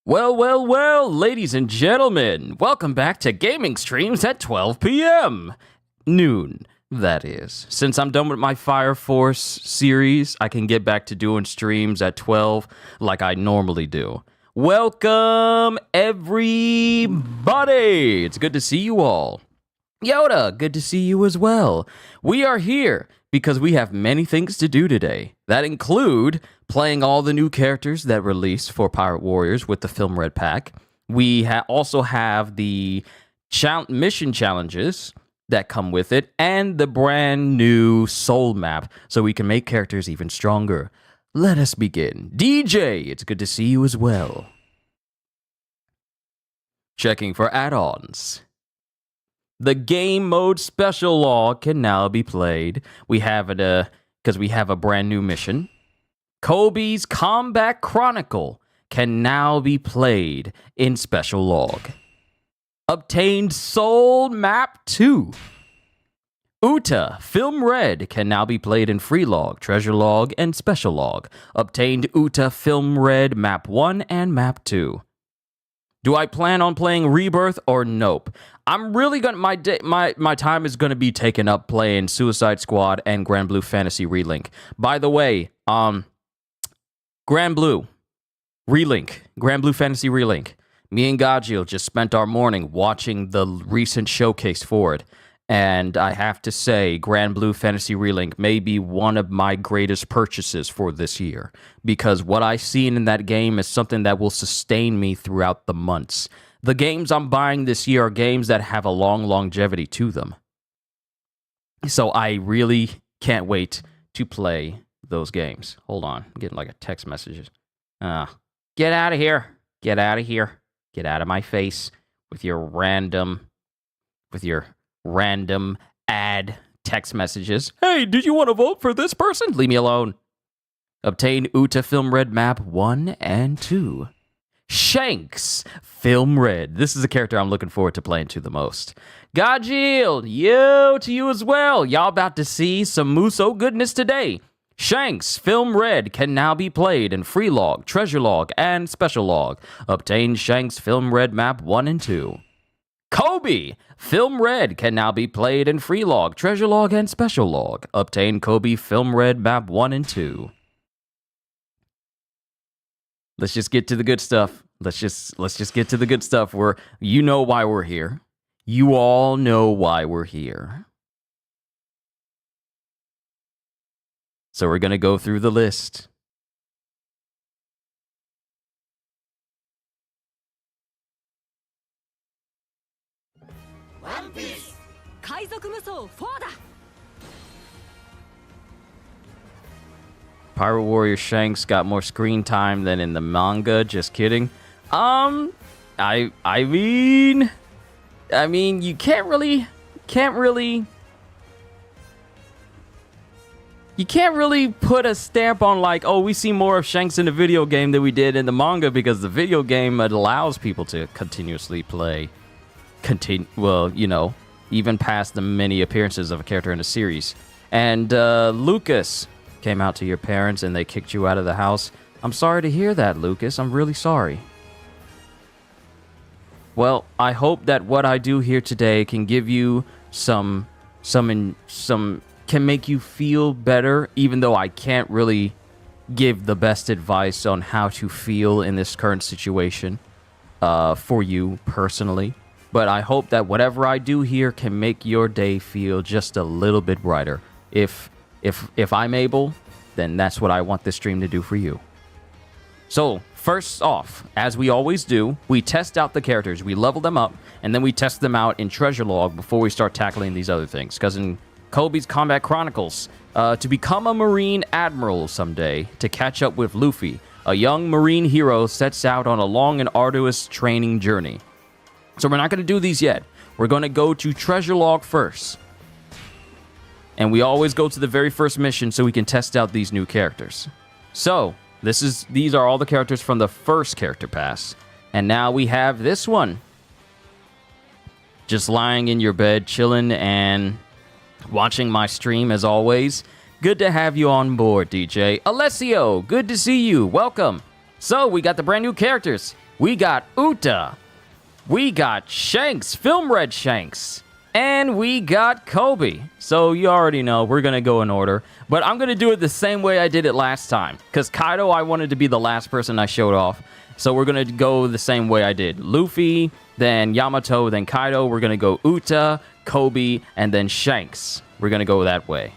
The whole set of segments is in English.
Well, ladies and gentlemen, welcome back to gaming streams at 12 p.m. Noon, that is. Since I'm done with my Fire Force series, I can get back to doing streams at 12 like I normally do. Welcome, everybody! It's good to see you all. Yoda, good to see you as well. We are here because we have many things to do today. That include playing all the new characters that released for Pirate Warriors with the Film Red Pack. We also have the mission challenges that come with it, and the brand new soul map, so we can make characters even stronger. Let us begin. DJ, it's good to see you as well. Checking for add-ons. The game mode special log can now be played. We have it because we have a brand new mission. Koby's Combat Chronicle can now be played in special log. Obtained Soul Map 2. Uta Film Red can now be played in free log, treasure log, and special log. Obtained Uta Film Red Map 1 and Map 2. Do I plan on playing Rebirth or nope? I'm really gonna my time is gonna be taken up playing Suicide Squad and Grand Blue Fantasy Relink. By the way, Grand Blue Fantasy Relink. Me and Gajil just spent our morning watching the recent showcase for it, and I have to say, Grand Blue Fantasy Relink may be one of my greatest purchases for this year, because what I've seen in that game is something that will sustain me throughout the months. The games I'm buying this year are games that have a long longevity to them. So I really can't wait to play those games. Hold on, I'm getting like a text message. Get out of here. Get out of here. Get out of my face with your random ad text messages. Hey, did you want to vote for this person? Leave me alone. Obtain Uta Film Red Map 1 and 2. Shanks Film Red. This is a character I'm looking forward to playing to the most. Gajil, yo to you as well. Y'all about to see some Muso goodness today. Shanks Film Red can now be played in free log, treasure log, and special log. Obtain Shanks Film Red Map 1 and 2. Koby Film Red can now be played in free log, treasure log, and special log. Obtain Koby Film Red Map 1 and 2. Let's just get to the good stuff. Let's just get to the good stuff. You know why we're here. You all know why we're here. So we're going to go through the list. One Piece. Pirate Warrior Shanks got more screen time than in the manga. Just kidding. I mean, you can't really put a stamp on like, oh, we see more of Shanks in the video game than we did in the manga, because the video game allows people to continuously play. Even past the many appearances of a character in a series. And Lucas came out to your parents and they kicked you out of the house. I'm sorry to hear that, Lucas. I'm really sorry. Well, I hope that what I do here today can give you some can make you feel better, even though I can't really give the best advice on how to feel in this current situation for you personally. But I hope that whatever I do here can make your day feel just a little bit brighter. If I'm able, then that's what I want this stream to do for you. So, first off, as we always do, we test out the characters, we level them up, and then we test them out in treasure log before we start tackling these other things. Because in Koby's Combat Chronicles, to become a Marine Admiral someday, to catch up with Luffy, a young Marine hero sets out on a long and arduous training journey. So we're not going to do these yet. We're going to go to treasure log first. And we always go to the very first mission so we can test out these new characters. So, these are all the characters from the first character pass. And now we have this one. Just lying in your bed, chilling and watching my stream as always. Good to have you on board, DJ. Alessio, good to see you. Welcome. So, we got the brand new characters. we got Uta, we got Shanks, Film Red Shanks, and we got Koby. So you already know we're going to go in order, but I'm going to do it the same way I did it last time, because Kaido, I wanted to be the last person I showed off. So we're going to go the same way I did. Luffy, then Yamato, then Kaido. We're going to go Uta, Koby, and then Shanks. We're going to go that way.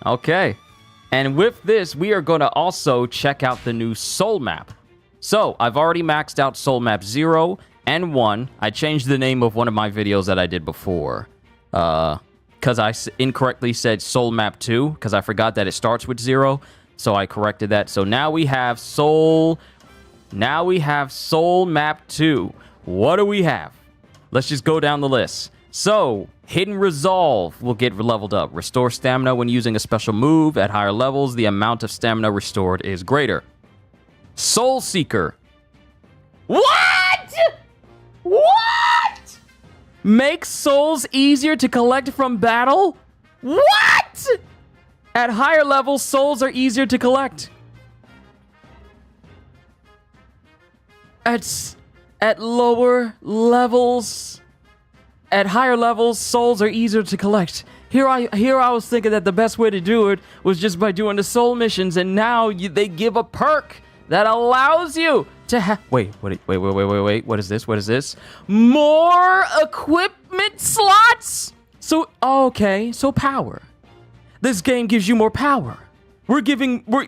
Okay. And with this, we are going to also check out the new Soul Map. So, I've already maxed out Soul Map 0 and 1. I changed the name of one of my videos that I did before. Because I incorrectly said Soul Map 2, because I forgot that it starts with 0. So I corrected that. So now we have Soul Map 2. What do we have? Let's just go down the list. So, Hidden Resolve will get leveled up. Restore stamina when using a special move. At higher levels, the amount of stamina restored is greater. Soul Seeker. What? What? Makes souls easier to collect from battle? What? At higher levels, souls are easier to collect. At lower levels... At higher levels, souls are easier to collect. Here I was thinking that the best way to do it was just by doing the soul missions, and now they give a perk that allows you to have... Wait. What is this? What is this? More equipment slots? So, okay, so power. This game gives you more power. We're getting more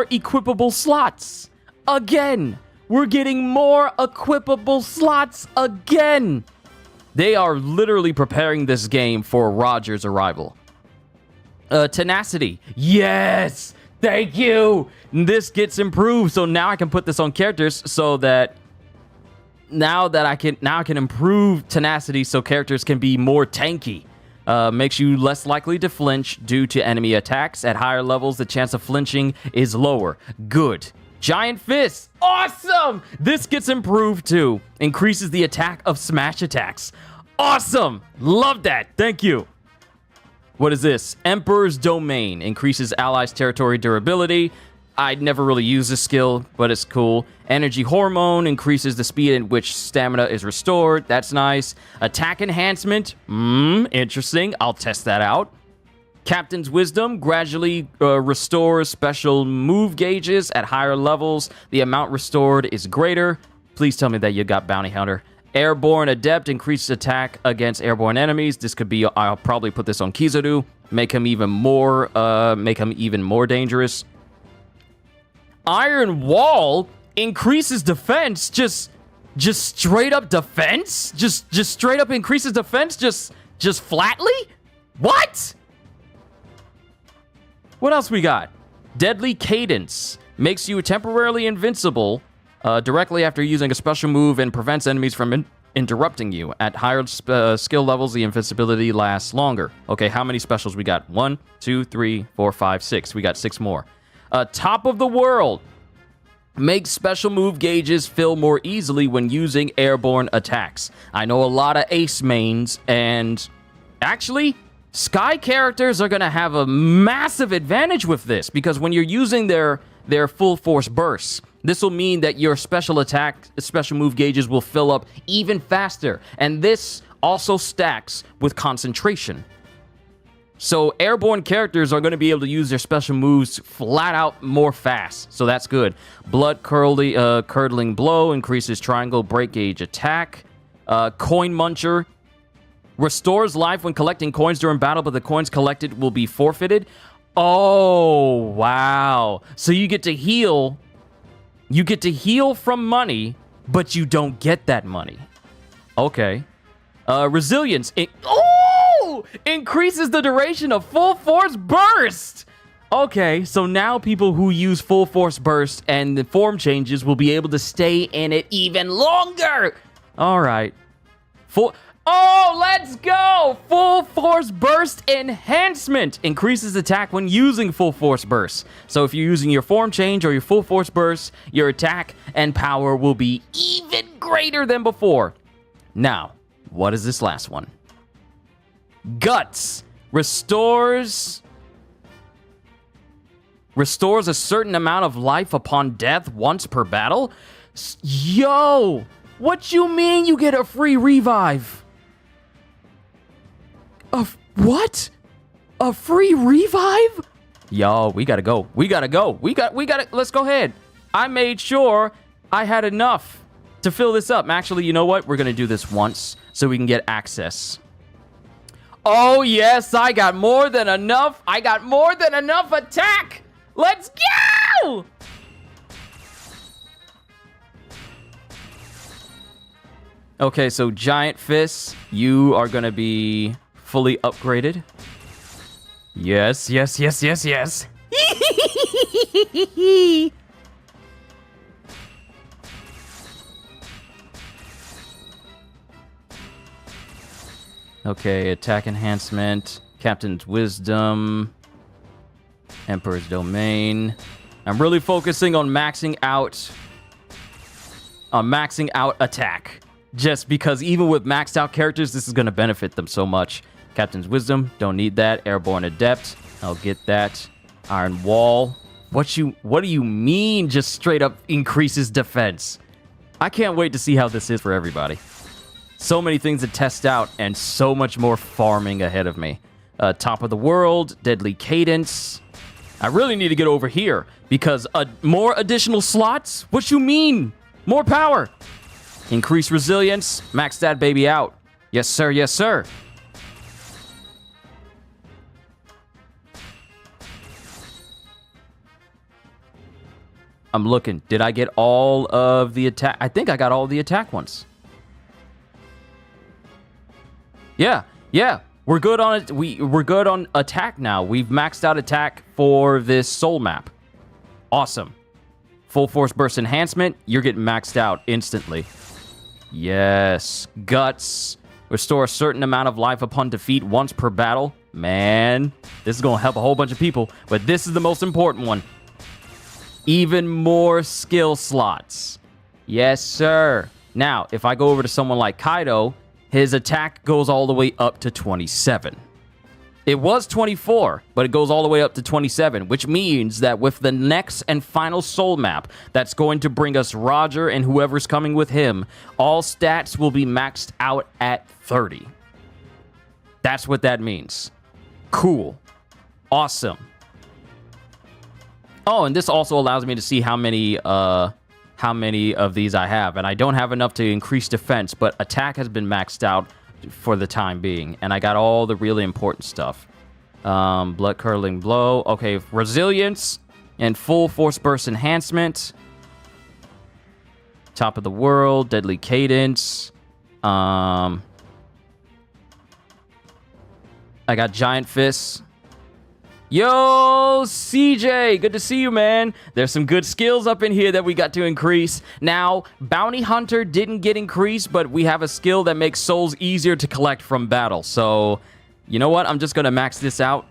equipable slots. Again. We're getting more equipable slots again. They are literally preparing this game for Roger's arrival. Tenacity. Yes! Thank you! This gets improved, so now I can put this on characters so that... Now I can improve tenacity so characters can be more tanky. Makes you less likely to flinch due to enemy attacks. At higher levels, the chance of flinching is lower. Good. Giant Fist. Awesome! This gets improved too. Increases the attack of smash attacks. Awesome! Love that. Thank you. What is this? Emperor's Domain. Increases allies' territory durability. I'd never really used this skill, but it's cool. Energy Hormone. Increases the speed at which stamina is restored. That's nice. Attack Enhancement. Interesting. I'll test that out. Captain's Wisdom gradually restores special move gauges at higher levels. The amount restored is greater. Please tell me that you got Bounty Hunter. Airborne Adept increases attack against airborne enemies. This could be, I'll probably put this on Kizaru. Make him even more dangerous. Iron Wall increases defense. Just straight up defense? Just straight up increases defense? Just flatly? What? What else we got? Deadly Cadence. Makes you temporarily invincible directly after using a special move and prevents enemies from interrupting you. At higher skill levels, the invincibility lasts longer. Okay, how many specials we got? 1, 2, 3, 4, 5, 6. We got 6 more. Top of the World. Makes special move gauges fill more easily when using airborne attacks. I know a lot of ace mains, and actually... Sky characters are going to have a massive advantage with this, because when you're using their full force bursts, this will mean that your special move gauges will fill up even faster, and this also stacks with concentration. So airborne characters are going to be able to use their special moves flat out more fast, so that's good. Blood Curdling Blow increases triangle break gauge attack. Coin Muncher restores life when collecting coins during battle, but the coins collected will be forfeited. Oh, wow. So you get to heal. You get to heal from money, but you don't get that money. Okay. Resilience. Increases the duration of full force burst. Okay, so now people who use full force burst and the form changes will be able to stay in it even longer. All right. Oh, let's go! Full Force Burst Enhancement increases attack when using Full Force Burst. So if you're using your form change or your Full Force Burst, your attack and power will be even greater than before. Now, what is this last one? Guts. Restores a certain amount of life upon death once per battle. Yo! What you mean you get a free revive? What? A free revive? Yo, we gotta go. We gotta go. We gotta, let's go ahead. I made sure I had enough to fill this up. Actually, you know what? We're gonna do this once so we can get access. Oh, yes, I got more than enough. I got more than enough attack. Let's go! Okay, so Giant Fists, you are gonna be fully upgraded. Yes, yes, yes, yes, yes. Okay, attack enhancement, Captain's Wisdom, Emperor's Domain. I'm really focusing on maxing out attack. Just because even with maxed out characters, this is going to benefit them so much. Captain's Wisdom, don't need that. Airborne Adept, I'll get that. Iron Wall. What do you mean just straight up increases defense? I can't wait to see how this is for everybody. So many things to test out and so much more farming ahead of me. Top of the World, Deadly Cadence. I really need to get over here because more additional slots? What you mean? More power. Increase resilience. Max that baby out. Yes, sir. Yes, sir. I'm looking. Did I get all of the attack? I think I got all the attack ones. Yeah. We're good on it. We're good on attack now. We've maxed out attack for this soul map. Awesome. Full force burst enhancement. You're getting maxed out instantly. Yes. Guts. Restore a certain amount of life upon defeat once per battle. Man, this is going to help a whole bunch of people. But this is the most important one. Even more skill slots. Yes, sir. Now, if I go over to someone like Kaido, his attack goes all the way up to 27. It was 24, but it goes all the way up to 27, which means that with the next and final soul map that's going to bring us Roger and whoever's coming with him, all stats will be maxed out at 30. That's what that means. Cool. Awesome. Oh, and this also allows me to see how many of these I have. And I don't have enough to increase defense, but attack has been maxed out for the time being. And I got all the really important stuff. Blood curdling blow. Okay, resilience and full force burst enhancement. Top of the World, deadly cadence. I got giant fists. Yo, CJ, good to see you, man. There's some good skills up in here that we got to increase. Now, Bounty Hunter didn't get increased, but we have a skill that makes souls easier to collect from battle. So, you know what? I'm just going to max this out.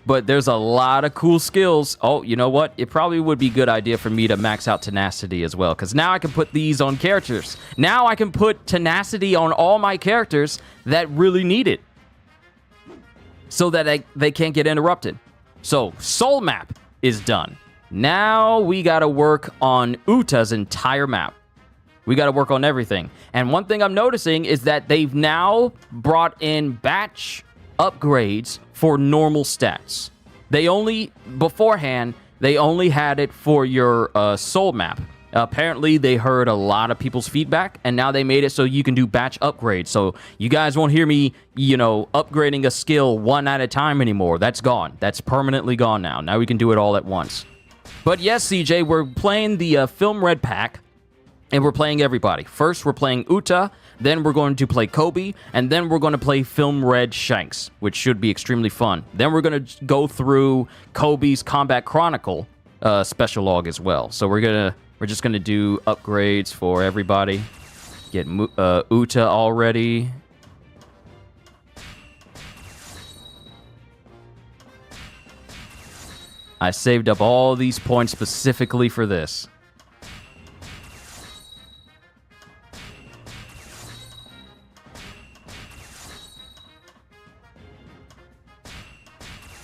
But there's a lot of cool skills. Oh, you know what? It probably would be a good idea for me to max out Tenacity as well, because now I can put these on characters. Now I can put Tenacity on all my characters that really need it, so that they can't get interrupted. So, Soul Map is done. Now we gotta work on Uta's entire map. We gotta work on everything. And one thing I'm noticing is that they've now brought in batch upgrades for normal stats. Beforehand, they only had it for your Soul Map. Apparently, they heard a lot of people's feedback, and now they made it so you can do batch upgrades. So you guys won't hear me, upgrading a skill one at a time anymore. That's gone. That's permanently gone now. Now we can do it all at once. But yes, CJ, we're playing the Film Red pack, and we're playing everybody. First, we're playing Uta, then we're going to play Koby, and then we're going to play Film Red Shanks, which should be extremely fun. Then we're going to go through Koby's Combat Chronicle special log as well. So we're just going to do upgrades for everybody. Get Uta already. I saved up all these points specifically for this.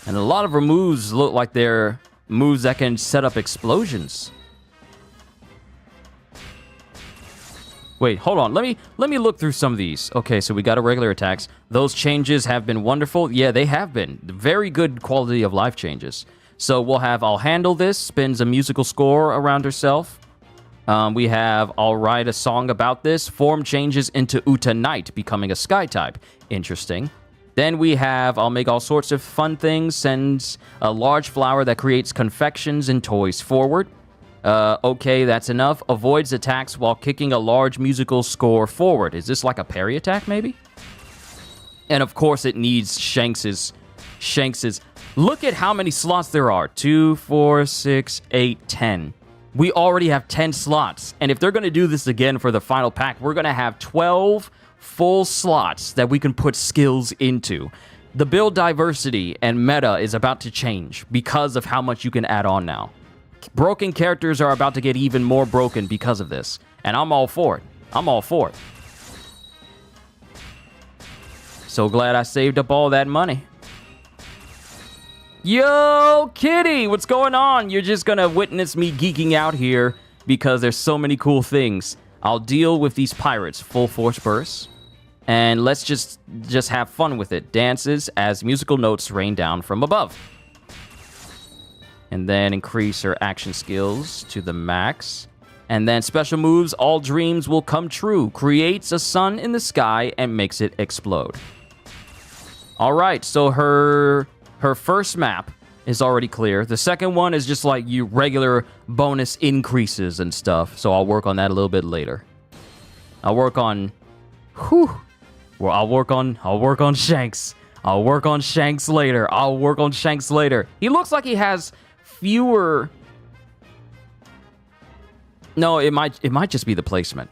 And a lot of her moves look like they're moves that can set up explosions. Wait, hold on. Let me look through some of these. Okay, so we got a regular attacks. Those changes have been wonderful. Yeah, they have been. Very good quality of life changes. So we'll have I'll handle this, spins a musical score around herself. We have I'll write a song about this, form changes into Uta Knight, becoming a sky type. Interesting. Then we have I'll make all sorts of fun things, sends a large flower that creates confections and toys forward. Okay, that's enough. Avoids attacks while kicking a large musical score forward. Is this like a parry attack, maybe? And of course it needs Shanks's. Look at how many slots there are. 2, 4, 6, 8, 10. We already have 10 slots. And if they're going to do this again for the final pack, we're going to have 12 full slots that we can put skills into. The build diversity and meta is about to change because of how much you can add on now. Broken characters are about to get even more broken because of this. And I'm all for it. I'm all for it. So glad I saved up all that money. Yo, Kitty, what's going on? You're just gonna witness me geeking out here because there's so many cool things. I'll deal with these pirates. Full force bursts. And let's just have fun with it. Dances as musical notes rain down from above. And then increase her action skills to the max. And then special moves, all dreams will come true. Creates a sun in the sky and makes it explode. All right, so her first map is already clear. The second one is just like you regular bonus increases and stuff. So I'll work on that a little bit later. I'll work on Shanks. I'll work on Shanks later. He looks like he has fewer. No, it might just be the placement.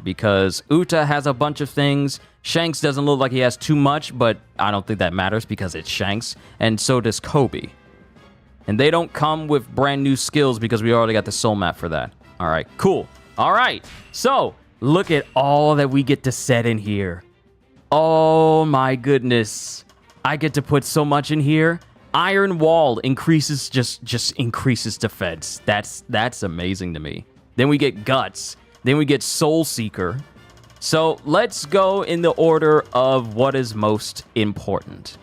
Because Uta has a bunch of things. Shanks doesn't look like he has too much, but I don't think that matters because it's Shanks, and so does Koby. And they don't come with brand new skills because we already got the soul map for that. All right, cool. All right, so look at all that we get to set in here. Oh my goodness. I get to put so much in here. Iron Wall increases, just increases defense. That's amazing to me. Then we get Guts. Then we get Soul Seeker. So let's go in the order of what is most important.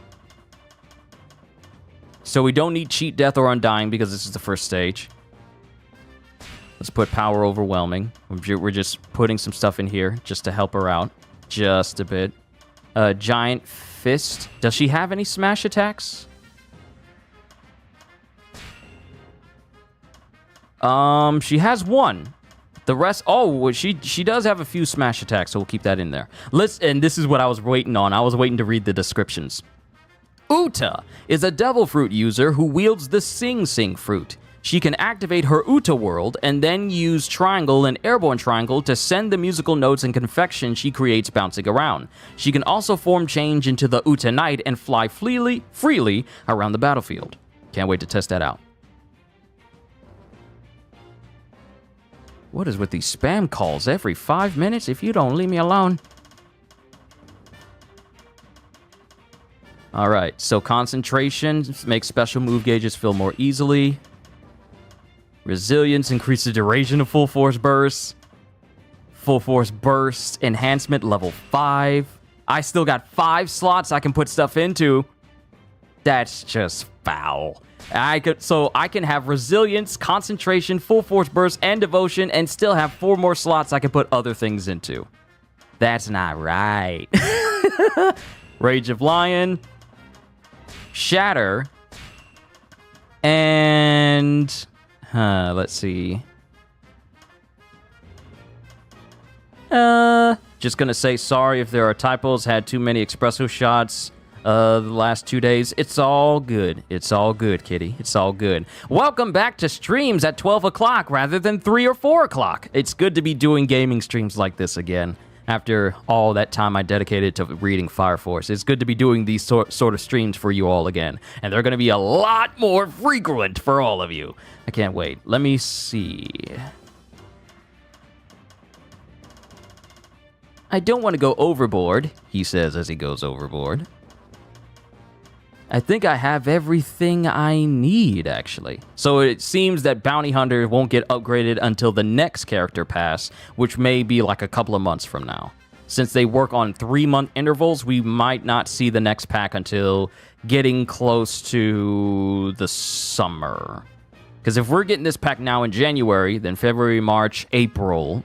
So we don't need Cheat Death or Undying because this is the first stage. Let's put Power Overwhelming. We're just putting some stuff in here just to help her out. Just a bit. Giant Fist. Does she have any smash attacks? She has one. The rest, she does have a few smash attacks, so we'll keep that in there. And this is what I was waiting on. I was waiting to read the descriptions. Uta is a devil fruit user who wields the Sing Sing fruit. She can activate her Uta world and then use Triangle and Airborne Triangle to send the musical notes and confection she creates bouncing around. She can also form change into the Uta Knight and fly freely around the battlefield. Can't wait to test that out. What is with these spam calls every 5 minutes if you don't leave me alone? All right, so concentration makes special move gauges fill more easily. Resilience increases the duration of full force bursts. Full force burst enhancement level 5. I still got 5 slots I can put stuff into. That's just foul. I can have resilience, concentration, full force burst, and devotion, and still have 4 more slots I can put other things into. That's not right. Rage of Lion, Shatter, and let's see. Just gonna say sorry if there are typos. Had too many espresso shots the last 2 days. It's all good. It's all good, kitty. It's all good. Welcome back to streams at 12 o'clock rather than 3 or 4 o'clock. It's good to be doing gaming streams like this again. After all that time I dedicated to reading Fire Force, it's good to be doing these sort of streams for you all again. And they're going to be a lot more frequent for all of you. I can't wait. Let me see. I don't want to go overboard, he says as he goes overboard. I think I have everything I need, actually. So it seems that Bounty Hunter won't get upgraded until the next character pass, which may be like a couple of months from now. Since they work on 3-month intervals, we might not see the next pack until getting close to the summer. Because if we're getting this pack now in January, then February, March, April...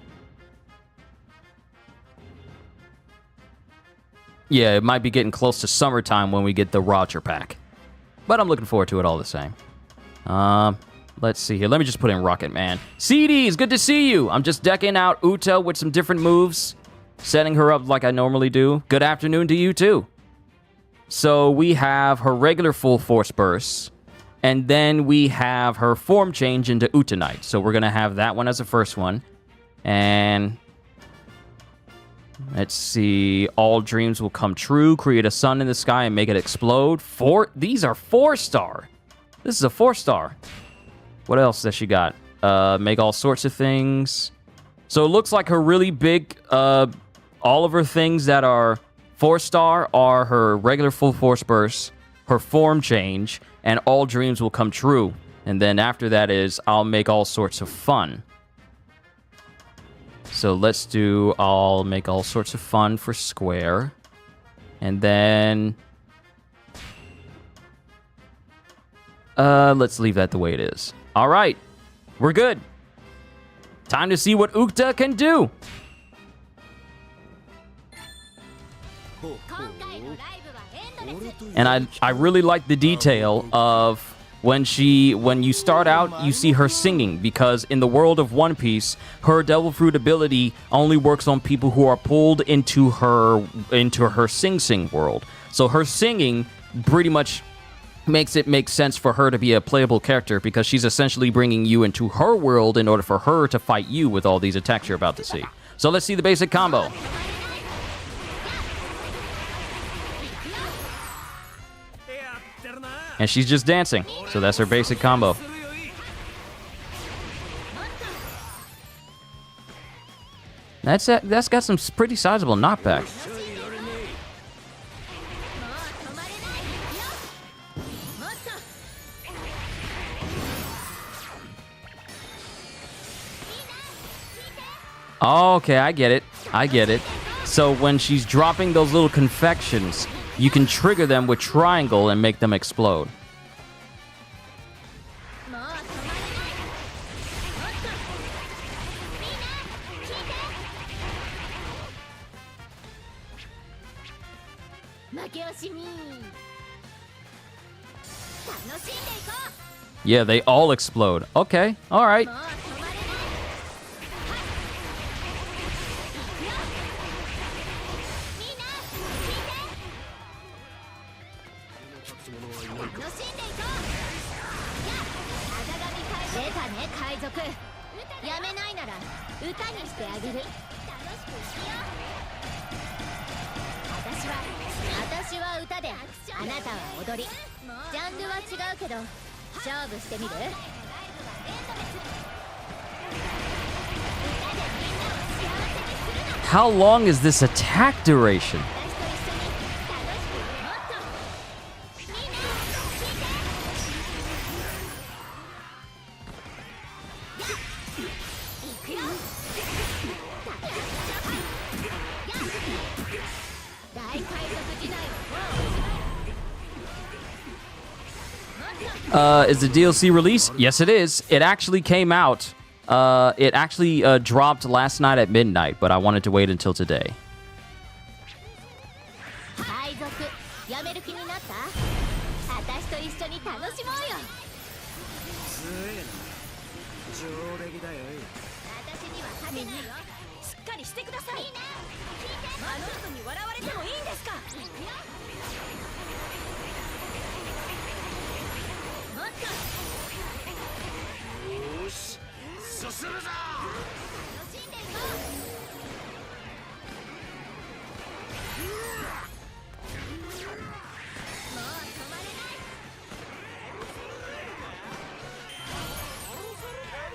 Yeah, it might be getting close to summertime when we get the Roger pack. But I'm looking forward to it all the same. Let's see here. Let me just put in Rocket Man. CDs, good to see you. I'm just decking out Uta with some different moves. Setting her up like I normally do. Good afternoon to you, too. So we have her regular full force burst. And then we have her form change into Utanite. So we're going to have that one as the first one. And... let's see. All dreams will come true. Create a sun in the sky and make it explode. These are 4-star. This is a 4-star. What else does she got? Make all sorts of things. So it looks like her really big... all of her things that are 4-star are her regular full force burst, her form change, and all dreams will come true. And then after that is I'll make all sorts of fun. So let's do I'll make all sorts of fun for square. And then... let's leave that the way it is. All right. We're good. Time to see what Ukta can do. And I really like the detail of when you start out, you see her singing, because in the world of One Piece, her Devil Fruit ability only works on people who are pulled into her Sing world. So her singing pretty much makes it make sense for her to be a playable character, because she's essentially bringing you into her world in order for her to fight you with all these attacks you're about to see. So let's see the basic combo. And she's just dancing. So that's her basic combo. That's got some pretty sizable knockback. Okay, I get it. So when she's dropping those little confections, you can trigger them with triangle and make them explode. Yeah, they all explode. Okay, all right. How long is this attack duration? Is the DLC released? Yes, it is. It actually came out. It actually dropped last night at midnight, but I wanted to wait until today.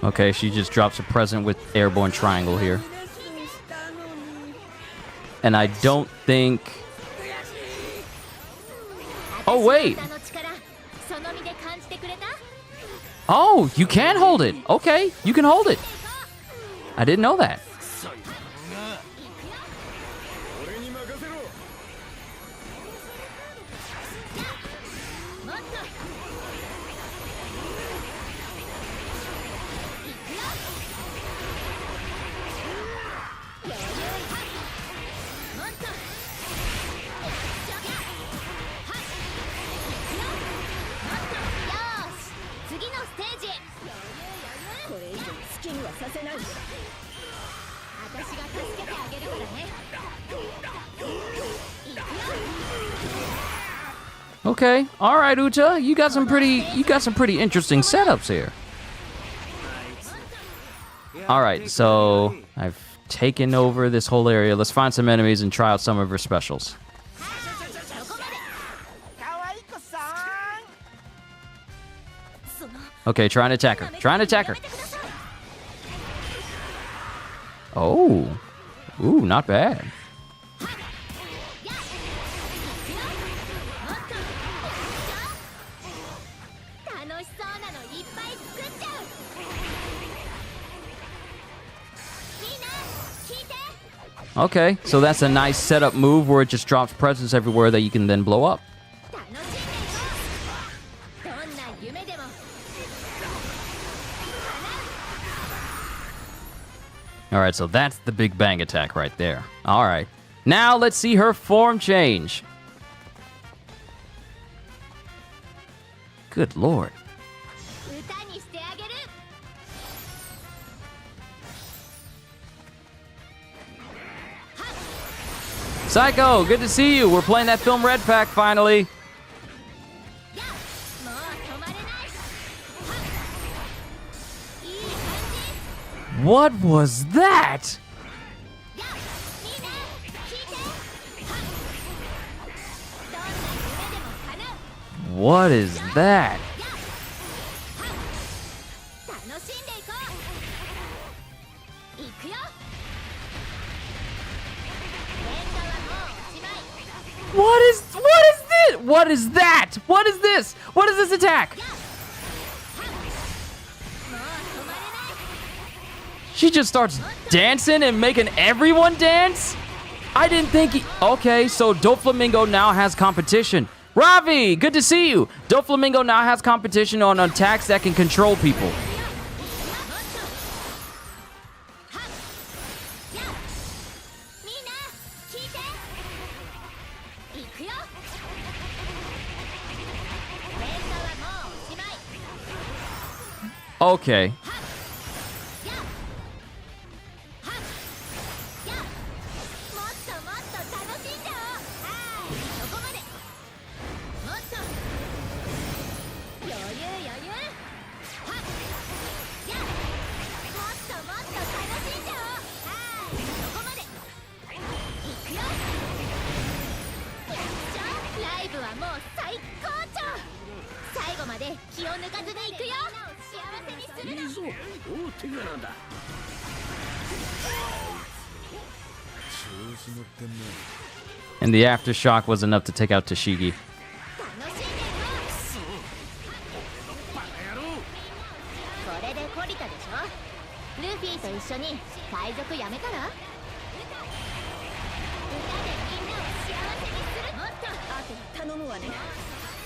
Okay, she just drops a present with airborne triangle here. And I don't think... Oh, wait! Oh, you can hold it. Okay, you can hold it. I didn't know that. Okay, all right, Uta, you got some pretty interesting setups here. All right, so I've taken over this whole area. Let's find some enemies and try out some of her specials. Okay, trying to attack her. Trying to attack her. Oh, ooh, not bad. Okay, so that's a nice setup move where it just drops presents everywhere that you can then blow up. All right, so that's the big bang attack right there. All right, now let's see her form change. Good lord. Psycho, good to see you. We're playing that film Red Pack finally. What was that? What is that? What is that? What is this? What is this attack? She just starts dancing and making everyone dance? I didn't think okay, so Doflamingo now has competition. Ravi, good to see you. Doflamingo now has competition on attacks that can control people. Okay. And the aftershock was enough to take out Tashigi.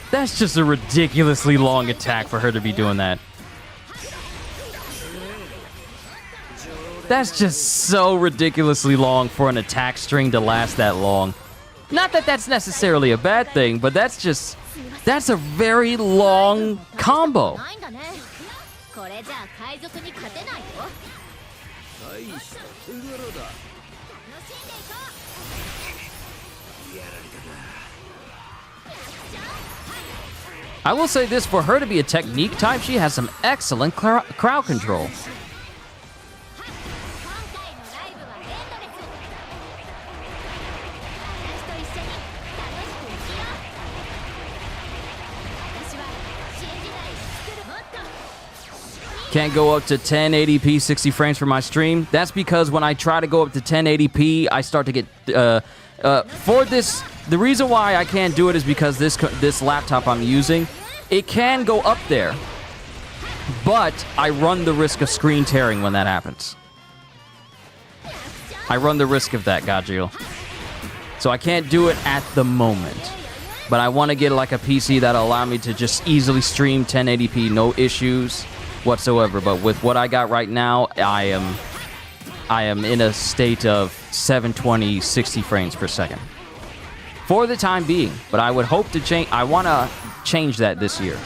That's just a ridiculously long attack for her to be doing that. That's just so ridiculously long for an attack string to last that long. Not that that's necessarily a bad thing, but that's a very long combo. I will say this, for her to be a technique type, she has some excellent crowd control. Can't go up to 1080p 60 frames for my stream. That's because when I try to go up to 1080p, I start to get for this. The reason why I can't do it is because this laptop I'm using, it can go up there. But I run the risk of screen tearing when that happens. I run the risk of that, Gajil. So I can't do it at the moment. But I want to get like a PC that'll allow me to just easily stream 1080p, no issues whatsoever. But with what I got right now, I am in a state of 720, 60 frames per second. For the time being. But I would hope to change. I want to change that this year.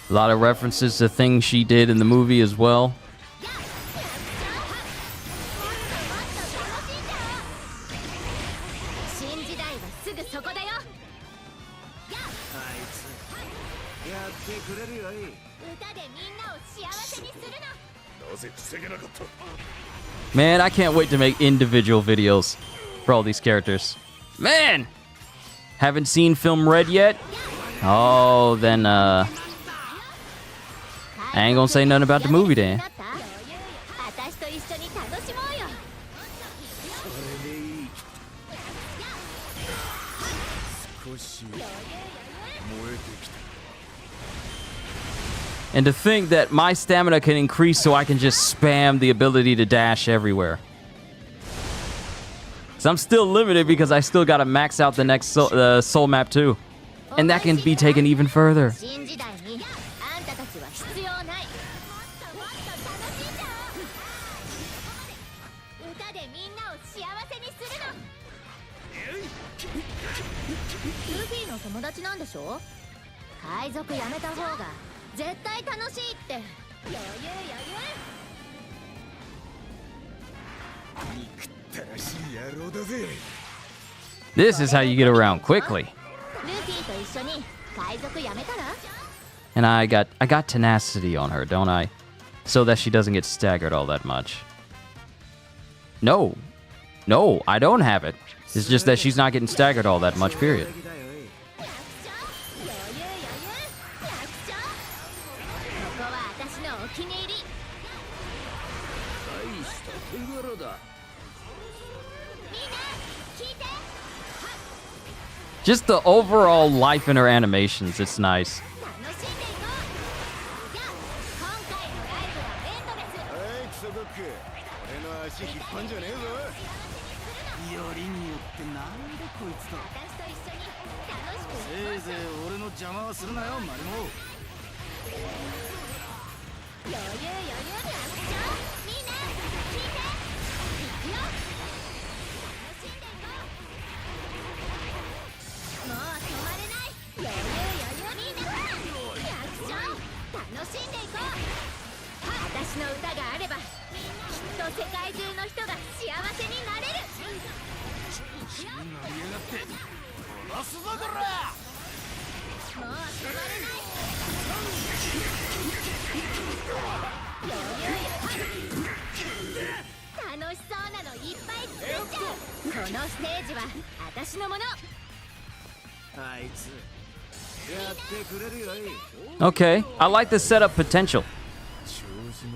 A lot of references to things she did in the movie as well. Man, I can't wait to make individual videos for all these characters. Man! Haven't seen Film Red yet? Oh, then, I ain't gonna say nothing about the movie then. And to think that my stamina can increase so I can just spam the ability to dash everywhere. So I'm still limited because I still gotta max out the next soul map too. And that can be taken even further. This is how you get around quickly. And I got tenacity on her, don't I? So that she doesn't get staggered all that much. No, I don't have it. It's just that she's not getting staggered all that much, period. Just the overall life in her animations, it's nice. Okay, I like the setup potential.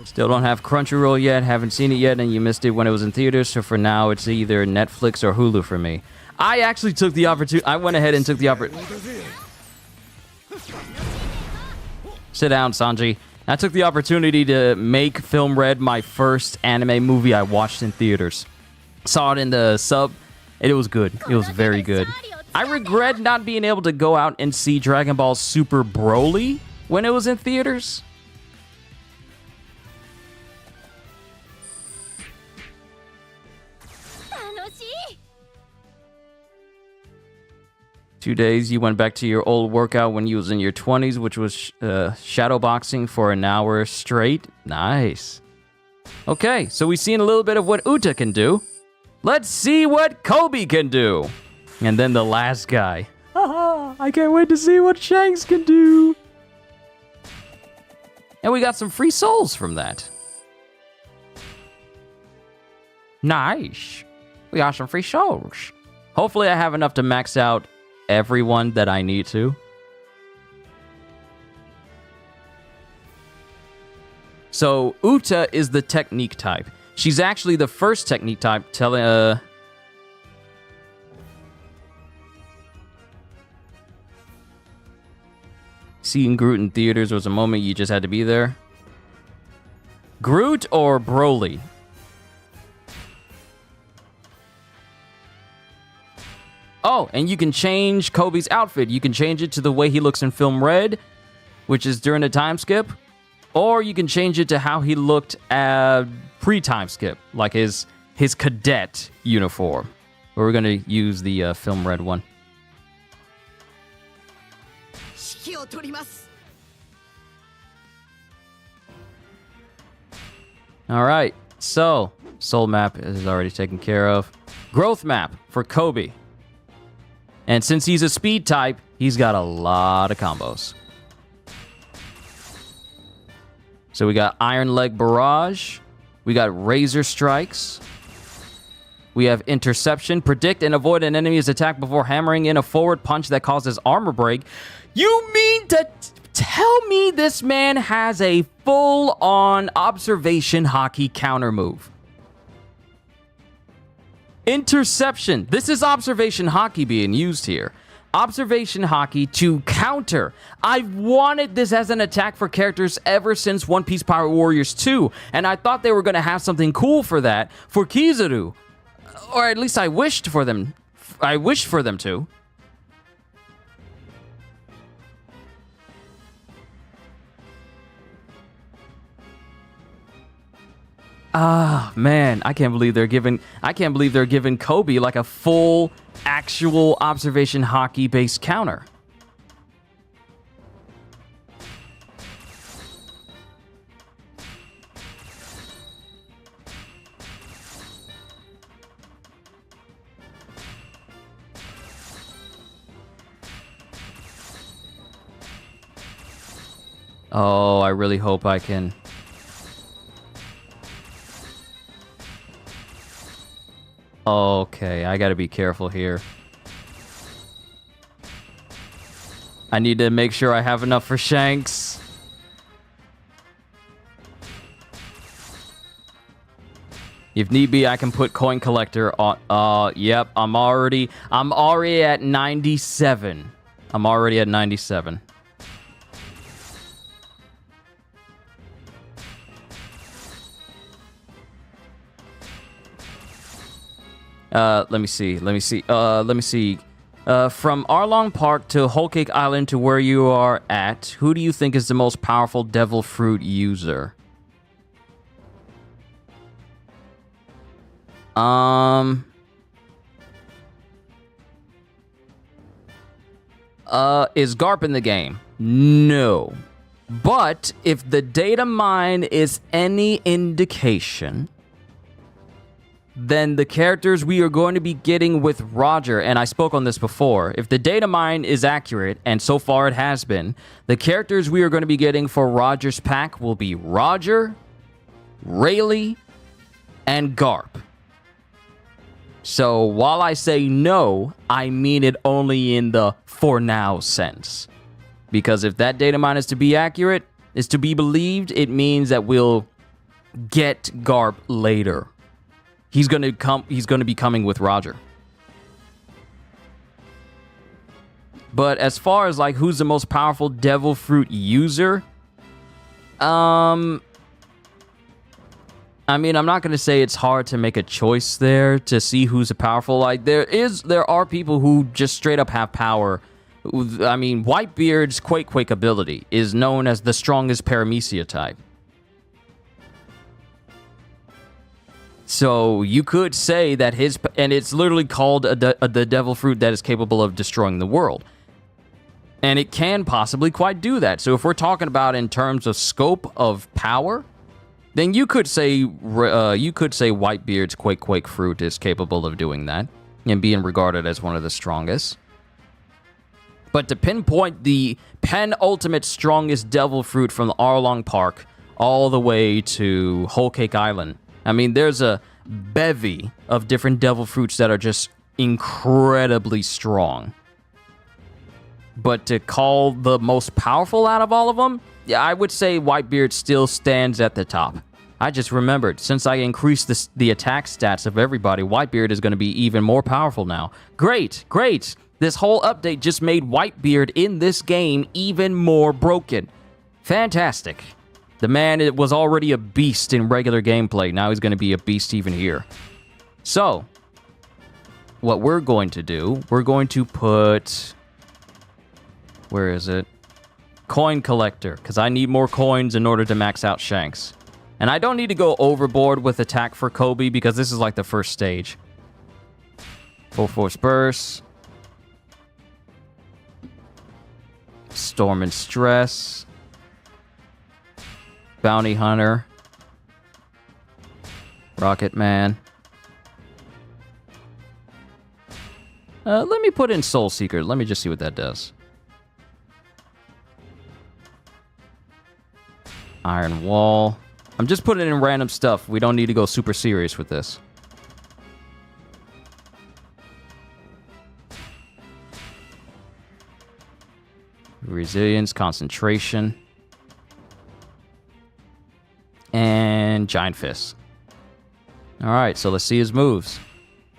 Still don't have Crunchyroll yet, haven't seen it yet, and you missed it when it was in theaters, so for now it's either Netflix or Hulu for me. I actually took the opportunity. I went ahead and took the opportunity. Sit down, Sanji. I took the opportunity to make Film Red my first anime movie I watched in theaters. Saw it in the sub, and it was good. It was very good. I regret not being able to go out and see Dragon Ball Super Broly when it was in theaters. Two days, you went back to your old workout when you was in your 20s, which was shadow boxing for an hour straight. Nice. Okay, so we've seen a little bit of what Uta can do. Let's see what Koby can do. And then the last guy. Haha, I can't wait to see what Shanks can do. And we got some free souls from that. Nice. We got some free souls. Hopefully I have enough to max out everyone that I need to. So, Uta is the technique type. She's actually the first technique type Seeing Groot in theaters was a moment you just had to be there. Groot or Broly? Oh, and you can change Koby's outfit. You can change it to the way he looks in film Red, which is during the time skip. Or you can change it to how he looked at pre-time skip, like his cadet uniform. But we're going to use the film Red one. All right, so soul map is already taken care of. Growth map for Koby. And since he's a speed type, he's got a lot of combos. So we got Iron Leg Barrage. We got Razor Strikes. We have Interception. Predict and avoid an enemy's attack before hammering in a forward punch that causes armor break. You mean to tell me this man has a full-on observation hockey counter move? Interception. This is observation hockey being used here. Observation hockey to counter. I've wanted this as an attack for characters ever since One Piece Pirate Warriors 2, and I thought they were going to have something cool for that for Kizaru. Or at least I wished for them to. Ah, man, I can't believe they're giving Koby like a full actual observation hockey based counter. Oh, I really hope I can. Okay, I gotta be careful here. I need to make sure I have enough for Shanks. If need be, I can put Coin Collector on. Yep, I'm already at 97. I'm already at 97. Let me see. From Arlong Park to Whole Cake Island to where you are at, who do you think is the most powerful Devil Fruit user? Is Garp in the game? No. But if the data mine is any indication, then the characters we are going to be getting with Roger, and I spoke on this before, if the data mine is accurate, and so far it has been, the characters we are going to be getting for Roger's pack will be Roger, Rayleigh, and Garp. So while I say no, I mean it only in the for now sense. Because if that data mine is to be accurate, is to be believed, it means that we'll get Garp later. He's going to be coming with Roger. But as far as like who's the most powerful Devil Fruit user, I mean, I'm not going to say it's hard to make a choice there to see who's a powerful. Like there are people who just straight up have power. I mean, Whitebeard's Quake ability is known as the strongest Paramecia type. So you could say that and it's literally called the Devil Fruit that is capable of destroying the world. And it can possibly quite do that. So if we're talking about in terms of scope of power, then you could say Whitebeard's Quake Fruit is capable of doing that and being regarded as one of the strongest. But to pinpoint the penultimate strongest Devil Fruit from the Arlong Park all the way to Whole Cake Island, I mean, there's a bevy of different devil fruits that are just incredibly strong. But to call the most powerful out of all of them, yeah, I would say Whitebeard still stands at the top. I just remembered, since I increased the attack stats of everybody, Whitebeard is going to be even more powerful now. Great, great. This whole update just made Whitebeard in this game even more broken. Fantastic. The man was already a beast in regular gameplay. Now he's going to be a beast even here. So, what we're going to do, we're going to put... Where is it? Coin collector, because I need more coins in order to max out Shanks. And I don't need to go overboard with attack for Koby, because this is like the first stage. Full force burst. Storm and stress. Bounty hunter. Rocket man. Let me put in soul seeker. Let me just see what that does. Iron wall. I'm just putting in random stuff. We don't need to go super serious with this. Resilience, concentration. And giant fist. Alright, so let's see his moves.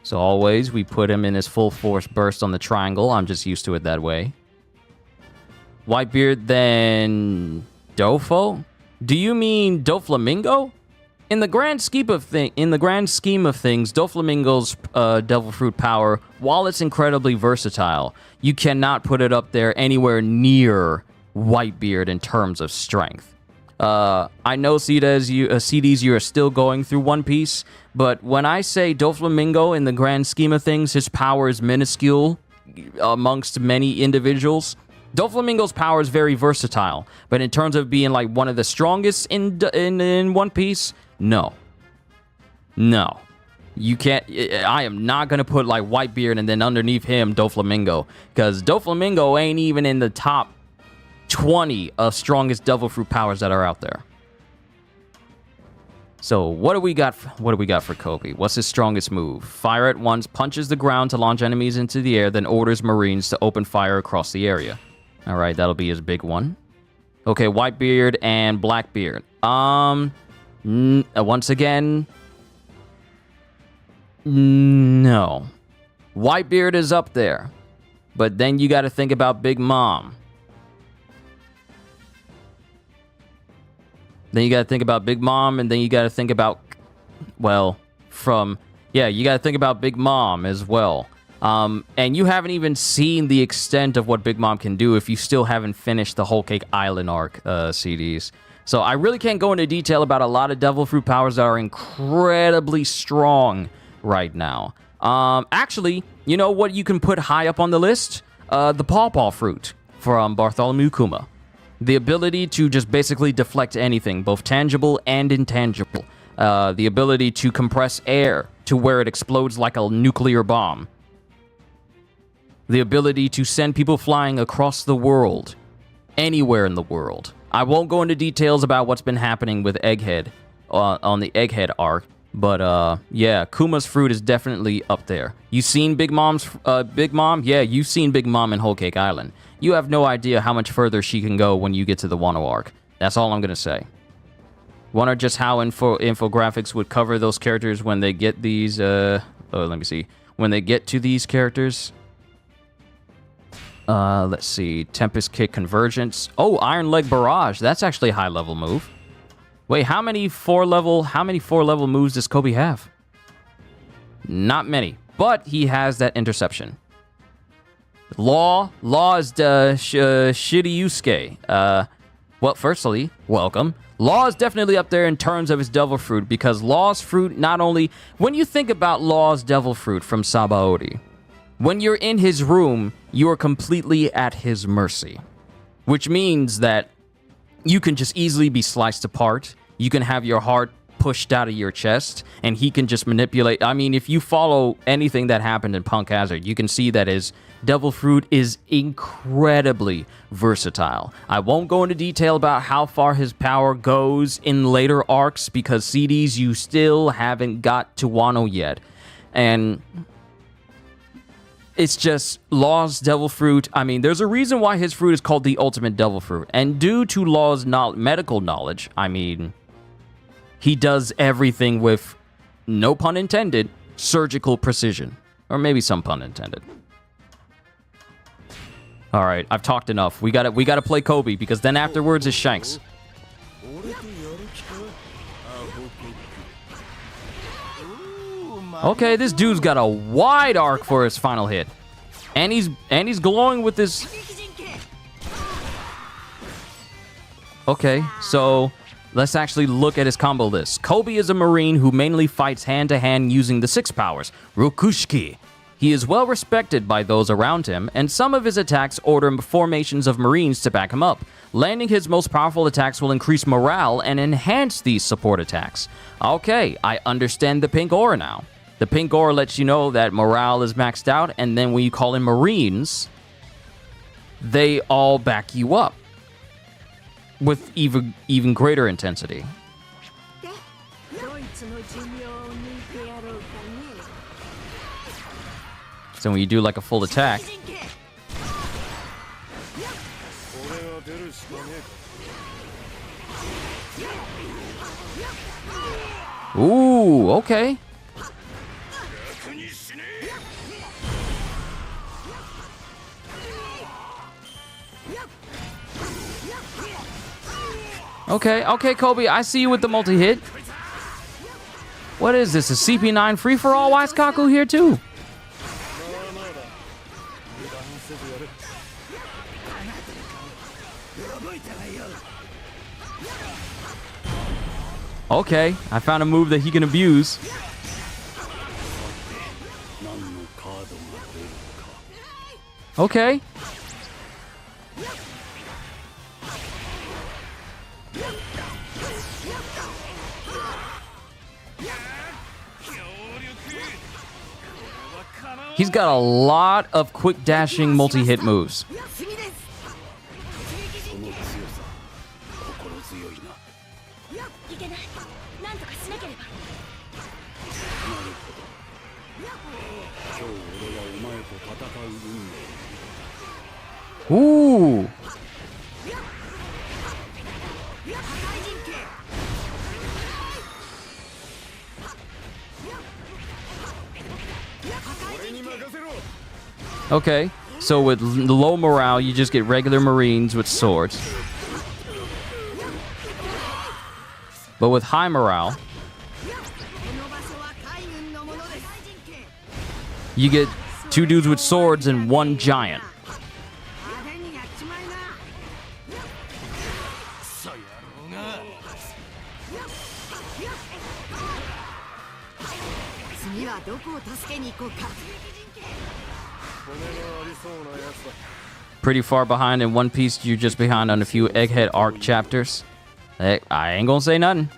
So always, we put him in his full force burst on the triangle. I'm just used to it that way. Whitebeard, then... Dofo? Do you mean Doflamingo? In the grand scheme of things, Doflamingo's Devil Fruit power, while it's incredibly versatile, you cannot put it up there anywhere near Whitebeard in terms of strength. I know CDs, you are still going through One Piece, but when I say Doflamingo in the grand scheme of things, his power is minuscule amongst many individuals. Doflamingo's power is very versatile, but in terms of being like one of the strongest in One Piece, no. No. You can't... I am not going to put like Whitebeard and then underneath him Doflamingo, because Doflamingo ain't even in the top 20 of strongest Devil Fruit powers that are out there. So what do we got? What do we got for Koby? What's his strongest move? Fire at once, punches the ground to launch enemies into the air, then orders Marines to open fire across the area. All right, that'll be his big one. Okay, Whitebeard and Blackbeard. Once again, no. Whitebeard is up there, but then you got to think about Big Mom. Then you got to think about Big Mom, and then you got to think about, well, you got to think about Big Mom as well. And you haven't even seen the extent of what Big Mom can do if you still haven't finished the Whole Cake Island arc CDs. So I really can't go into detail about a lot of Devil Fruit powers that are incredibly strong right now. Actually, you know what you can put high up on the list? The Pawpaw Fruit from Bartholomew Kuma. The ability to just basically deflect anything, both tangible and intangible. The ability to compress air to where it explodes like a nuclear bomb. The ability to send people flying across the world. Anywhere in the world. I won't go into details about what's been happening with Egghead on the Egghead arc. But, yeah, Kuma's fruit is definitely up there. You seen Big Mom's, Big Mom? Yeah, you've seen Big Mom in Whole Cake Island. You have no idea how much further she can go when you get to the Wano arc. That's all I'm gonna say. Wonder just how infographics would cover those characters when they get these, let me see. When they get to these characters. Let's see. Tempest Kick Convergence. Oh, Iron Leg Barrage. That's actually a high-level move. Wait, how many 4-level moves does Koby have? Not many, but he has that interception. Law is Shitty Yusuke. Well, firstly, welcome. Law is definitely up there in terms of his Devil Fruit, because Law's fruit not only... When you think about Law's Devil Fruit from Sabaody, when you're in his room, you are completely at his mercy. Which means that you can just easily be sliced apart. You can have your heart pushed out of your chest, and he can just manipulate. I mean, if you follow anything that happened in Punk Hazard, you can see that his Devil Fruit is incredibly versatile. I won't go into detail about how far his power goes in later arcs, because CDs, you still haven't got to Wano yet. And it's just Law's Devil Fruit. I mean, there's a reason why his fruit is called the Ultimate Devil Fruit. And due to Law's medical knowledge, I mean, he does everything with, no pun intended, surgical precision. Or maybe some pun intended. All right, I've talked enough. We gotta play Koby, because then afterwards is Shanks. Okay, this dude's got a wide arc for his final hit. And he's glowing with this. Okay, so let's actually look at his combo list. Koby is a marine who mainly fights hand-to-hand using the 6 powers, Rokushiki. He is well respected by those around him, and some of his attacks order formations of marines to back him up. Landing his most powerful attacks will increase morale and enhance these support attacks. Okay, I understand the pink aura now. The pink aura lets you know that morale is maxed out, and then when you call in marines, they all back you up with even greater intensity. So when you do like a full attack, ooh, okay. Okay, Koby, I see you with the multi-hit. What is this, a CP9 free-for-all? Why is Kaku here too? Okay, I found a move that he can abuse. Okay. He's got a lot of quick dashing multi-hit moves. Ooh. Okay, so with low morale, you just get regular marines with swords. But with high morale, you get 2 dudes with swords and 1 giant. Pretty far behind in One Piece. You're just behind on a few Egghead arc chapters. Heck, I ain't gonna say nothing.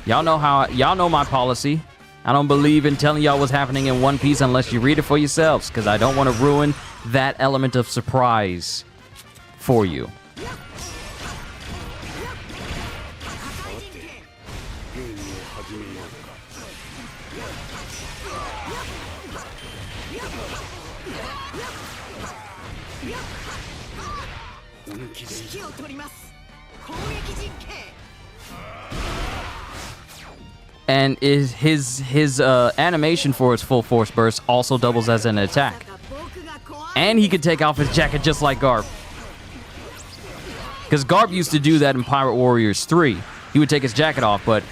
Y'all know my policy. I don't believe in telling y'all what's happening in One Piece unless you read it for yourselves, because I don't want to ruin that element of surprise for you. And his animation for his full force burst also doubles as an attack. And he could take off his jacket just like Garp. Because Garp used to do that in Pirate Warriors 3. He would take his jacket off, but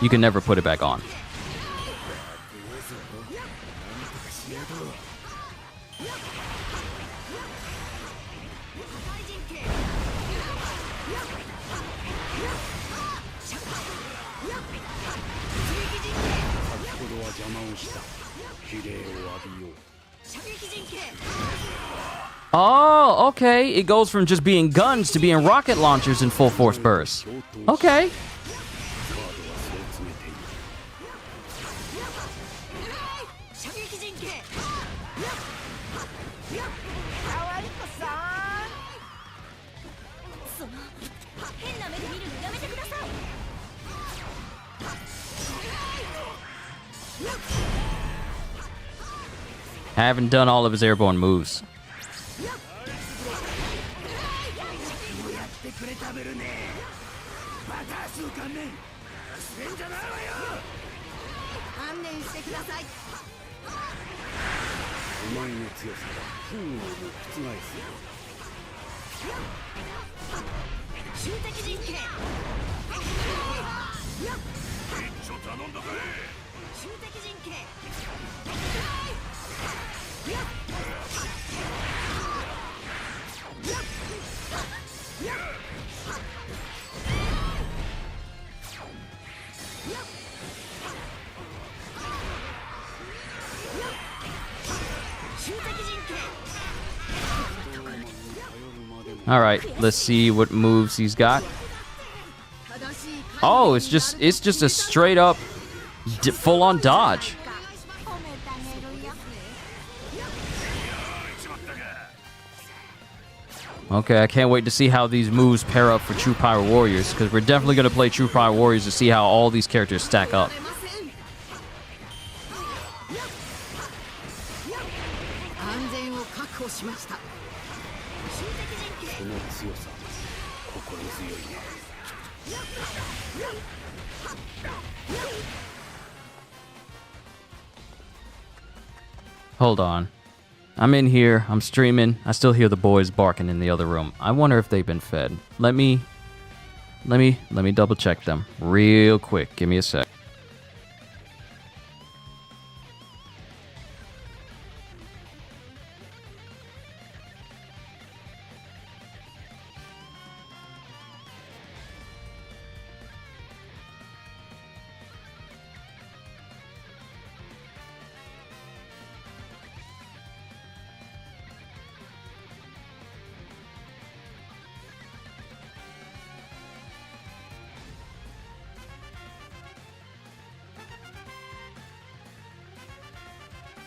you can never put it back on. Oh, okay. It goes from just being guns to being rocket launchers in full force burst. Okay. haven't done all of his airborne moves. All right, let's see what moves he's got. Oh, it's just a straight up full-on dodge. Okay, I can't wait to see how these moves pair up for True Power Warriors, because we're definitely going to play True Power Warriors to see how all these characters stack up. Hold on. I'm in here. I'm streaming. I still hear the boys barking in the other room. I wonder if they've been fed. Let me double check them real quick. Give me a sec.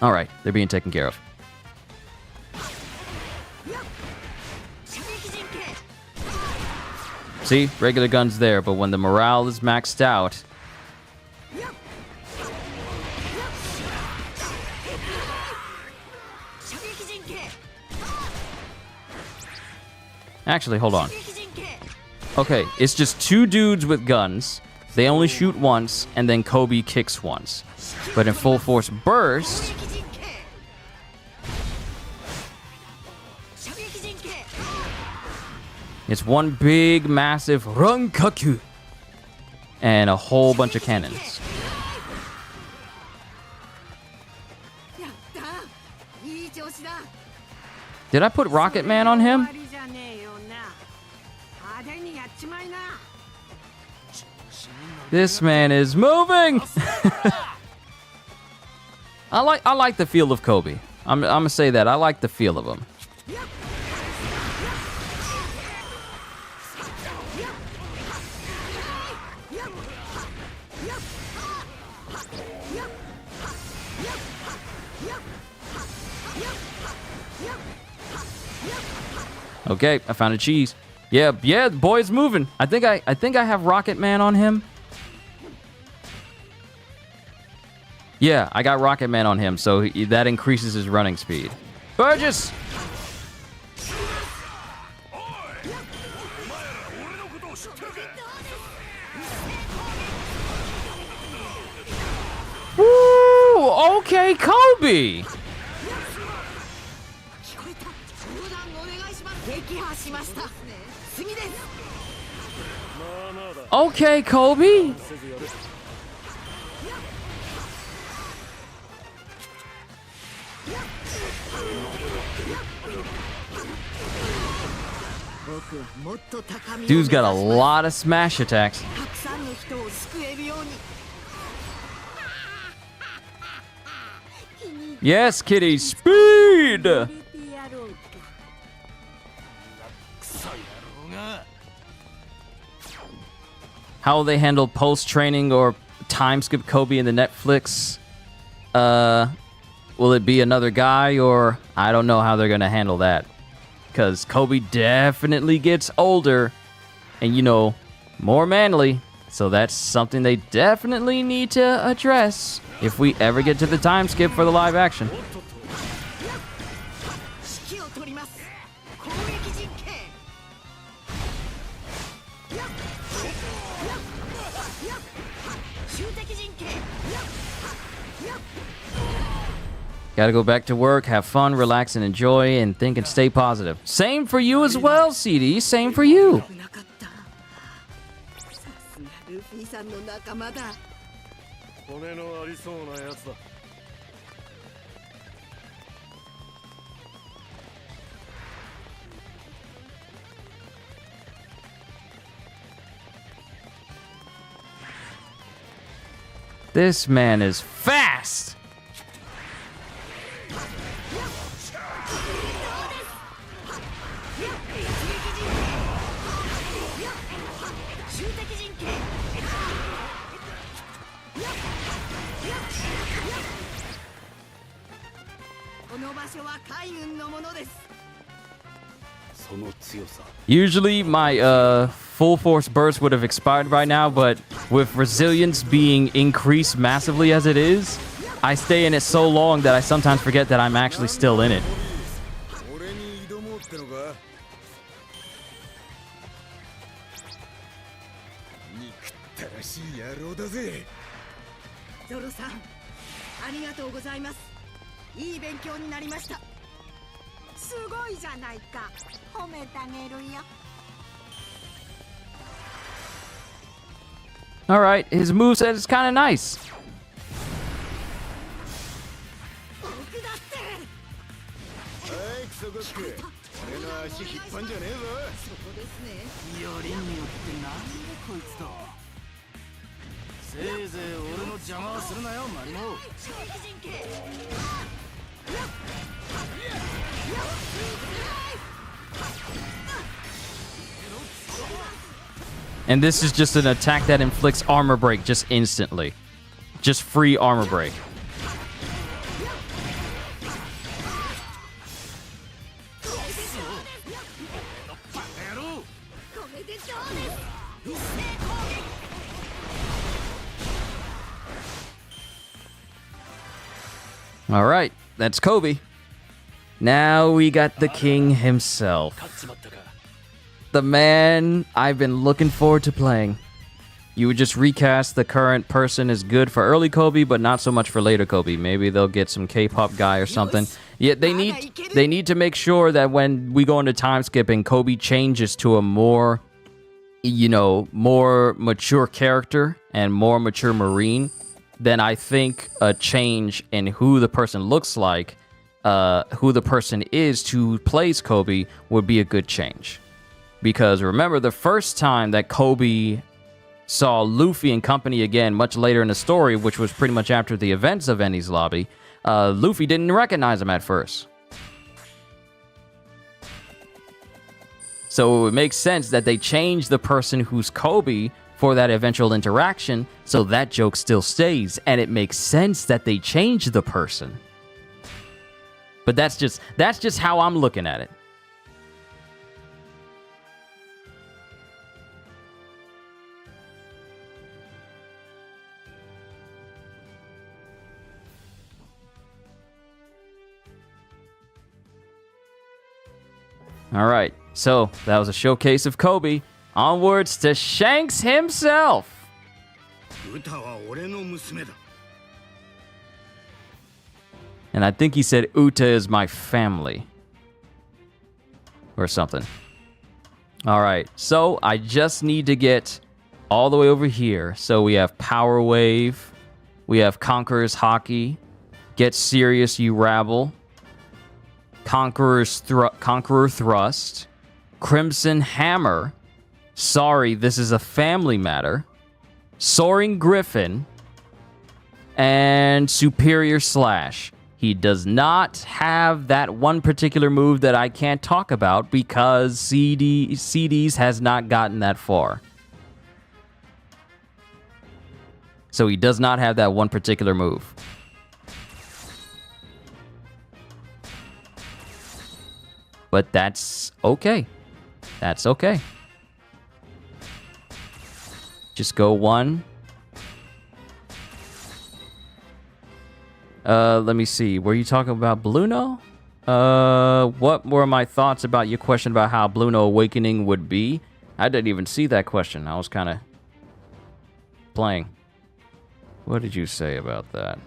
All right, they're being taken care of. See, regular guns there, but when the morale is maxed out... Actually, hold on. Okay, it's just two dudes with guns. They only shoot once, and then Koby kicks once. But in full force burst... It's one big, massive Rankaku and a whole bunch of cannons. Did I put Rocket Man on him? This man is moving. I like the feel of Koby. I'm gonna say that. I like the feel of him. Okay, I found a cheese. Yeah, the boy's moving. I think I have Rocket Man on him. Yeah, I got Rocket Man on him, so that increases his running speed. Burgess! Woo! Okay, Koby! Okay, Koby. Dude's got a lot of smash attacks. Yes, kitty, speed! How will they handle post-training or time skip Koby in the Netflix? Will it be another guy, or I don't know how they're going to handle that. Because Koby definitely gets older and, you know, more manly. So that's something they definitely need to address if we ever get to the time skip for the live action. Gotta go back to work, have fun, relax, and enjoy, and think and stay positive. Same for you as well, CD. Same for you. This man is fast. Usually my full force burst would have expired by now, but with resilience being increased massively as it is, I stay in it so long that I sometimes forget that I'm actually still in it. Alright, his moveset is kind of nice. And this is just an attack that inflicts armor break just instantly. Just free armor break. All right, that's Koby. Now we got the king himself. The man I've been looking forward to playing. You would just recast the current person is good for early Koby, but not so much for later Koby. Maybe they'll get some K-pop guy or something. Yeah, they need to make sure that when we go into time skipping, Koby changes to a more, more mature character and more mature Marine. Then I think a change in who the person looks like, who the person is who plays Koby would be a good change. Because remember, the first time that Koby saw Luffy and company again, much later in the story, which was pretty much after the events of Enies Lobby, Luffy didn't recognize him at first. So it makes sense that they changed the person who's Koby for that eventual interaction, so that joke still stays, and it makes sense that they changed the person. But that's just how I'm looking at it. All right, so that was a showcase of Koby. Onwards to Shanks himself. And I think he said Uta is my family. Or something. All right, so I just need to get all the way over here. So we have Power Wave. We have Conqueror's Hockey. Get Serious, You Rabble. Conqueror Thrust, Crimson Hammer, Sorry, This Is a Family Matter, Soaring Griffin, and Superior Slash. He does not have that one particular move that I can't talk about because CDs has not gotten that far. So he does not have that one particular move. But that's okay. That's okay. Just go one. Let me see. Were you talking about Bluno? What were my thoughts about your question about how Blue No Awakening would be? I didn't even see that question. I was kind of playing. What did you say about that?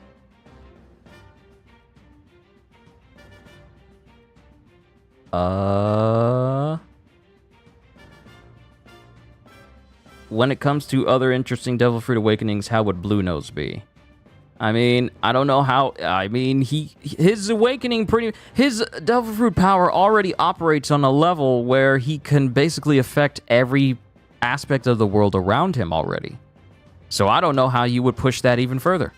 When it comes to other interesting Devil Fruit Awakenings, how would Blue Nose be? I mean, I don't know how. I mean, his awakening his Devil Fruit power already operates on a level where he can basically affect every aspect of the world around him already. So I don't know how you would push that even further.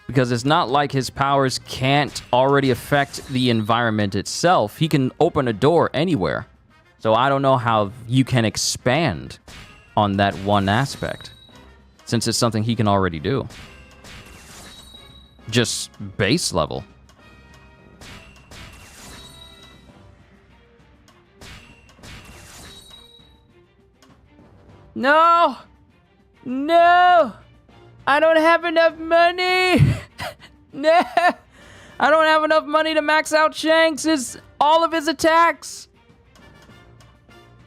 Because it's not like his powers can't already affect the environment itself. He can open a door anywhere. So I don't know how you can expand on that one aspect, since it's something he can already do. Just base level. No! No! I don't have enough money! No! I don't have enough money to max out Shanks' all of his attacks!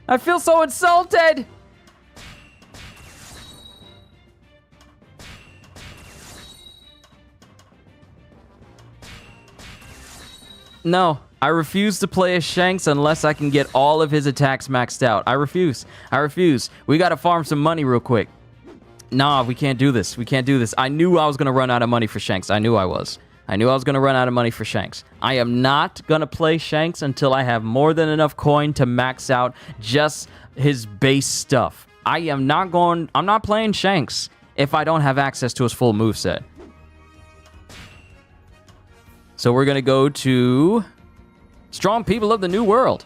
I feel so insulted! No, I refuse to play as Shanks unless I can get all of his attacks maxed out. I refuse. I refuse. We gotta farm some money real quick. Nah, we can't do this. We can't do this. I knew I was gonna run out of money for Shanks. I knew I was. I knew I was gonna run out of money for Shanks. I am not gonna play Shanks until I have more than enough coin to max out just his base stuff. I'm not playing Shanks if I don't have access to his full moveset. So we're gonna go to Strong People of the New World.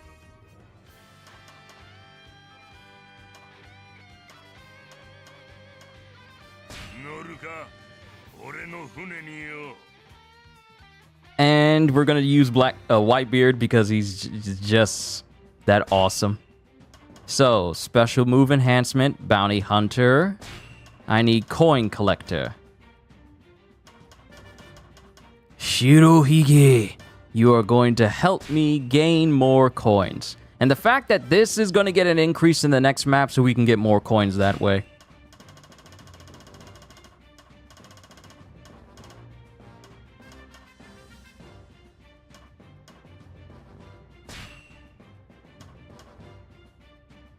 And we're gonna use Whitebeard because he's just that awesome. So, special move enhancement, bounty hunter. I need coin collector. Shirohige, you are going to help me gain more coins. And the fact that this is going to get an increase in the next map so we can get more coins that way.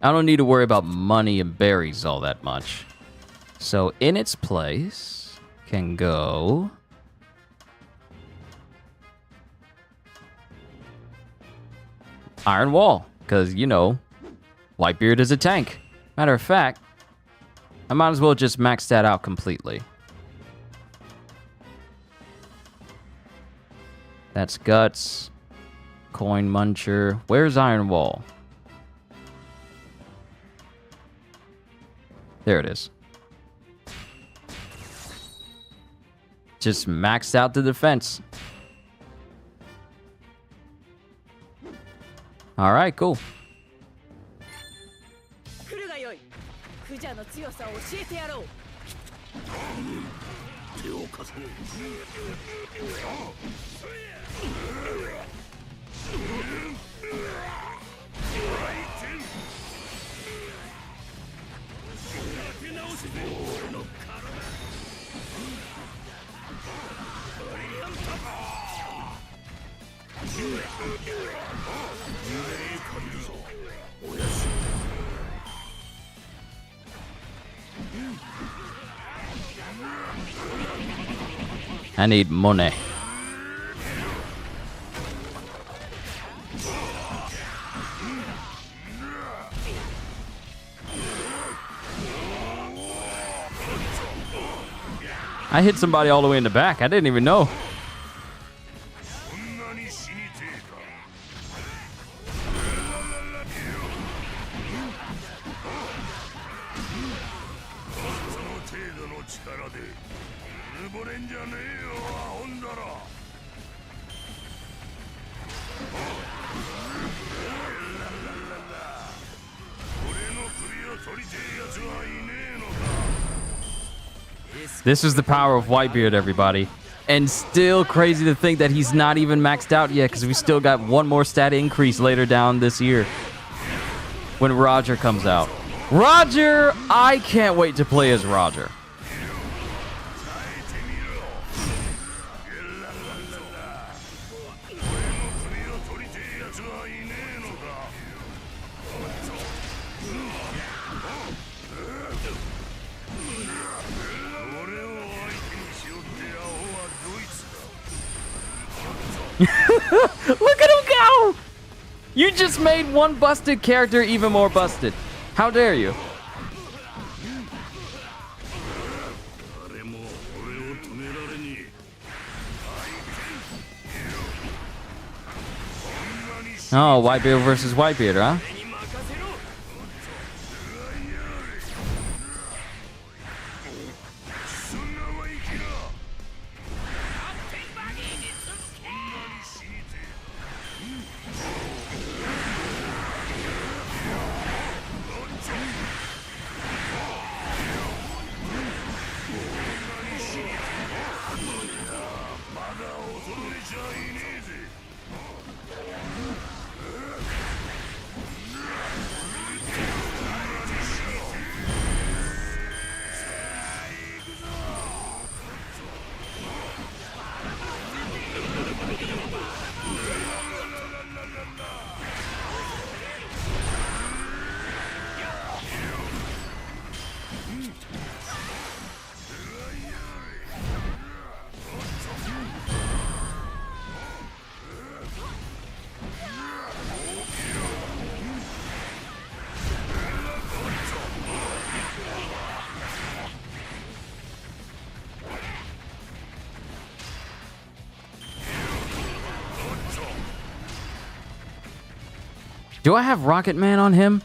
I don't need to worry about money and berries all that much. So in its place can go Iron Wall, because, you know, Whitebeard is a tank. Matter of fact, I might as well just max that out completely. That's Guts, Coin Muncher. Where's Iron Wall? There it is. Just maxed out the defense. All right, cool. I need money. I hit somebody all the way in the back. I didn't even know. This is the power of Whitebeard, everybody. And still crazy to think that he's not even maxed out yet, because we still got one more stat increase later down this year when Roger comes out. Roger! I can't wait to play as Roger. Look at him go! You just made one busted character even more busted. How dare you? Oh, Whitebeard versus Whitebeard, huh? Do I have Rocket Man on him?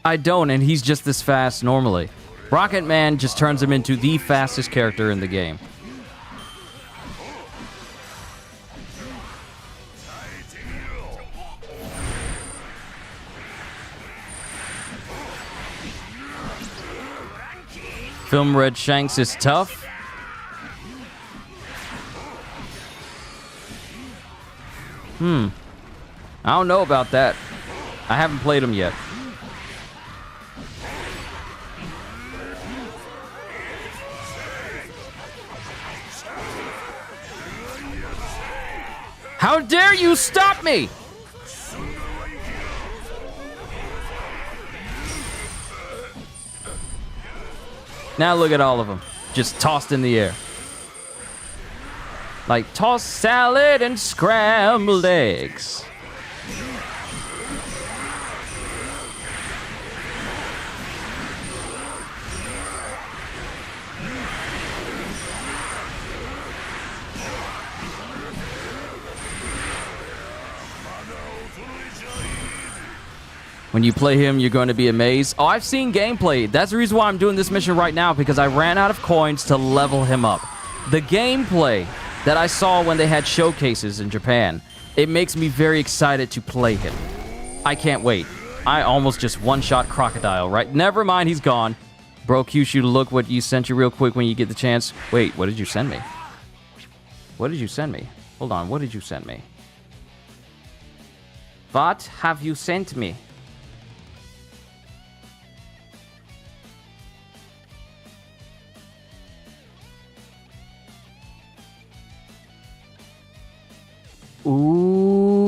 I don't, and he's just this fast normally. Rocket Man just turns him into the fastest character in the game. Film Red Shanks is tough. I don't know about that. I haven't played him yet. How dare you stop me? Now look at all of them, just tossed in the air. Like tossed salad and scrambled eggs. When you play him, you're going to be amazed. Oh, I've seen gameplay. That's the reason why I'm doing this mission right now, because I ran out of coins to level him up. The gameplay that I saw when they had showcases in Japan, it makes me very excited to play him. I can't wait. I almost just one-shot Crocodile, right? Never mind, he's gone. Bro, Kyushu, look what you sent you real quick when you get the chance. Wait, what did you send me? What did you send me? Hold on, what did you send me? What have you sent me? Ooh,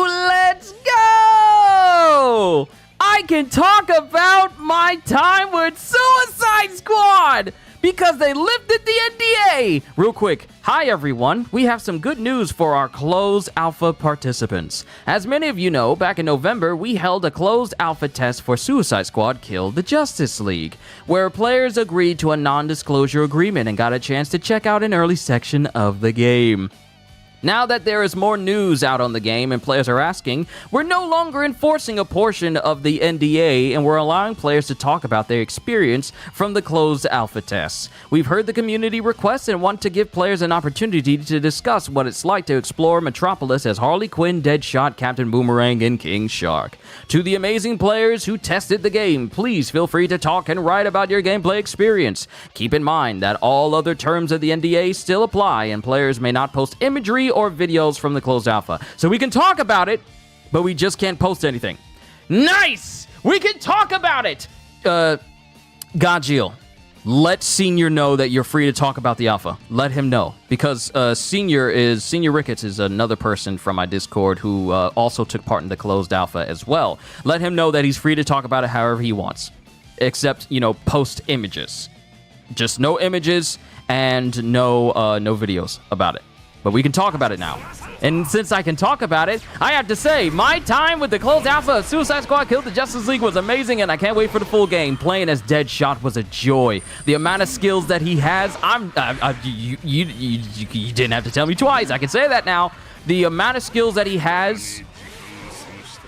let's go! I can talk about my time with Suicide Squad because they lifted the NDA. Real quick, hi everyone. We have some good news for our closed alpha participants. As many of you know, back in November, we held a closed alpha test for Suicide Squad Kill the Justice League, where players agreed to a non-disclosure agreement and got a chance to check out an early section of the game. Now that there is more news out on the game and players are asking, we're no longer enforcing a portion of the NDA and we're allowing players to talk about their experience from the closed alpha tests. We've heard the community requests and want to give players an opportunity to discuss what it's like to explore Metropolis as Harley Quinn, Deadshot, Captain Boomerang, and King Shark. To the amazing players who tested the game, please feel free to talk and write about your gameplay experience. Keep in mind that all other terms of the NDA still apply and players may not post imagery or videos from the closed alpha. So we can talk about it, but we just can't post anything. Nice! We can talk about it! Godjiel, let Senior know that you're free to talk about the alpha. Let him know. Because Senior Ricketts is another person from my Discord who also took part in the closed alpha as well. Let him know that he's free to talk about it however he wants. Except, post images. Just no images and no videos about it. But we can talk about it now. And since I can talk about it, I have to say, my time with the closed alpha of Suicide Squad Killed the Justice League was amazing, and I can't wait for the full game. Playing as Deadshot was a joy. The amount of skills that he has, you didn't have to tell me twice. I can say that now. The amount of skills that he has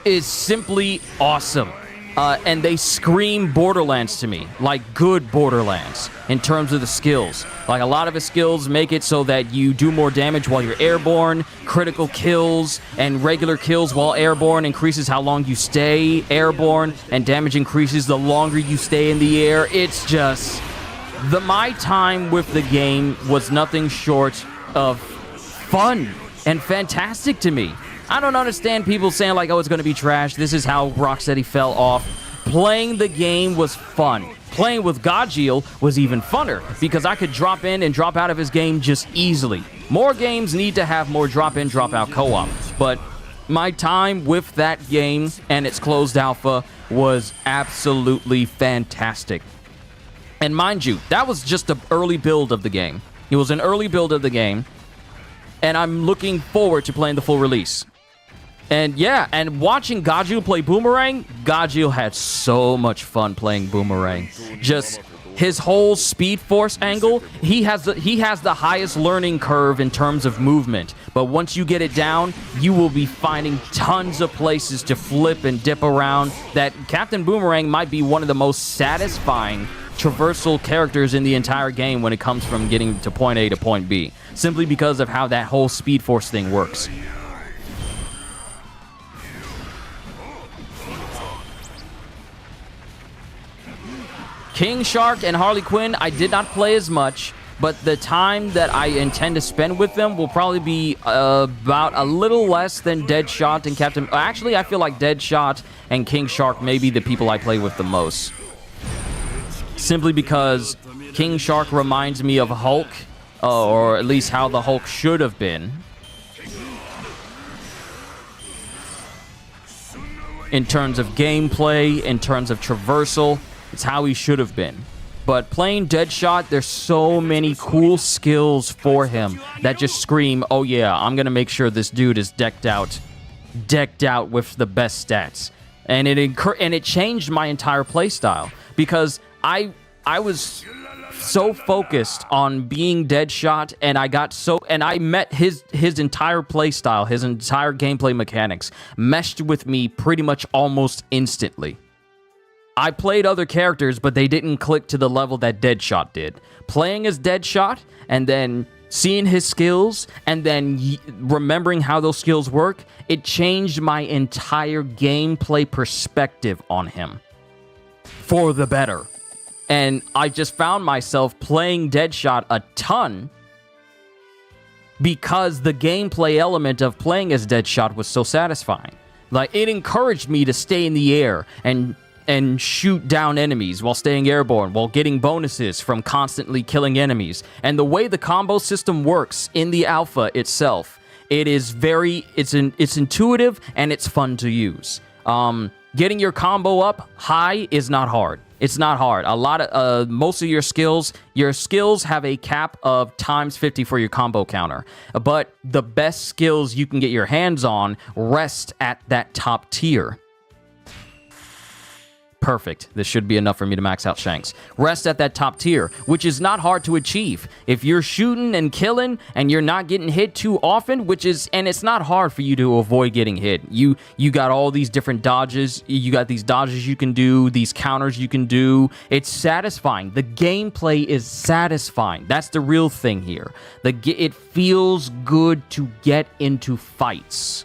is simply awesome. And they scream Borderlands to me, like good Borderlands, in terms of the skills. Like, a lot of his skills make it so that you do more damage while you're airborne, critical kills, and regular kills while airborne increases how long you stay airborne, and damage increases the longer you stay in the air. It's just... my time with the game was nothing short of fun and fantastic to me. I don't understand people saying, like, oh, it's going to be trash. This is how Rocksteady fell off. Playing the game was fun. Playing with Godjiel was even funner because I could drop in and drop out of his game just easily. More games need to have more drop-in, drop-out co-op. But my time with that game and its closed alpha was absolutely fantastic. And mind you, that was just an early build of the game. It was an early build of the game. And I'm looking forward to playing the full release. And yeah, and watching Godjiel play Boomerang, Godjiel had so much fun playing Boomerang. Just his whole Speed Force angle, he has the highest learning curve in terms of movement. But once you get it down, you will be finding tons of places to flip and dip around. That Captain Boomerang might be one of the most satisfying traversal characters in the entire game when it comes from getting to point A to point B. Simply because of how that whole Speed Force thing works. King Shark and Harley Quinn, I did not play as much, but the time that I intend to spend with them will probably be about a little less than Deadshot and Captain... Actually, I feel like Deadshot and King Shark may be the people I play with the most. Simply because King Shark reminds me of Hulk, or at least how the Hulk should have been. In terms of gameplay, in terms of traversal, it's how he should have been. But playing Deadshot, there's so many cool skills for him that just scream, oh yeah, I'm gonna make sure this dude is decked out with the best stats. And it changed my entire playstyle because I was so focused on being Deadshot, and I met his entire playstyle, his entire gameplay mechanics meshed with me pretty much almost instantly. I played other characters, but they didn't click to the level that Deadshot did. Playing as Deadshot, and then seeing his skills, and then remembering how those skills work, it changed my entire gameplay perspective on him. For the better. And I just found myself playing Deadshot a ton because the gameplay element of playing as Deadshot was so satisfying. Like, it encouraged me to stay in the air and shoot down enemies while staying airborne, while getting bonuses from constantly killing enemies. And the way the combo system works in the alpha itself, it's intuitive and it's fun to use. Getting your combo up high is not hard. It's not hard. Most of your skills have a cap of times 50 for your combo counter. But the best skills you can get your hands on rest at that top tier. Perfect. This should be enough for me to max out Shanks. Rest at that top tier, which is not hard to achieve. If you're shooting and killing and you're not getting hit too often, and it's not hard for you to avoid getting hit. You got all these different dodges. You got these dodges you can do, these counters you can do. It's satisfying. The gameplay is satisfying. That's the real thing here. It feels good to get into fights.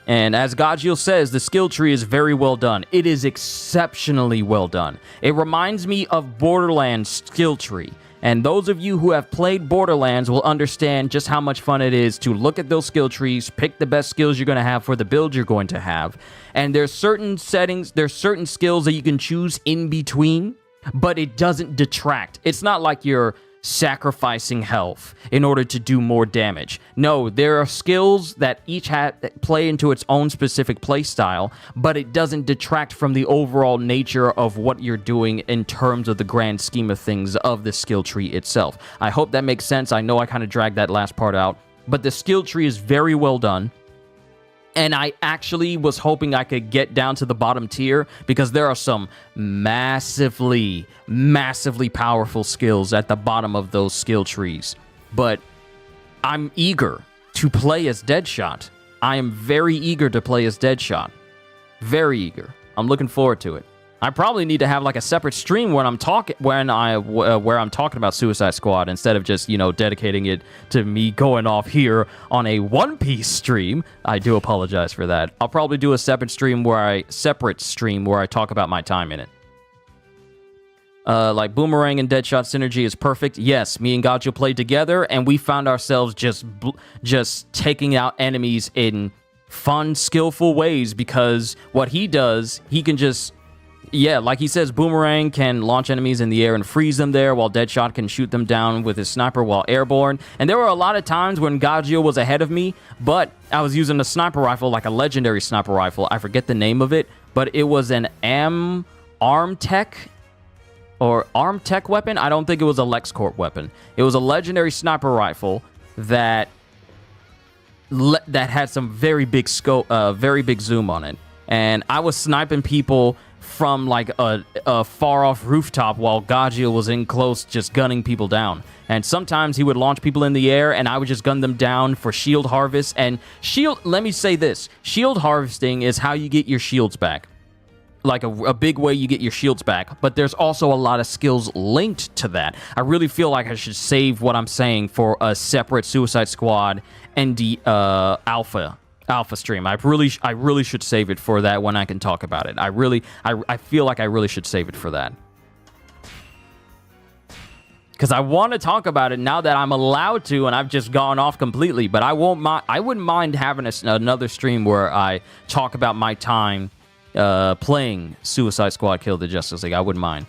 And as Gajil says, the skill tree is very well done. It is exceptionally well done. It reminds me of Borderlands skill tree. And those of you who have played Borderlands will understand just how much fun it is to look at those skill trees, pick the best skills you're going to have for the build you're going to have. And there's certain settings, there's certain skills that you can choose in between, but it doesn't detract. It's not like you're sacrificing health in order to do more damage. No, there are skills that each play into its own specific play style, but it doesn't detract from the overall nature of what you're doing in terms of the grand scheme of things of the skill tree itself. I hope that makes sense. I know I kind of dragged that last part out, but the skill tree is very well done. And I actually was hoping I could get down to the bottom tier because there are some massively, massively powerful skills at the bottom of those skill trees. But I'm eager to play as Deadshot. I am very eager to play as Deadshot. Very eager. I'm looking forward to it. I probably need to have like a separate stream when I'm talking where I'm talking about Suicide Squad instead of just, dedicating it to me going off here on a One Piece stream. I do apologize for that. I'll probably do a separate stream where I talk about my time in it. Like Boomerang and Deadshot synergy is perfect. Yes, me and Gajo played together and we found ourselves just taking out enemies in fun, skillful ways because what he does, he can just... Yeah, like he says, Boomerang can launch enemies in the air and freeze them there, while Deadshot can shoot them down with his sniper while airborne. And there were a lot of times when Gajio was ahead of me, but I was using a sniper rifle, like a legendary sniper rifle. I forget the name of it, but it was an Armtech weapon. I don't think it was a LexCorp weapon. It was a legendary sniper rifle that had some very big scope, very big zoom on it. And I was sniping people from like a far off rooftop while Gajil was in close just gunning people down. And sometimes he would launch people in the air and I would just gun them down for shield harvest. And let me say this, shield harvesting is how you get your shields back. Like a big way you get your shields back, but there's also a lot of skills linked to that. I really feel like I should save what I'm saying for a separate Suicide Squad ND alpha stream. I really should save it for that when I can talk about it. I feel like I really should save it for that. Because I want to talk about it now that I'm allowed to, and I've just gone off completely. But I wouldn't mind having another stream where I talk about my time playing Suicide Squad Kill the Justice League. I wouldn't mind.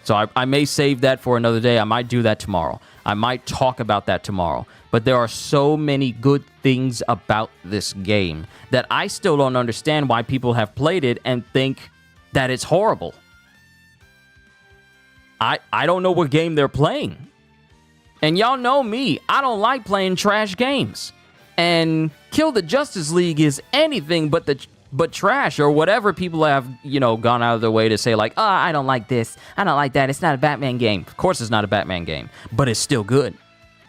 So I may save that for another day. I might do that tomorrow. I might talk about that tomorrow. But there are so many good things about this game that I still don't understand why people have played it and think that it's horrible. I don't know what game they're playing. And y'all know me. I don't like playing trash games. And Kill the Justice League is anything but trash, or whatever people have, gone out of their way to say, like, I don't like this, I don't like that, it's not a Batman game. Of course it's not a Batman game, but it's still good.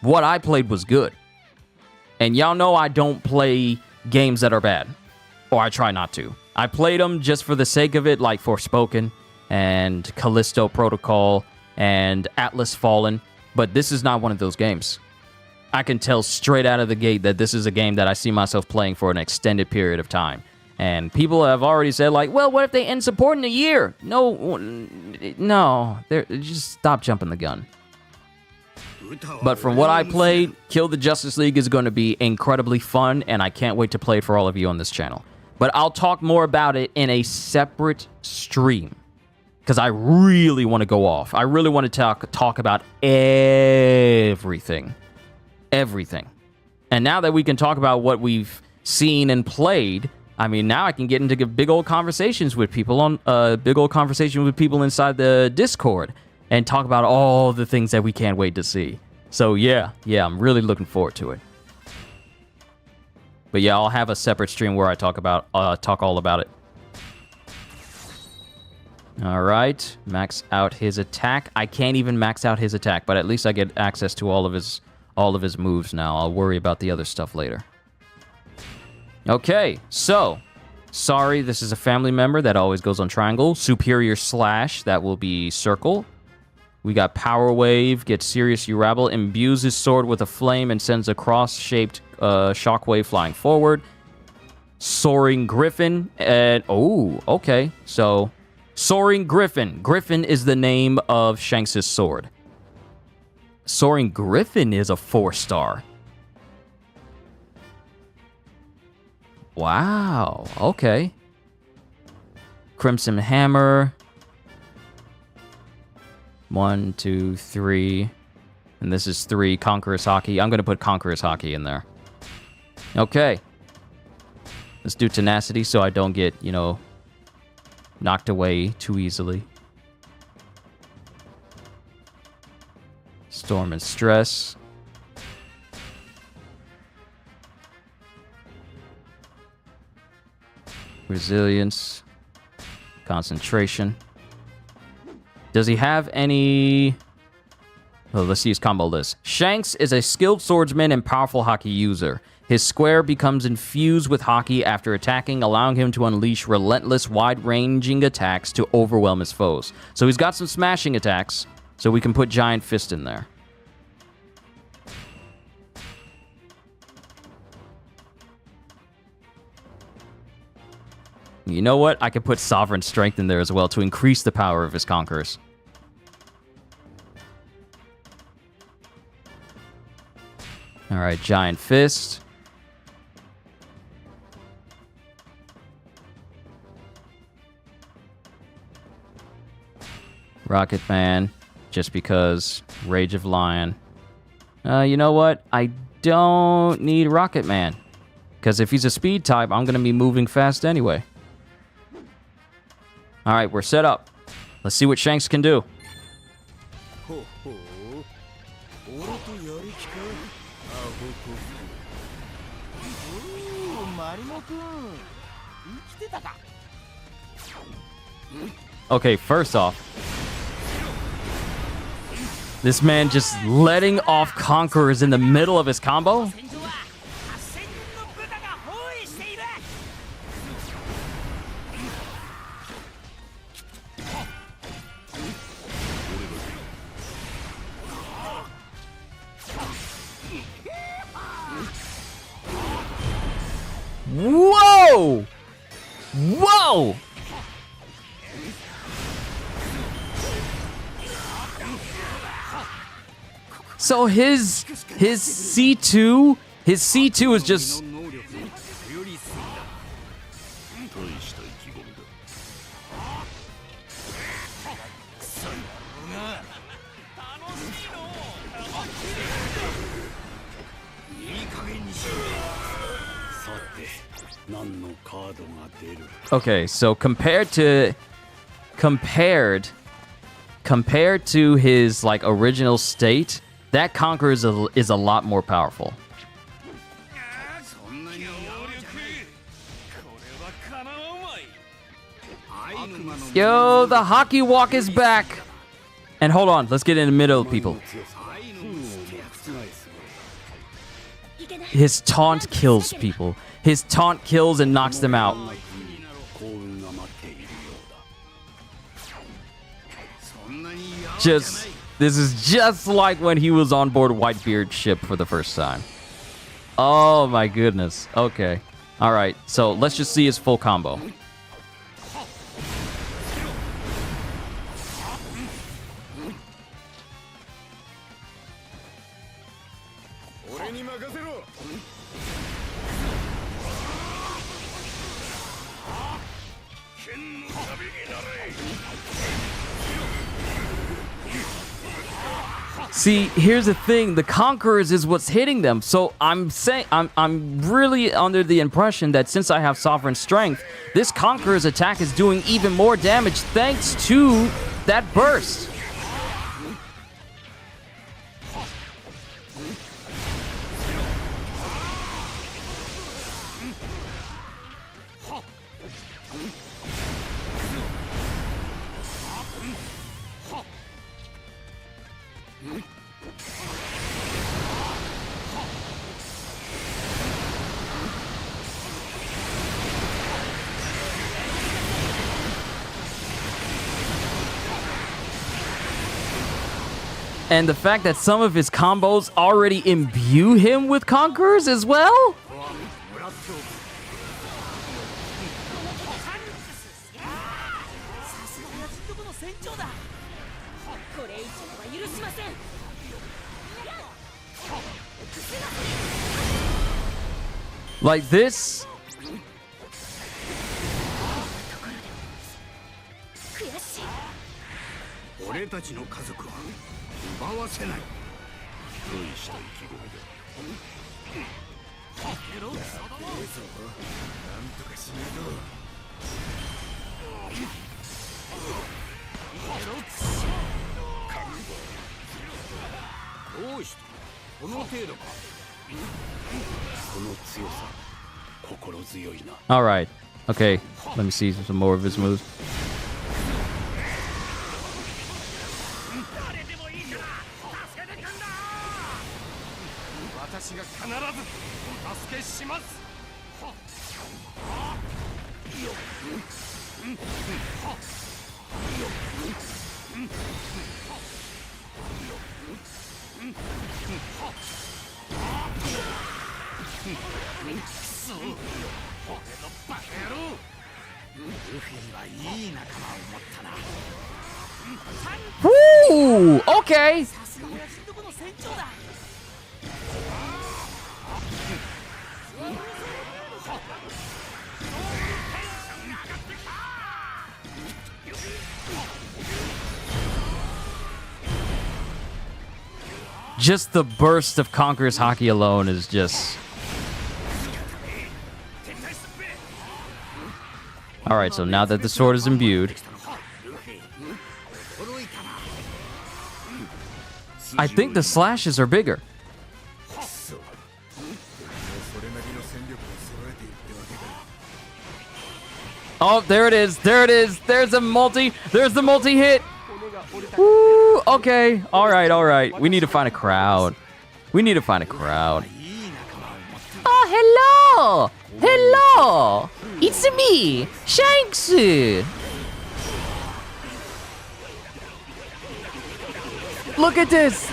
What I played was good. And y'all know I don't play games that are bad, or I try not to. I played them just for the sake of it, like Forspoken, and Callisto Protocol, and Atlas Fallen, but this is not one of those games. I can tell straight out of the gate that this is a game that I see myself playing for an extended period of time. And people have already said, like, well, what if they end support in a year? No, just stop jumping the gun. But from what I played, Kill the Justice League is going to be incredibly fun, and I can't wait to play it for all of you on this channel. But I'll talk more about it in a separate stream, because I really want to go off. I really want to talk about everything. Everything. And now that we can talk about what we've seen and played, I mean, now I can get into big old conversations with people inside the Discord and talk about all the things that we can't wait to see. So yeah, I'm really looking forward to it. But yeah, I'll have a separate stream where I talk all about it. All right, max out his attack. I can't even max out his attack, but at least I get access to all of his moves now. I'll worry about the other stuff later. Okay, so sorry, this is a family member that always goes on triangle. Superior slash, that will be circle. We got Power Wave, gets Serious Urabel, imbues his sword with a flame and sends a cross-shaped shockwave flying forward. Soaring Griffin, and oh, okay. So, Soaring Griffin. Griffin is the name of Shanks' sword. Soaring Griffin is a 4-star. Wow, okay. Crimson Hammer. 1, 2, 3. And this is 3. Conqueror's Hockey. I'm going to put Conqueror's Hockey in there. Okay. Let's do Tenacity so I don't get, you know, knocked away too easily. Storm and Stress. Resilience. Concentration. Does he have any... Oh, let's see his combo list. Shanks is a skilled swordsman and powerful hockey user. His square becomes infused with hockey after attacking, allowing him to unleash relentless, wide-ranging attacks to overwhelm his foes. So he's got some smashing attacks, so we can put Giant Fist in there. You know what? I could put Sovereign Strength in there as well to increase the power of his conquerors. Alright, Giant Fist. Rocket Man, just because. Rage of Lion. You know what? I don't need Rocket Man. Because if he's a speed type, I'm going to be moving fast anyway. Alright, we're set up. Let's see what Shanks can do. Okay, first off, this man just letting off conquerors in the middle of his combo? Whoa! Whoa! So his C2 is just okay, so compared to his like original state, that Conqueror is a lot more powerful. Yo, the hockey walk is back. And hold on, let's get in the middle, people. His taunt kills people. His taunt kills and knocks them out. This is just like when he was on board Whitebeard's ship for the first time. Oh my goodness. Okay. All right. So let's just see his full combo. See, here's the thing. The Conquerors is what's hitting them. So I'm really under the impression that since I have Sovereign Strength, this Conqueror's attack is doing even more damage thanks to that burst. And the fact that some of his combos already imbue him with conquerors as well? Like this? All right. Okay. Let me see some more of his moves. Woo! Okay. Just the burst of Conqueror's Haki alone is just... Alright, so now that the sword is imbued, I think the slashes are bigger. Oh, there it is. There it is. There's the multi-hit. Woo, okay. All right. We need to find a crowd. Oh, hello. It's me, Shanks. Look at this.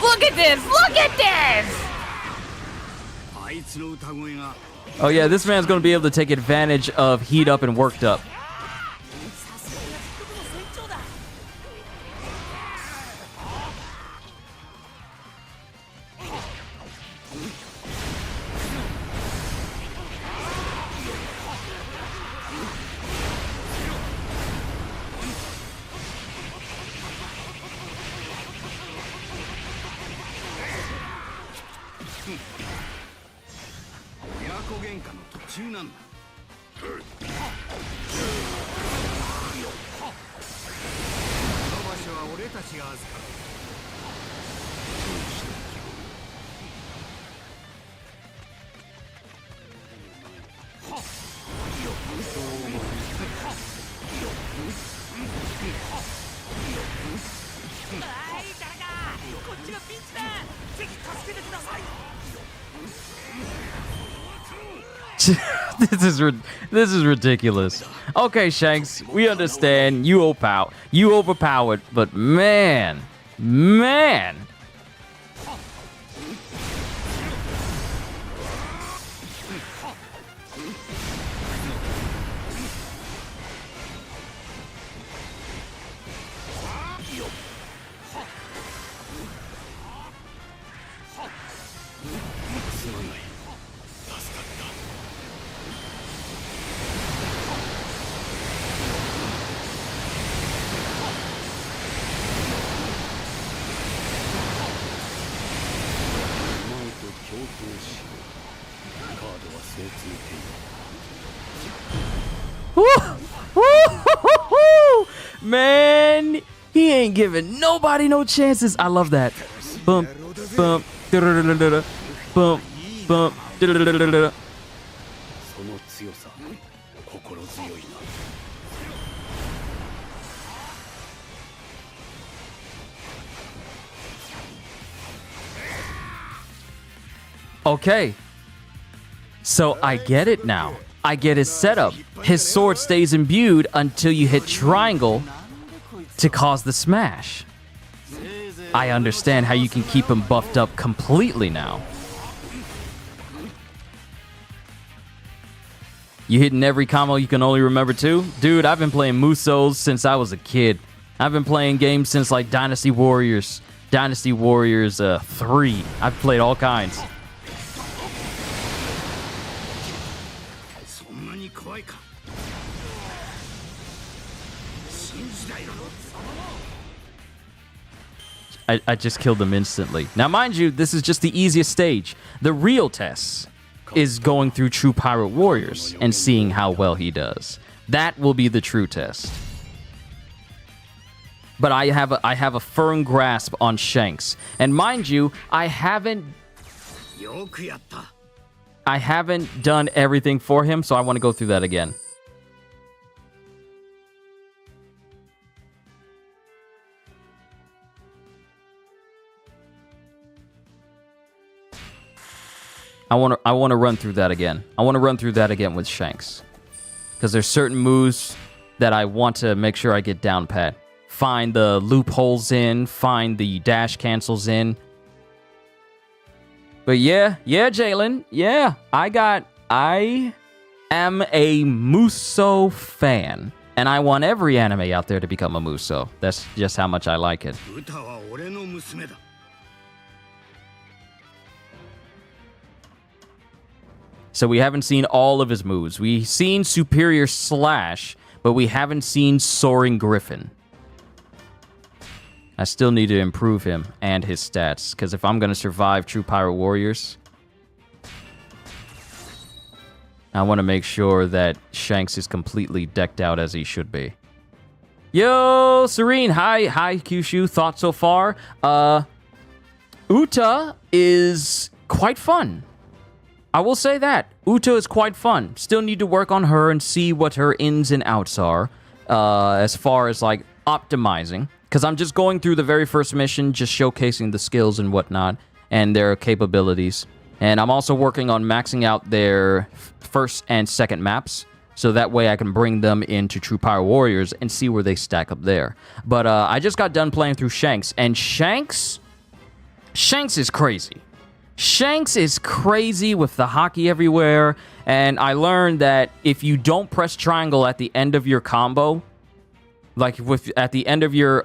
Oh yeah, this man's gonna be able to take advantage of heat up and worked up. This is ridiculous. Okay, Shanks, we understand you overpowered, but man. Man, he ain't giving nobody no chances. I love that. Bump, bump, da-da-da-da-da-da. Bump, bump, da-da-da-da-da-da. Okay. So I get it now. I get his setup. His sword stays imbued until you hit triangle to cause the smash. I understand how you can keep him buffed up completely now. You hitting every combo you can only remember too? Dude, I've been playing Musos since I was a kid. I've been playing games since like Dynasty Warriors 3. I've played all kinds. I just killed him instantly. Now, mind you, this is just the easiest stage. The real test is going through True Pirate Warriors and seeing how well he does. That will be the true test. But I have a firm grasp on Shanks. And mind you, I haven't done everything for him, so I want to go through that again. I want to run through that again. I want to run through that again with Shanks. Because there's certain moves that I want to make sure I get down pat. Find the loopholes in, find the dash cancels in. But yeah, Jalen. Yeah, I am a Muso fan. And I want every anime out there to become a Muso. That's just how much I like it. So we haven't seen all of his moves. We've seen Superior Slash, but we haven't seen Soaring Griffin. I still need to improve him and his stats, because if I'm going to survive True Pirate Warriors, I want to make sure that Shanks is completely decked out as he should be. Yo, Serene. Hi, Kyushu. Thoughts so far? Uta is quite fun. I will say that. Uta is quite fun. Still need to work on her and see what her ins and outs are as far as, like, optimizing. Because I'm just going through the very first mission, just showcasing the skills and whatnot and their capabilities. And I'm also working on maxing out their first and second maps. So that way I can bring them into True Pirate Warriors and see where they stack up there. But I just got done playing through Shanks. And Shanks is crazy. Shanks is crazy with the hockey everywhere, and I learned that if you don't press triangle at the end of your combo, like at the end of your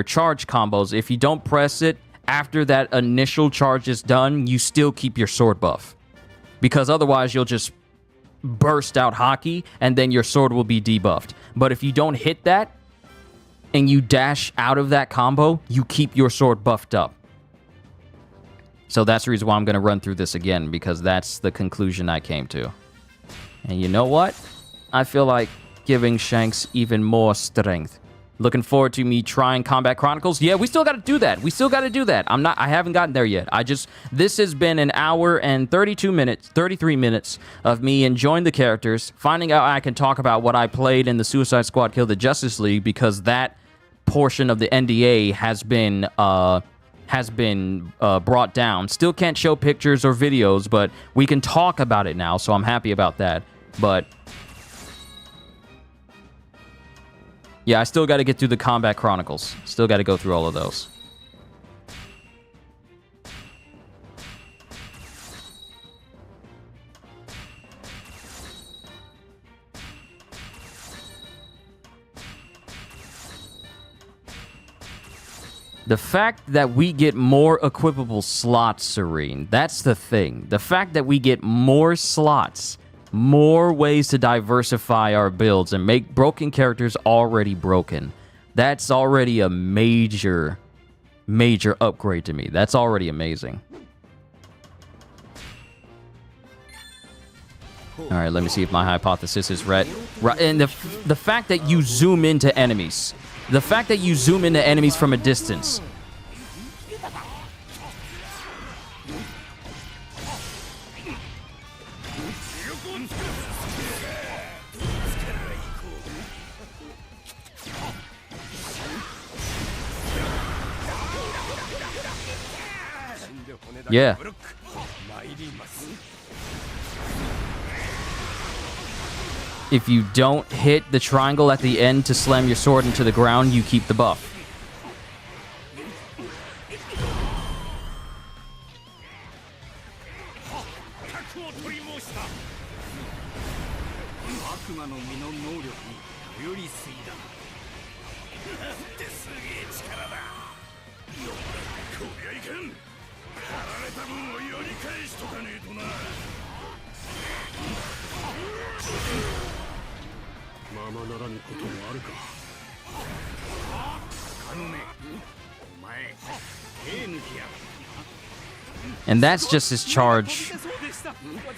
charge combos, if you don't press it after that initial charge is done, you still keep your sword buff. Because otherwise you'll just burst out hockey, and then your sword will be debuffed. But if you don't hit that, and you dash out of that combo, you keep your sword buffed up. So that's the reason why I'm going to run through this again, because that's the conclusion I came to. And you know what? I feel like giving Shanks even more strength. Looking forward to me trying Combat Chronicles. Yeah, we still got to do that. I haven't gotten there yet. This has been an hour and 33 minutes of me enjoying the characters, finding out I can talk about what I played in the Suicide Squad Kill the Justice League, because that portion of the NDA has been brought down. Still can't show pictures or videos, but we can talk about it now, so I'm happy about that. But yeah, I still got to get through the Combat Chronicles. Still got to go through all of those. The fact that we get more equipable slots, Serene, that's the thing. The fact that we get more slots, more ways to diversify our builds and make broken characters already broken, that's already a major upgrade to me. That's already amazing. All right, let me see if my hypothesis is right. And the fact that you zoom into enemies. The fact that you zoom into enemies from a distance. Yeah. If you don't hit the triangle at the end to slam your sword into the ground, you keep the buff. And that's just his charge.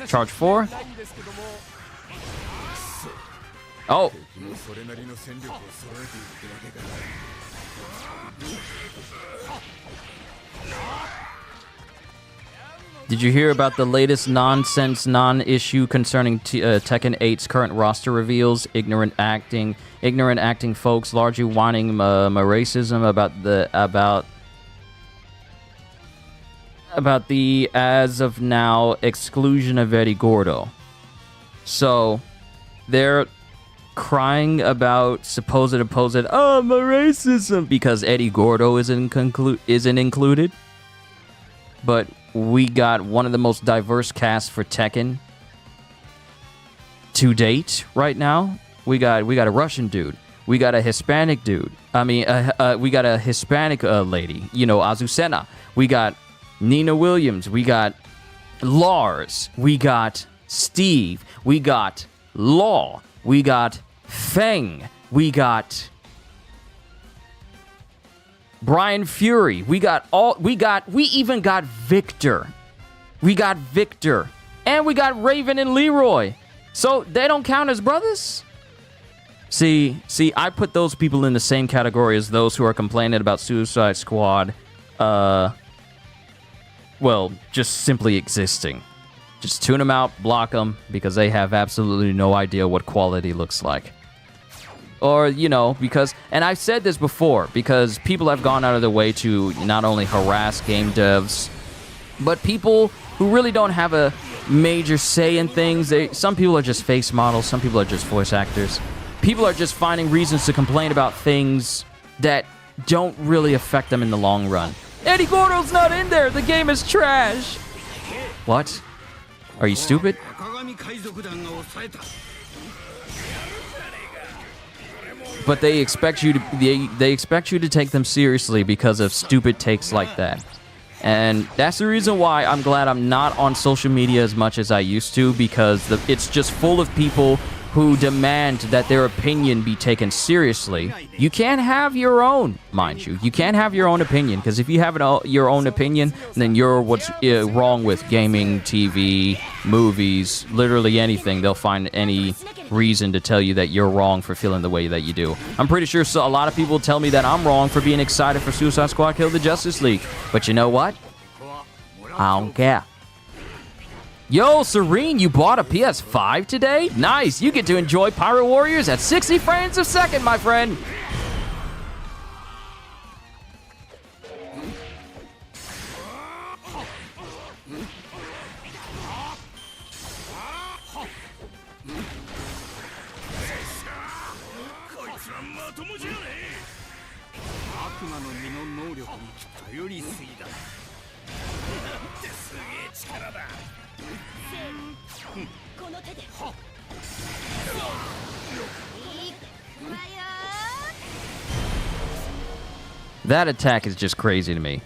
Charge 4? Oh. Did you hear about the latest nonsense non-issue concerning Tekken 8's current roster reveals? Ignorant acting folks largely whining racism about the as of now exclusion of Eddie Gordo. So they're crying about supposed racism because Eddie Gordo isn't included. But we got one of the most diverse casts for Tekken to date right now. We got a Russian dude. We got a Hispanic dude. We got a Hispanic lady. Azucena. We got Nina Williams. We got Lars. We got Steve. We got Law. We got Feng. We got Brian Fury. We even got Victor. We got Victor. And we got Raven and Leroy. So they don't count as brothers? See, I put those people in the same category as those who are complaining about Suicide Squad, just simply existing. Just tune them out, block them, because they have absolutely no idea what quality looks like. Or, because, and I've said this before, because people have gone out of their way to not only harass game devs, but people who really don't have a major say in things. Some people are just face models, some people are just voice actors. People are just finding reasons to complain about things that don't really affect them in the long run. Eddie Gordo's not in there, the game is trash. What? Are you stupid? But they expect you to take them seriously because of stupid takes like that. And that's the reason why I'm glad I'm not on social media as much as I used to, because it's just full of people who demand that their opinion be taken seriously. You can't have your own, mind you. You can't have your own opinion, because if you have your own opinion, then you're what's wrong with gaming, TV, movies, literally anything. They'll find any reason to tell you that you're wrong for feeling the way that you do. I'm pretty sure a lot of people tell me that I'm wrong for being excited for Suicide Squad Kill the Justice League. But you know what? I don't care. Yo, Serene, you bought a PS5 today? Nice, you get to enjoy Pyro Warriors at 60 frames a second, my friend. That attack is just crazy to me.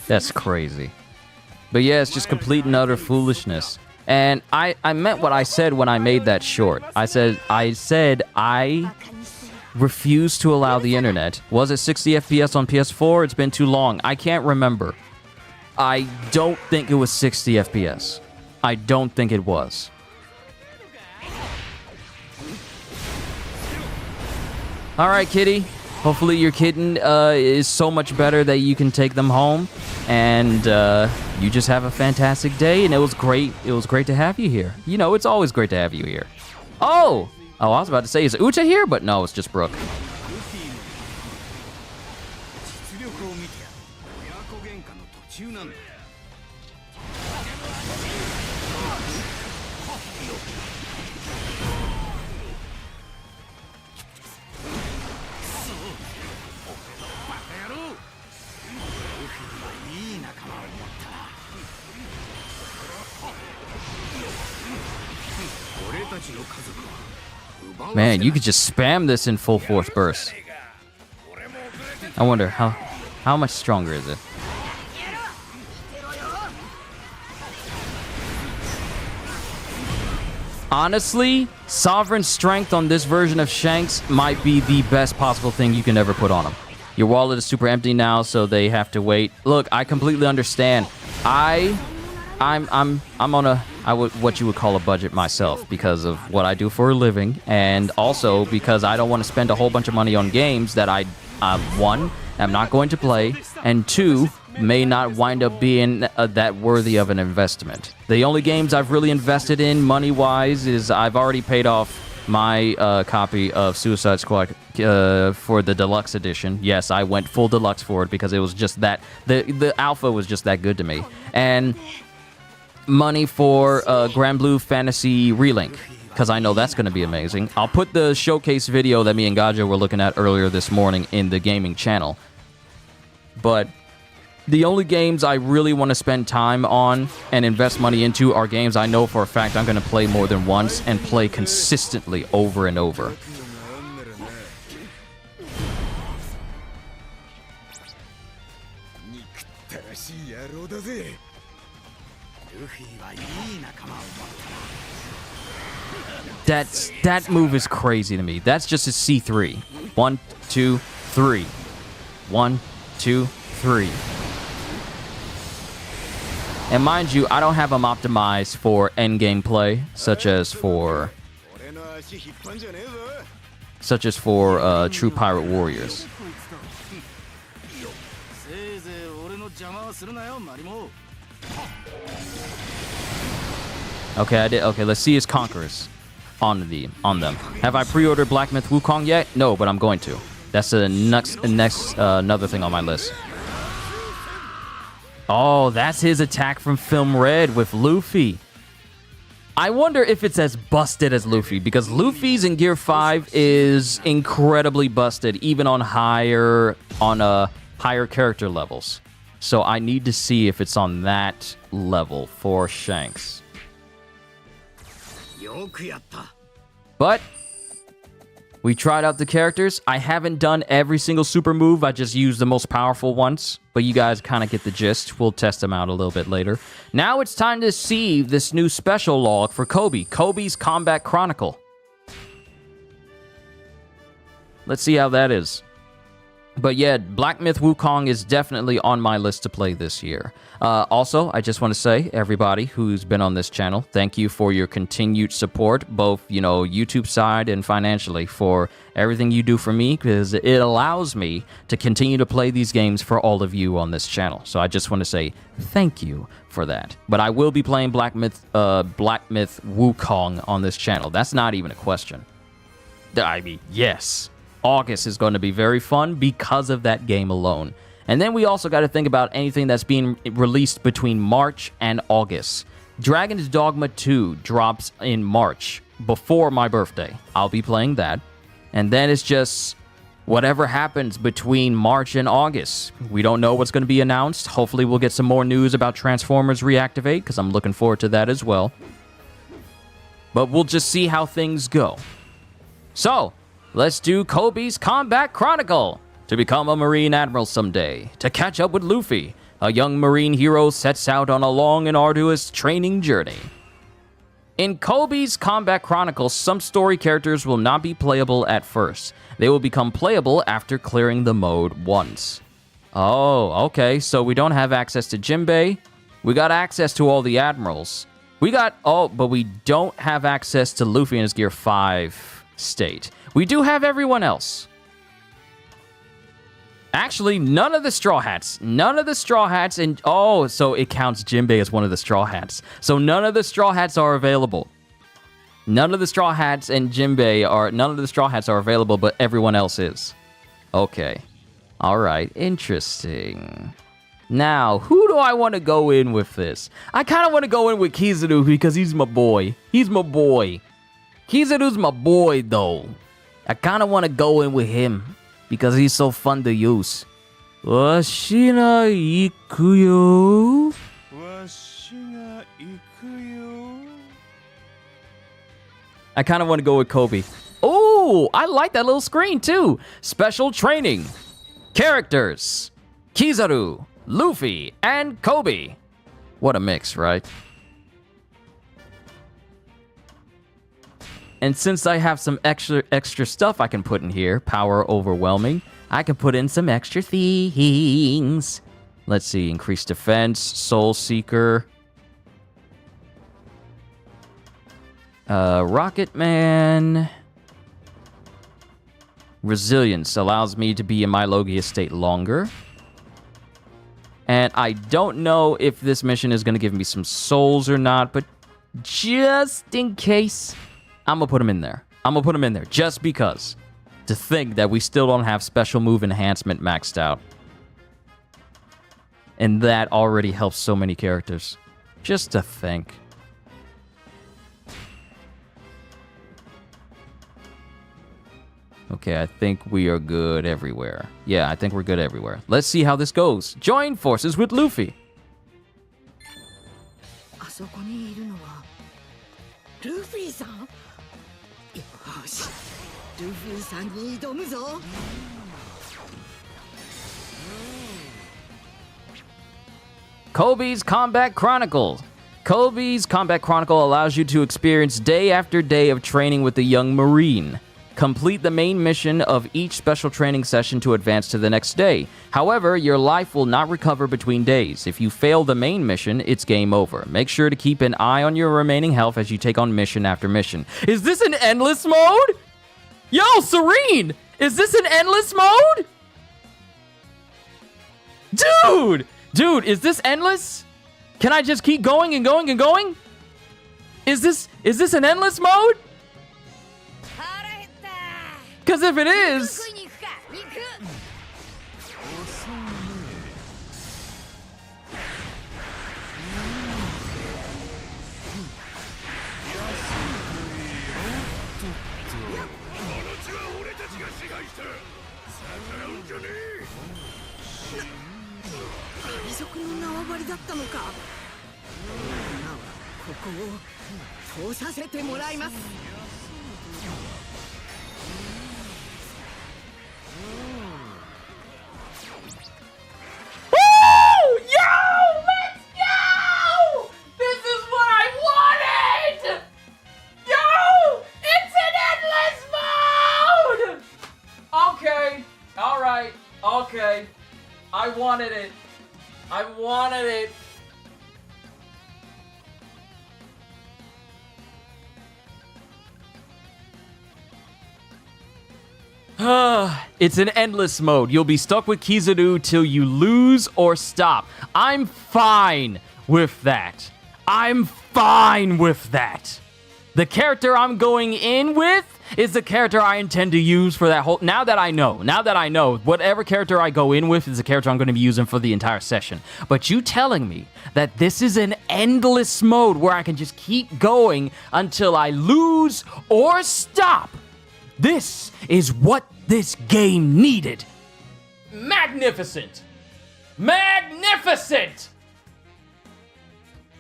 That's crazy. But yeah, it's just complete and utter foolishness. And I meant what I said when I made that short. I said I refuse to allow the internet. Was it 60 FPS on PS4? It's been too long. I can't remember. I don't think it was 60 FPS. I don't think it was. All right, kitty. Hopefully your kitten is so much better that you can take them home. And you just have a fantastic day. And it was great. It was great to have you here. You know, it's always great to have you here. Oh, I was about to say, is Uta here? But no, it's just Brooke. Man, you could just spam this in full force burst. I wonder how much stronger is it? Honestly, Sovereign Strength on this version of Shanks might be the best possible thing you can ever put on him. Your wallet is super empty now, so they have to wait. Look, I completely understand. I'm on what you would call a budget myself because of what I do for a living, and also because I don't want to spend a whole bunch of money on games that I, one, am not going to play, and two, may not wind up being that worthy of an investment. The only games I've really invested in money-wise is I've already paid off my copy of Suicide Squad for the deluxe edition. Yes, I went full deluxe for it because it was just that the alpha was just that good to me. And money for Grand Blue Fantasy Relink, because I know that's going to be amazing. I'll put the showcase video that me and Gajo were looking at earlier this morning in the gaming channel. But the only games I really want to spend time on and invest money into are games I know for a fact I'm going to play more than once and play consistently over and over. That move is crazy to me. That's just a C3. 1, 2, 3. 1, 2, 3. And mind you, I don't have them optimized for endgame play, such as for True Pirate Warriors. Okay, I did. Okay, let's see his conquerors on them. Have I pre-ordered Black Myth Wukong yet? No, but I'm going to. That's the next another thing on my list. Oh, that's his attack from Film Red with Luffy. I wonder if it's as busted as Luffy, because Luffy's in Gear 5 is incredibly busted, even on higher character levels. So I need to see if it's on that level for Shanks. But we tried out the characters. I haven't done every single super move. I just used the most powerful ones. But you guys kind of get the gist. We'll test them out a little bit later. Now it's time to see this new special log for Koby. Koby's Combat Chronicle. Let's see how that is. But yeah, Black Myth Wukong is definitely on my list to play this year. Also, I just want to say, everybody who's been on this channel, thank you for your continued support, both, YouTube side and financially, for everything you do for me, because it allows me to continue to play these games for all of you on this channel. So I just want to say thank you for that. But I will be playing Black Myth Wukong on this channel. That's not even a question. I mean, yes. August is going to be very fun because of that game alone. And then we also got to think about anything that's being released between March and August. Dragon's Dogma 2 drops in March, before my birthday. I'll be playing that. And then it's just whatever happens between March and August. We don't know what's going to be announced. Hopefully we'll get some more news about Transformers Reactivate, because I'm looking forward to that as well. But we'll just see how things go. So, let's do Koby's Combat Chronicle. To become a Marine Admiral someday, to catch up with Luffy, a young Marine hero sets out on a long and arduous training journey. In Koby's Combat Chronicle, some story characters will not be playable at first. They will become playable after clearing the mode once. Oh, okay, so we don't have access to Jinbei. We got access to all the Admirals. But we don't have access to Luffy in his Gear 5 state. We do have everyone else. Actually, none of the Straw Hats. None of the Straw Hats. And oh, so it counts Jinbei as one of the Straw Hats. So none of the Straw Hats are available. None of the Straw Hats and Jinbei are... None of the Straw Hats are available, but everyone else is. Okay. All right. Interesting. Now, who do I want to go in with this? I kind of want to go in with Kizaru because he's my boy. He's my boy. Kizaru's my boy, though. I kind of want to go in with him because he's so fun to use. Washi ga ikuyo. Washi ga ikuyo. I kind of want to go with Koby. Oh, I like that little screen too. Special training. Characters. Kizaru, Luffy, and Koby. What a mix, right? And since I have some extra stuff I can put in here, power overwhelming, I can put in some extra things. Let's see, increased defense, soul seeker. Rocket Man. Resilience allows me to be in my Logia state longer. And I don't know if this mission is going to give me some souls or not, but just in case, I'm going to put them in there. I'm going to put them in there just because. To think that we still don't have special move enhancement maxed out. And that already helps so many characters. Just to think. Okay, I think we are good everywhere. Yeah, I think we're good everywhere. Let's see how this goes. Join forces with Luffy. Koby's Combat Chronicles. Koby's Combat Chronicle allows you to experience day after day of training with the young Marine. Complete the main mission of each special training session to advance to the next day. However, your life will not recover between days. If you fail the main mission, it's game over. Make sure to keep an eye on your remaining health as you take on mission after mission. Is this an endless mode? Yo, Serene! Is this an endless mode? Dude, is this endless? Can I just keep going and going and going? Is this an endless mode? Because if it is... Okay, I wanted it. It's an endless mode. You'll be stuck with Kizaru till you lose or stop. I'm fine with that. The character I'm going in with is the character I intend to use for that whole... Now that I know, whatever character I go in with is the character I'm going to be using for the entire session. But you telling me that this is an endless mode where I can just keep going until I lose or stop. This is what this game needed. Magnificent.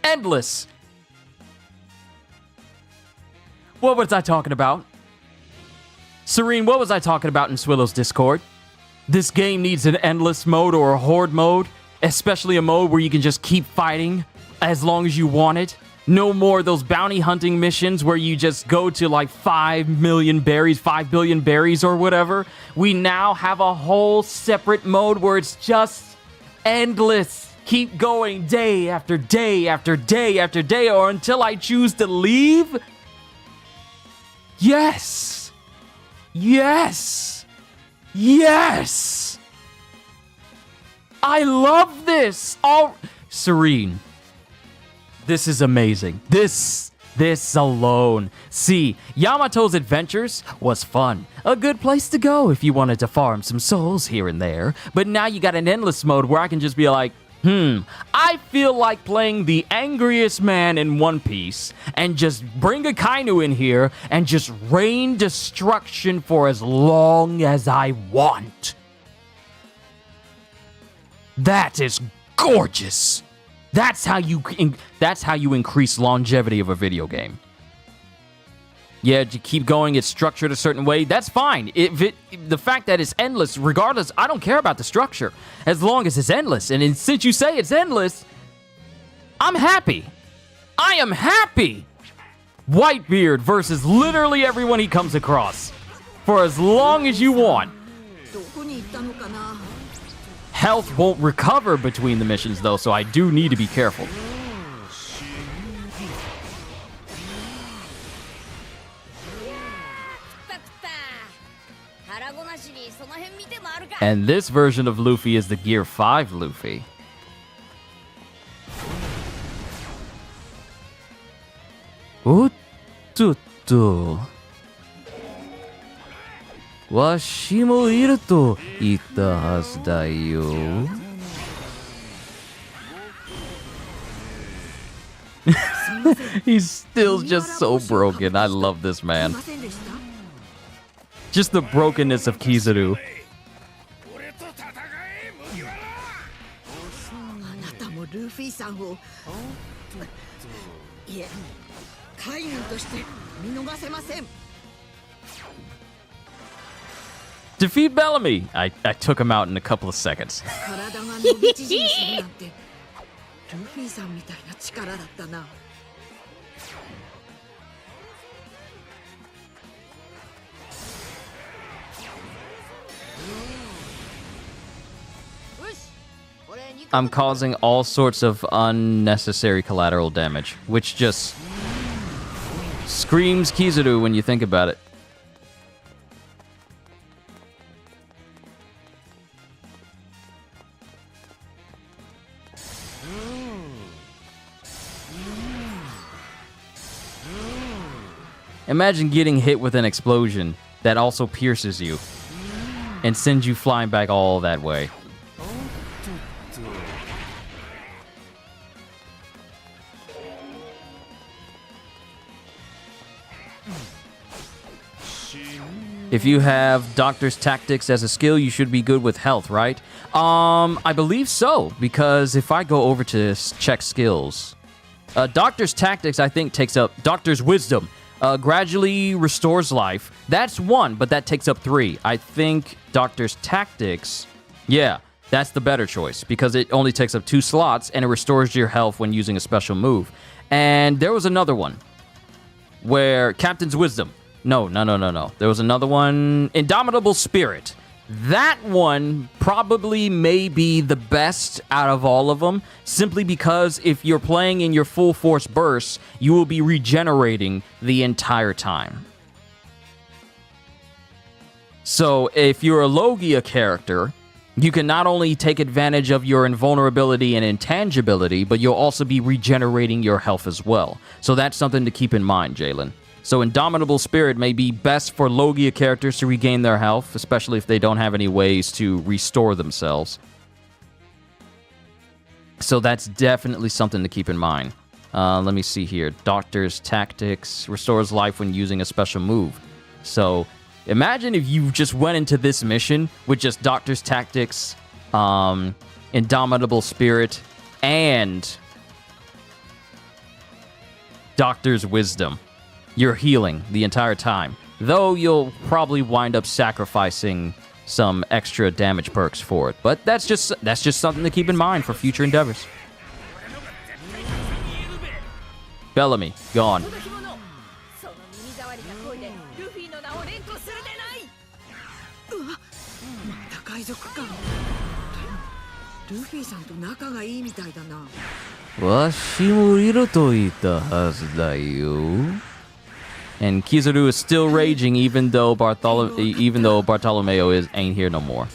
Endless. What was I talking about? Serene, what was I talking about in Swillow's Discord? This game needs an endless mode or a horde mode, especially a mode where you can just keep fighting as long as you want it. No more those bounty hunting missions where you just go to like 5 million berries, 5 billion berries or whatever. We now have a whole separate mode where it's just endless. Keep going day after day after day after day or until I choose to leave. Yes! I love this! Serene. This is amazing. This alone. See, Yamato's Adventures was fun. A good place to go if you wanted to farm some souls here and there. But now you got an endless mode where I can just be like, I feel like playing the angriest man in One Piece and just bring a Kainu in here and just rain destruction for as long as I want. That is gorgeous. That's how you increase longevity of a video game. Yeah, you keep going, it's structured a certain way. That's fine. The fact that it's endless, regardless, I don't care about the structure. As long as it's endless. And since you say it's endless, I'm happy. I am happy. Whitebeard versus literally everyone he comes across. For as long as you want. Health won't recover between the missions, though, so I do need to be careful. And this version of Luffy is the Gear 5 Luffy. Ututto. Washi mo iru to itta hazu da yo. He's still just so broken. I love this man. Just the brokenness of Kizaru. Defeat Bellamy! I took him out in a couple of seconds. I'm causing all sorts of unnecessary collateral damage, which just screams Kizaru when you think about it. Imagine getting hit with an explosion that also pierces you and sends you flying back all that way. If you have Doctor's Tactics as a skill, you should be good with health, right? I believe so, because if I go over to check skills, Doctor's Tactics, I think, takes up Doctor's Wisdom. Gradually restores life. That's 1, but that takes up 3. I think Doctor's Tactics, yeah, that's the better choice, because it only takes up 2 slots, and it restores your health when using a special move. And there was another one, where Captain's Wisdom. No. There was another one. Indomitable Spirit. That one probably may be the best out of all of them, simply because if you're playing in your full force bursts, you will be regenerating the entire time. So if you're a Logia character, you can not only take advantage of your invulnerability and intangibility, but you'll also be regenerating your health as well. So that's something to keep in mind, Jalen. So Indomitable Spirit may be best for Logia characters to regain their health, especially if they don't have any ways to restore themselves. So that's definitely something to keep in mind. Let me see here. Doctor's Tactics restores life when using a special move. So imagine if you just went into this mission with just Doctor's Tactics, Indomitable Spirit, and Doctor's Wisdom. You're healing the entire time, though you'll probably wind up sacrificing some extra damage perks for it. But that's just something to keep in mind for future endeavors. Bellamy, gone. And Kizaru is still raging, even though Bartolomeo ain't here no more.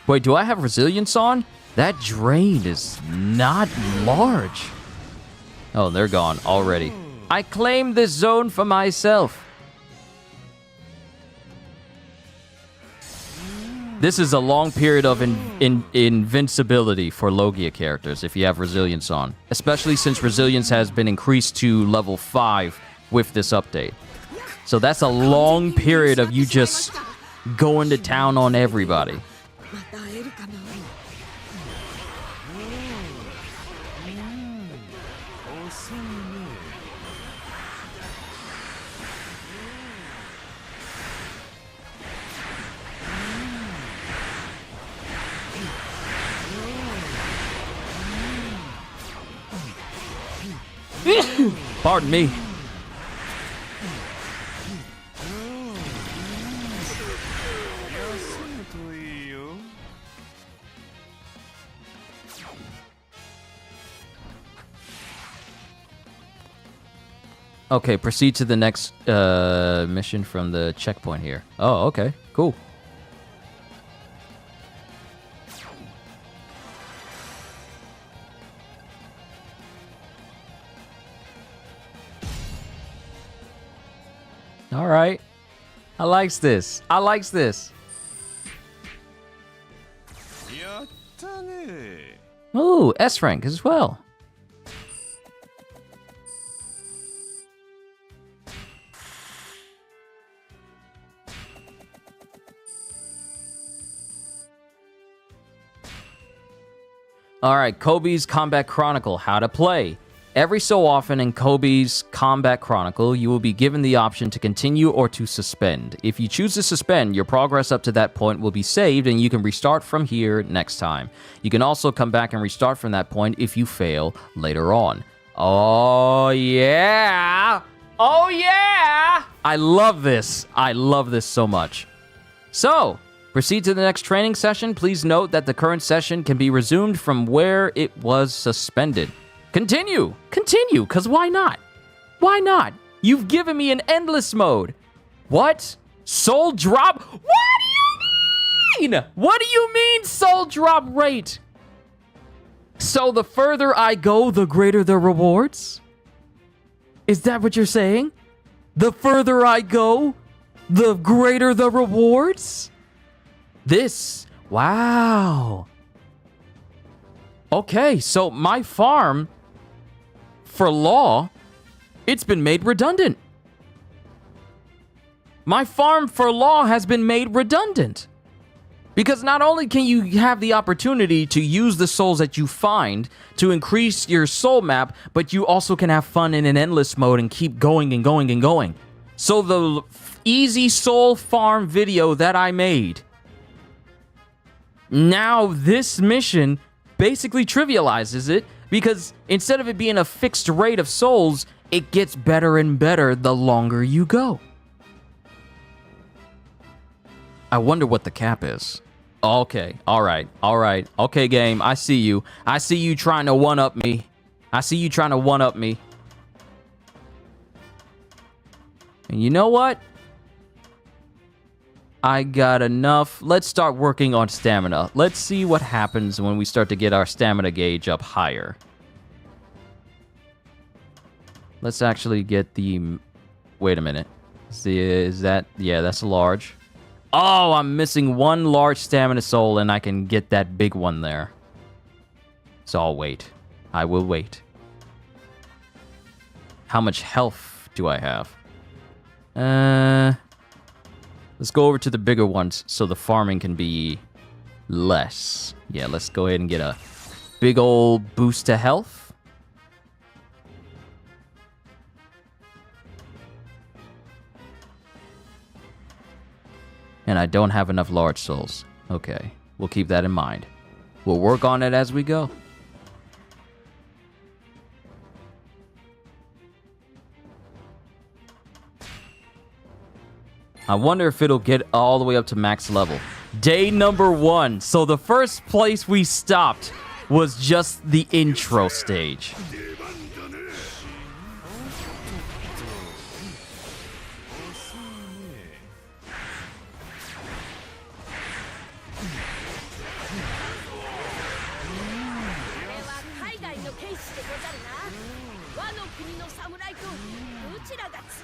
Wait, do I have resilience on? That drain is not large. Oh, they're gone already. I claim this zone for myself. This is a long period of invincibility for Logia characters if you have Resilience on. Especially since Resilience has been increased to level 5 with this update. So that's a long period of you just going to town on everybody. Pardon me. Okay, proceed to the next mission from the checkpoint here. Oh, okay, cool. All right. I likes this. I likes this. Ooh, S rank as well. All right, Koby's Combat Chronicle, how to play. Every so often in Koby's Combat Chronicle, you will be given the option to continue or to suspend. If you choose to suspend, your progress up to that point will be saved and you can restart from here next time. You can also come back and restart from that point if you fail later on. Oh, yeah! Oh, yeah! I love this. I love this so much. So, proceed to the next training session. Please note that the current session can be resumed from where it was suspended. Continue, because why not? Why not? You've given me an endless mode. What? Soul drop? What do you mean? What do you mean soul drop rate? So the further I go, the greater the rewards? Is that what you're saying? The further I go, the greater the rewards? Wow. Okay, so my farm for law, it's been made redundant. My farm for law has been made redundant. Because not only can you have the opportunity to use the souls that you find to increase your soul map, but you also can have fun in an endless mode and keep going and going and going. So the easy soul farm video that I made, now this mission basically trivializes it, because instead of it being a fixed rate of souls, it gets better and better the longer you go. I wonder what the cap is. Okay, all right. Okay, game, I see you. I see you trying to one-up me. And you know what? I got enough. Let's start working on stamina. Let's see what happens when we start to get our stamina gauge up higher. Let's actually get the... Wait a minute. Is that... Yeah, that's a large. Oh, I'm missing one large stamina soul, and I can get that big one there. So I'll wait. I will wait. How much health do I have? Let's go over to the bigger ones so the farming can be less. Yeah, let's go ahead and get a big old boost to health. And I don't have enough large souls. Okay, we'll keep that in mind. We'll work on it as we go. I wonder if it'll get all the way up to max level. Day number 1. So the first place we stopped was just the intro stage.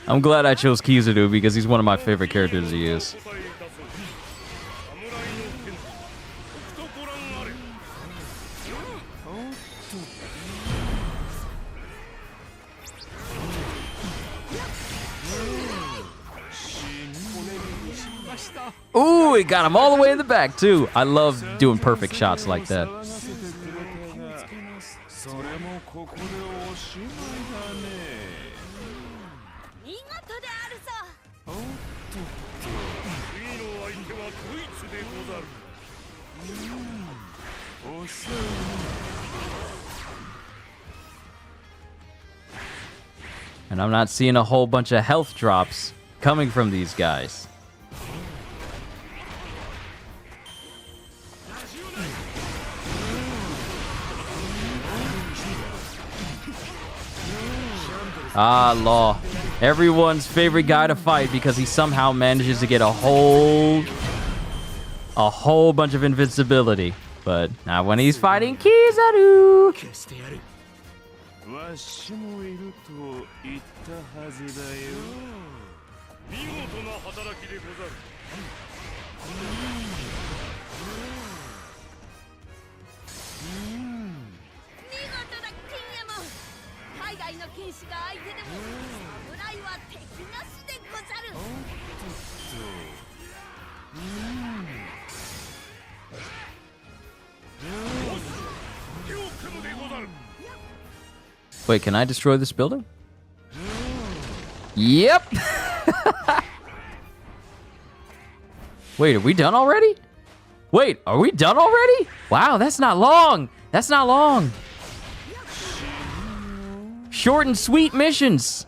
I'm glad I chose Kizaru because he's one of my favorite characters to use. Ooh, it got him all the way in the back, too. I love doing perfect shots like that. And I'm not seeing a whole bunch of health drops coming from these guys. Ah, Law. Everyone's favorite guy to fight because he somehow manages to get a whole bunch of invincibility. But not when he's fighting Kizaru. Wait, can I destroy this building? Yep. Wait, are we done already? Wait, are we done already? Wow, that's not long. That's not long. Short and sweet missions.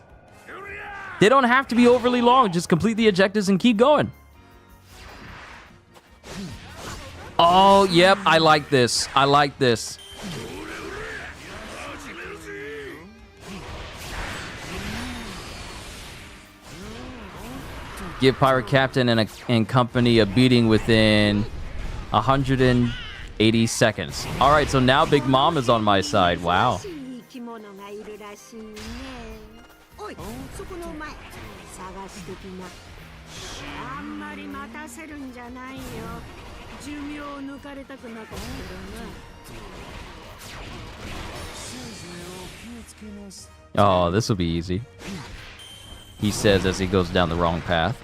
They don't have to be overly long. Just complete the objectives and keep going. Oh, yep. I like this. I like this. Give Pirate Captain and company a beating within 180 seconds. All right, so now Big Mom is on my side. Wow. Oh, this will be easy. He says as he goes down the wrong path.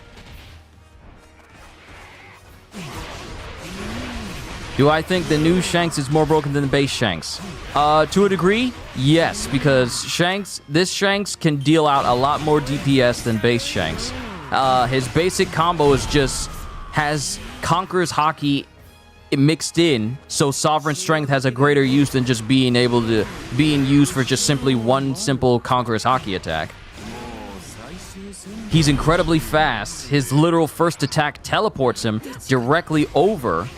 Do I think the new Shanks is more broken than the base Shanks? To a degree, yes, because this Shanks can deal out a lot more DPS than base Shanks. His basic combo has Conqueror's Haki mixed in, so Sovereign Strength has a greater use than just being used for just simply one simple Conqueror's Haki attack. He's incredibly fast. His literal first attack teleports him directly over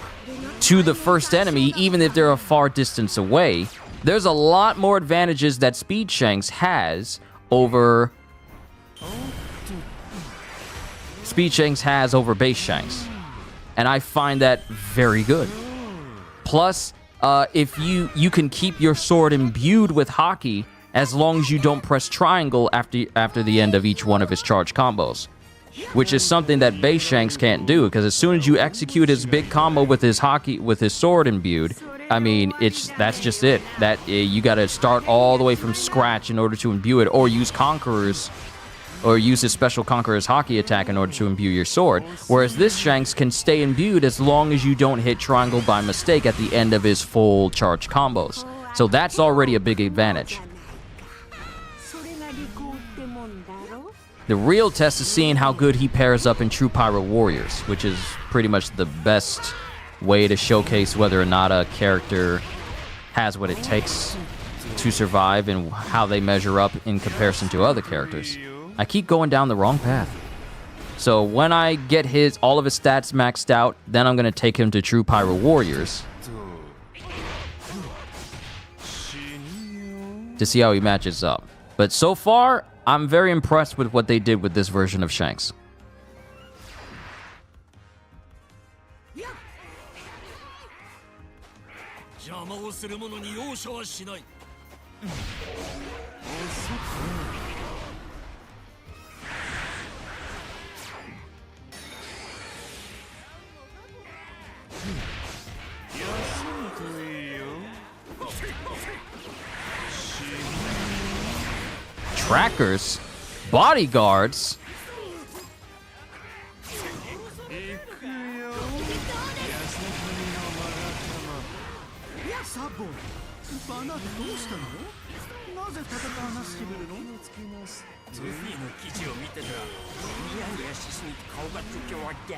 to the first enemy, even if they're a far distance away. There's a lot more advantages that Speed Shanks has over base Shanks. And I find that very good. Plus, if you can keep your sword imbued with Haki as long as you don't press triangle after the end of each one of his charge combos, which is something that base Shanks can't do, because as soon as you execute his big combo with his sword imbued, I mean, that's just it. That you got to start all the way from scratch in order to imbue it, or use his special Conqueror's Haki attack in order to imbue your sword. Whereas this Shanks can stay imbued as long as you don't hit triangle by mistake at the end of his full charge combos. So that's already a big advantage. The real test is seeing how good he pairs up in True Pirate Warriors, which is pretty much the best way to showcase whether or not a character has what it takes to survive and how they measure up in comparison to other characters. I keep going down the wrong path. So when I get all of his stats maxed out, then I'm going to take him to True Pirate Warriors to see how he matches up. But so far, I'm very impressed with what they did with this version of Shanks. Trackers? Bodyguards?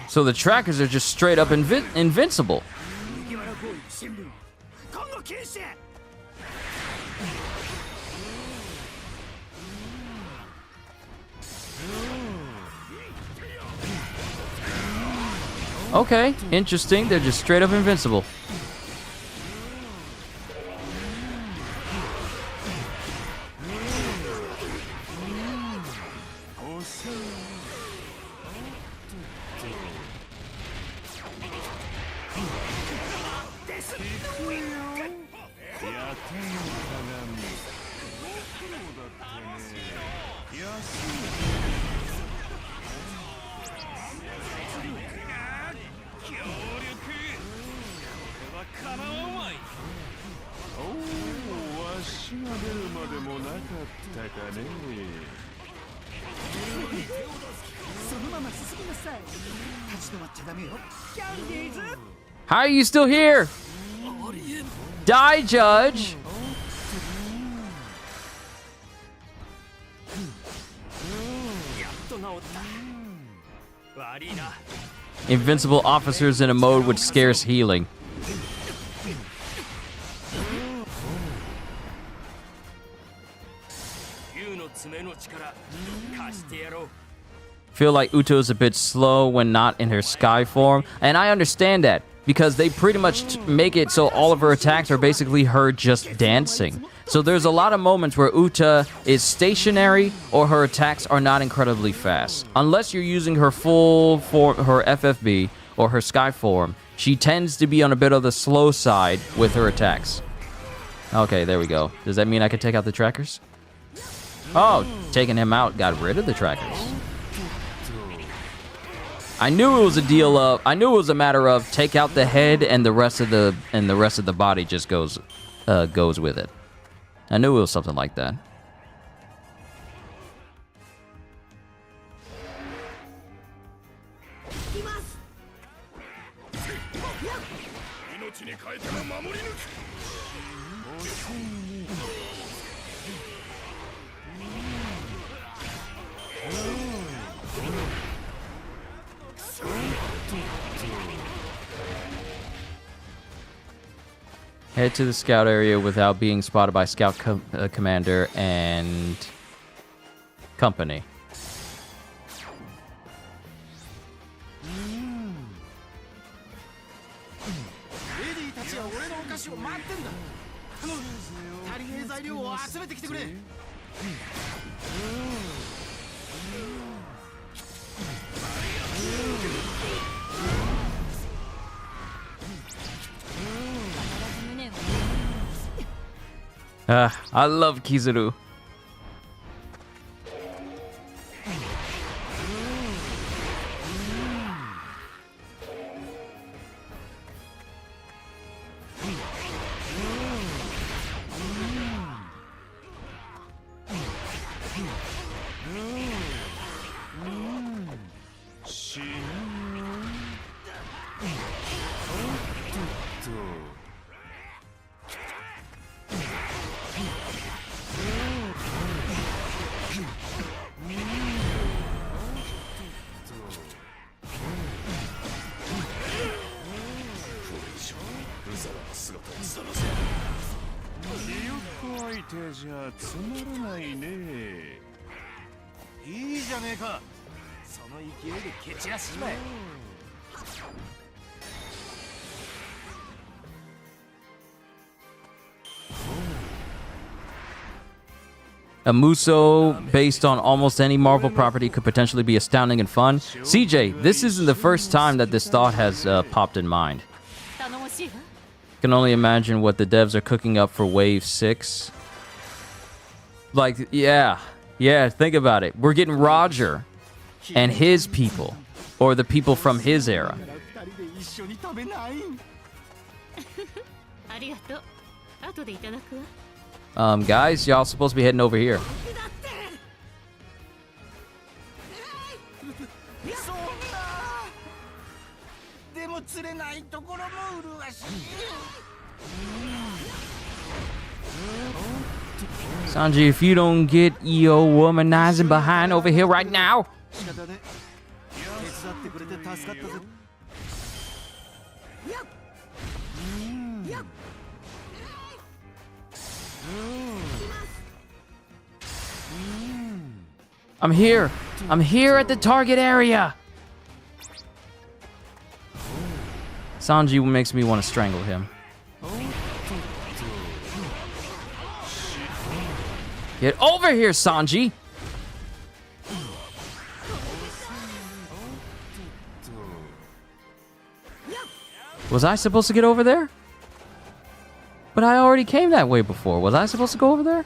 So the trackers are just straight up invincible. Okay, interesting. They're just straight up invincible. How are you still here? Die, Judge! Invincible officers in a mode with scarce healing. Feel like Uto's a bit slow when not in her sky form, and I understand that because they pretty much make it so all of her attacks are basically her just dancing. So there's a lot of moments where Uta is stationary or her attacks are not incredibly fast. Unless you're using her full form, her FFB or her sky form, she tends to be on a bit of the slow side with her attacks. Okay, there we go. Does that mean I can take out the trackers? Oh, taking him out got rid of the trackers. I knew it was a matter of take out the head and the rest of the body just goes with it. I knew it was something like that. Head to the scout area without being spotted by scout commander and company. I love Kizuru. A Muso based on almost any Marvel property could potentially be astounding and fun. CJ, this isn't the first time that this thought has popped in mind. Can only imagine what the devs are cooking up for Wave 6. Like, yeah, think about it. We're getting Roger and his people, or the people from his era. Guys, y'all supposed to be heading over here. Sanji, if you don't get your womanizing behind over here right now. I'm here. I'm here at the target area. Sanji makes me want to strangle him. Get over here, Sanji. Was I supposed to get over there? But I already came that way before. Was I supposed to go over there?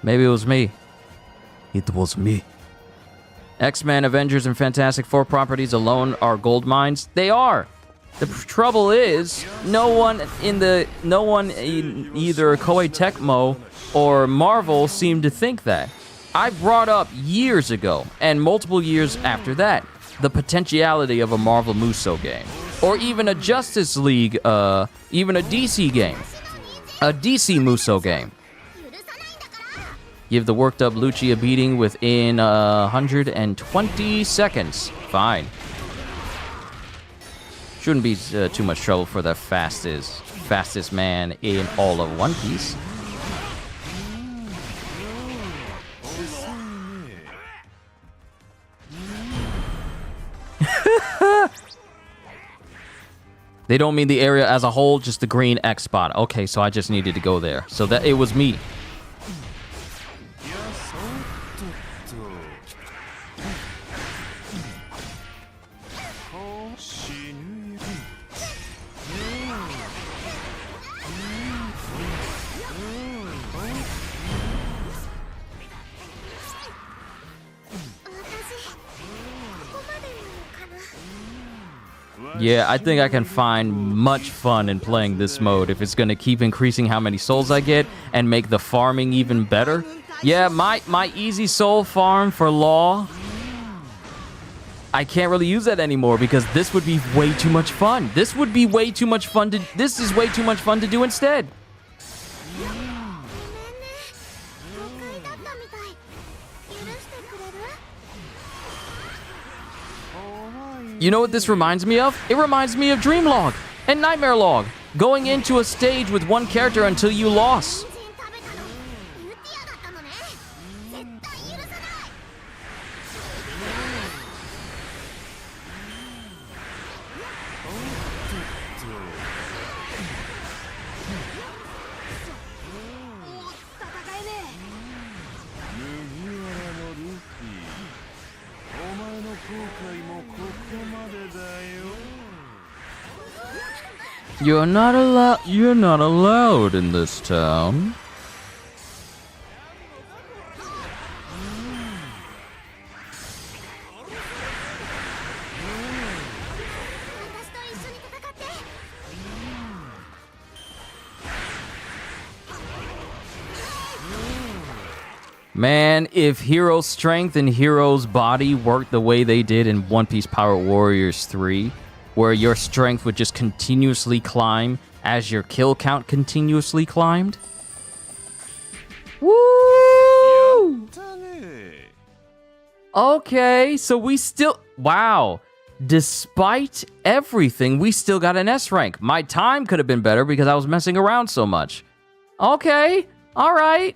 Maybe it was me. It was me. X-Men, Avengers, and Fantastic Four properties alone are gold mines. They are. The trouble is, no one in either Koei Tecmo or Marvel seemed to think that. I brought up years ago, and multiple years after that, the potentiality of a Marvel Muso game. Or even a Justice League, even a DC game. A DC Muso game. Give the worked up Lucci a beating within 120 seconds. Fine. Shouldn't be too much trouble for the fastest man in all of One Piece. They don't mean the area as a whole, just the green X spot. Okay, so I just needed to go there. So that it was me. Yeah, I think I can find much fun in playing this mode if it's going to keep increasing how many souls I get and make the farming even better. Yeah, my easy soul farm for Law, I can't really use that anymore because this would be way too much fun. This is way too much fun to do instead. You know what this reminds me of? It reminds me of Dream Log and Nightmare Log. Going into a stage with one character until you lost. You're not allowed in this town. Man, if Hero's strength and Hero's body worked the way they did in One Piece Power Warriors 3, where your strength would just continuously climb as your kill count continuously climbed. Woo! Okay, so we still... Wow. Despite everything, we still got an S rank. My time could have been better because I was messing around so much. Okay, all right.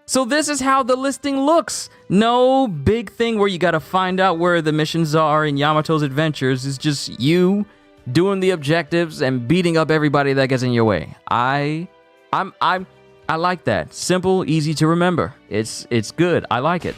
So this is how the listing looks. No big thing where you gotta find out where the missions are in Yamato's adventures. It's just you doing the objectives and beating up everybody that gets in your way. I like that. Simple, easy to remember. It's good. I like it.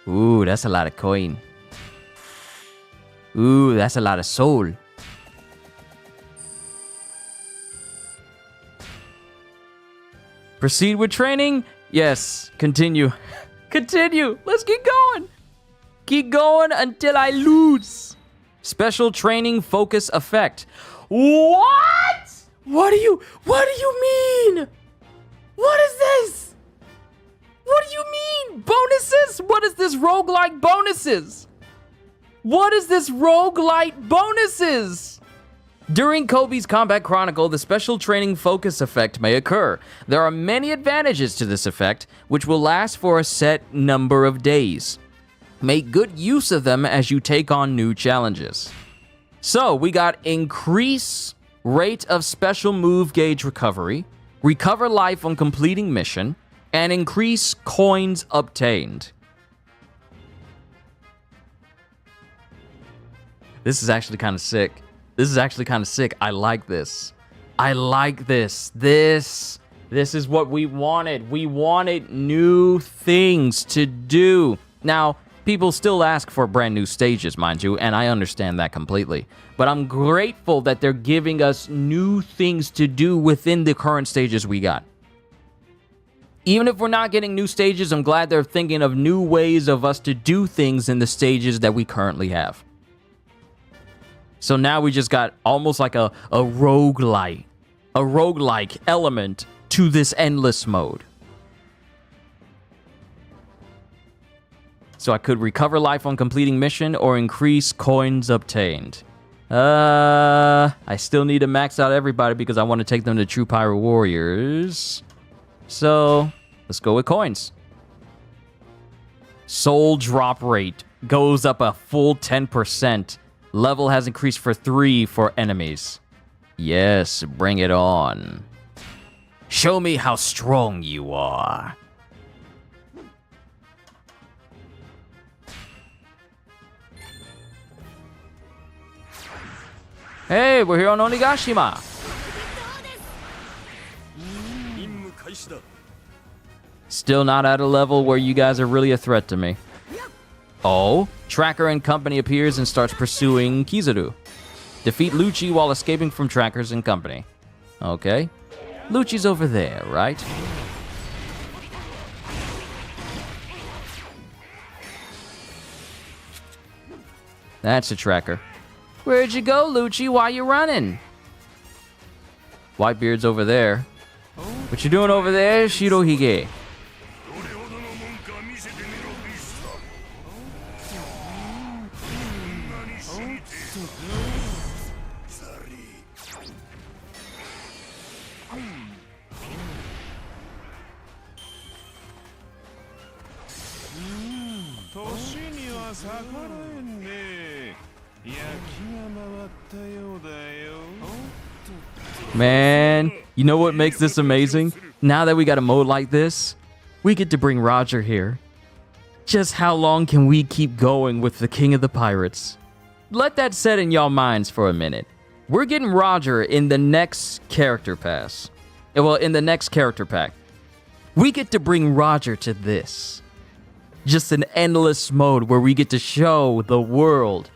Ooh, that's a lot of coin. Ooh, that's a lot of soul. Proceed with training? Yes, continue. Continue. Let's keep going. Keep going until I lose. Special training focus effect. What? What do you mean? What is this? What do you mean? Bonuses? What is this roguelike bonuses? What is this roguelite bonuses? During Koby's Combat Chronicle, the special training focus effect may occur. There are many advantages to this effect, which will last for a set number of days. Make good use of them as you take on new challenges. So, we got increase rate of special move gauge recovery, recover life on completing mission, and increase coins obtained. This is actually kind of sick. I like this. This is what we wanted. We wanted new things to do. Now, people still ask for brand new stages, mind you, and I understand that completely. But I'm grateful that they're giving us new things to do within the current stages we got. Even if we're not getting new stages, I'm glad they're thinking of new ways of us to do things in the stages that we currently have. So now we just got almost like a roguelike element to this endless mode. So I could recover life on completing mission or increase coins obtained. I still need to max out everybody because I want to take them to True Pirate Warriors. So let's go with coins. Soul drop rate goes up a full 10%. Level has increased for 3 for enemies. Yes, bring it on. Show me how strong you are. Hey, we're here on Onigashima. Still not at a level where you guys are really a threat to me. Oh, Tracker and company appears and starts pursuing Kizaru. Defeat Lucci while escaping from Trackers and company. Okay. Lucci's over there, right? That's a Tracker. Where'd you go, Lucci? Why you running? Whitebeard's over there. What you doing over there, Shirohige? Man, you know what makes this amazing? Now that we got a mode like this, we get to bring Roger here. Just how long can we keep going with the King of the Pirates? Let that set in y'all minds for a minute. We're getting Roger in the next character pass. Well, in the next character pack. We get to bring Roger to this. Just an endless mode where we get to show the world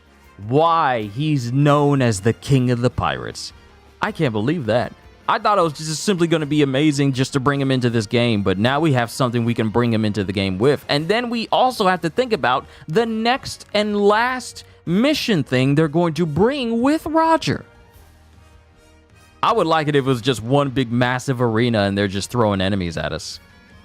why he's known as the King of the Pirates. I can't believe that. I thought it was just simply going to be amazing just to bring him into this game, but now we have something we can bring him into the game with. And then we also have to think about the next and last mission thing they're going to bring with Roger. I would like it if it was just one big massive arena and they're just throwing enemies at us.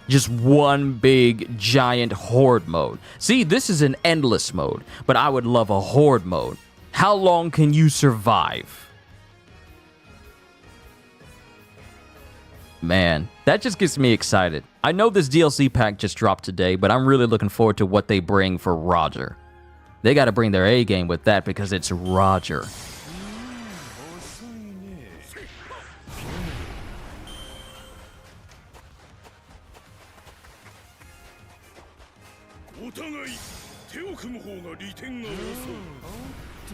Just one big giant horde mode. See, this is an endless mode, but I would love a horde mode. How long can you survive? Man, that just gets me excited. I know this DLC pack just dropped today, but I'm really looking forward to what they bring for Roger. They got to bring their A game with that because it's Roger.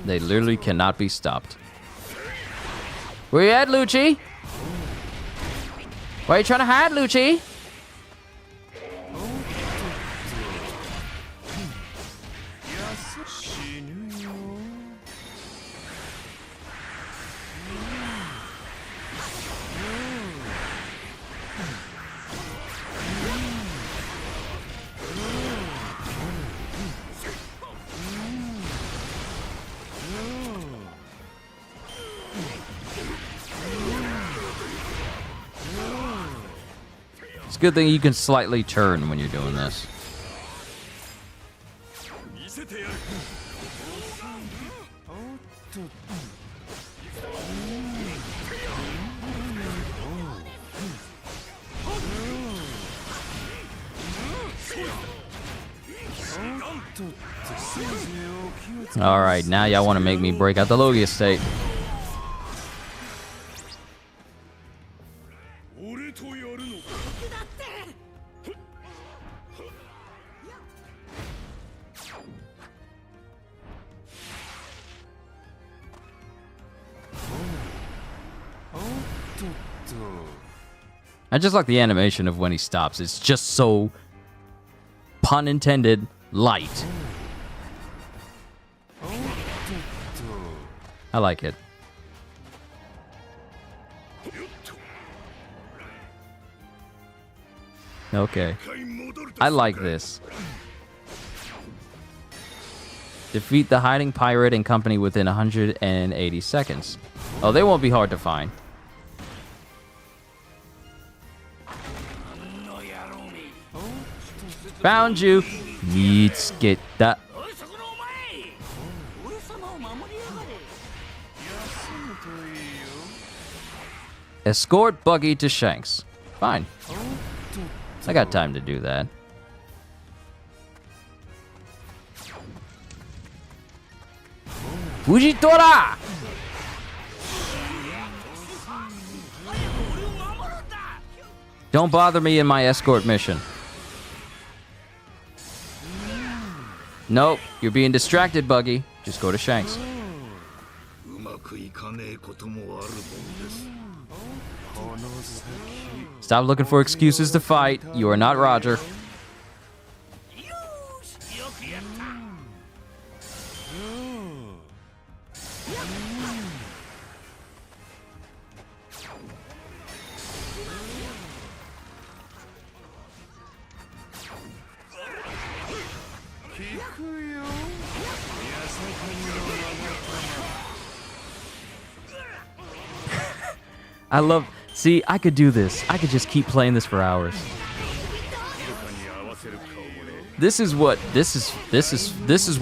They literally cannot be stopped. Where you at, Lucci? Why are you trying to hide, Lucci? It's a good thing you can slightly turn when you're doing this. Alright, now y'all want to make me break out the Logia state. I just like the animation of when he stops. It's just so, pun intended, light. I like it. Okay. I like this. Defeat the hiding pirate and company within 180 seconds. Oh, they won't be hard to find. Found you. Let's get that. Escort Buggy to Shanks. Fine. I got time to do that. Fujitora! Don't bother me in my escort mission. Nope, you're being distracted, Buggy. Just go to Shanks. Stop looking for excuses to fight. You are not Roger. I love... See, I could do this. I could just keep playing this for hours. This is what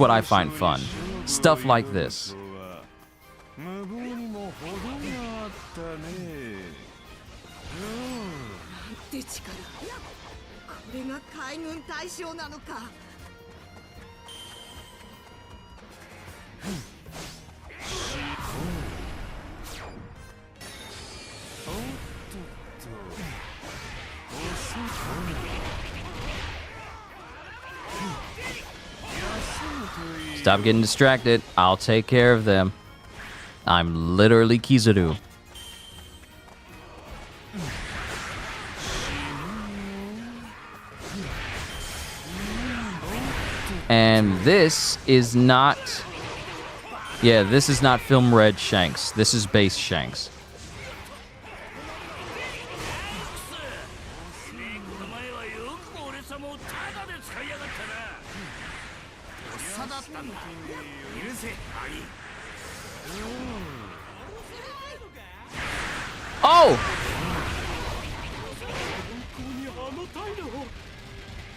I find fun. Stuff like this. Stop getting distracted. I'll take care of them. I'm literally Kizaru. And this is not... Yeah, this is not Film Red Shanks. This is base Shanks. Oh!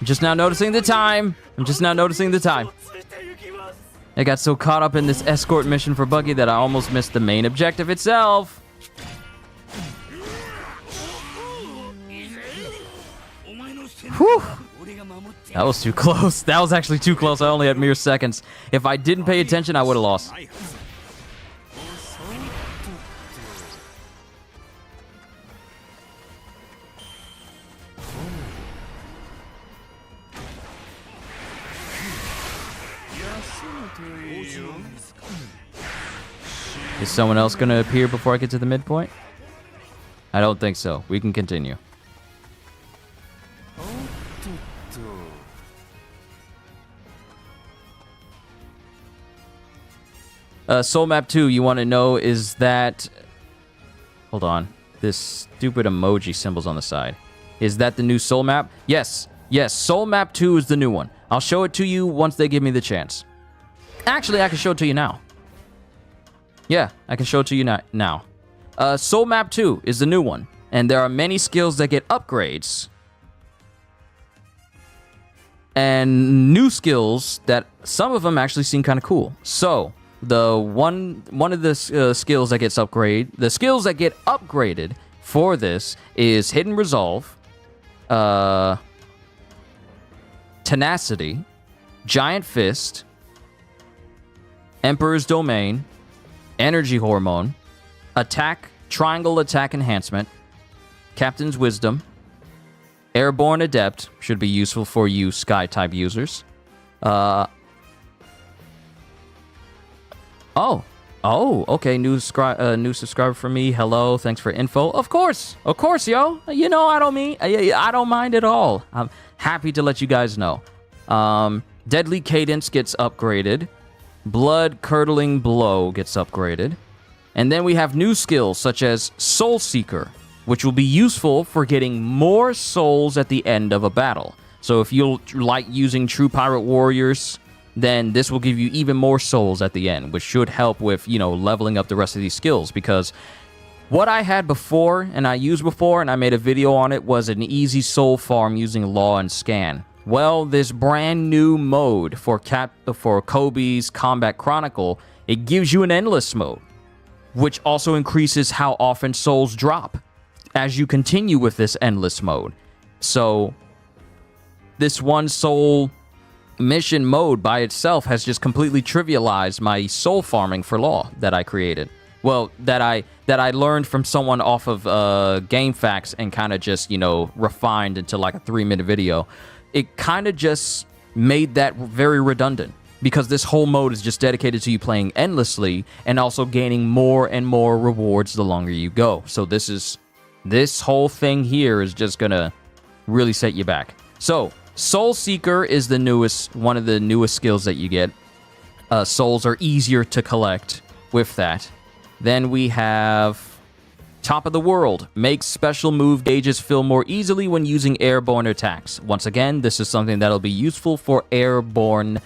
I'm just now noticing the time. I got so caught up in this escort mission for Buggy that I almost missed the main objective itself. Whew. That was too close. That was actually too close. I only had mere seconds. If I didn't pay attention, I would have lost. Is someone else going to appear before I get to the midpoint? I don't think so. We can continue. Soul Map 2, you want to know, is that... Hold on. This stupid emoji symbol's on the side. Is that the new Soul Map? Yes. Yes, Soul Map 2 is the new one. I'll show it to you once they give me the chance. Actually, I can show it to you now. Yeah, I can show it to you now. Soul Map 2 is the new one. And there are many skills that get upgrades and new skills that some of them actually seem kind of cool. So the one of the skills that gets upgraded, the skills that get upgraded for this is Hidden Resolve, Tenacity, Giant Fist, Emperor's Domain, Energy Hormone, Attack, Triangle Attack Enhancement, Captain's Wisdom, Airborne Adept, should be useful for you Sky-type users. Okay, new subscriber for me. Hello, thanks for info. Of course, yo. You know I don't mind at all. I'm happy to let you guys know. Deadly Cadence gets upgraded. Blood Curdling Blow gets upgraded. And then we have new skills such as Soul Seeker, which will be useful for getting more souls at the end of a battle. So if you like using True Pirate Warriors, then this will give you even more souls at the end, which should help with, leveling up the rest of these skills. Because what I had before, and I used before, and I made a video on it, was an easy soul farm using Law and Scan. Well, this brand new mode for Koby's Combat Chronicle, it gives you an endless mode, which also increases how often souls drop as you continue with this endless mode. So this one soul mission mode by itself has just completely trivialized my soul farming for Law that I created. Well, that I learned from someone off of GameFAQs and kind of just, refined into like a 3-minute video. It kind of just made that very redundant, because this whole mode is just dedicated to you playing endlessly and also gaining more and more rewards the longer you go. So this whole thing here is just gonna really set you back. So Soul Seeker is one of the newest skills that you get. Souls are easier to collect with that. Then we have Top of the World. Makes special move gauges fill more easily when using airborne attacks. Once again, this is something that'll be useful for airborne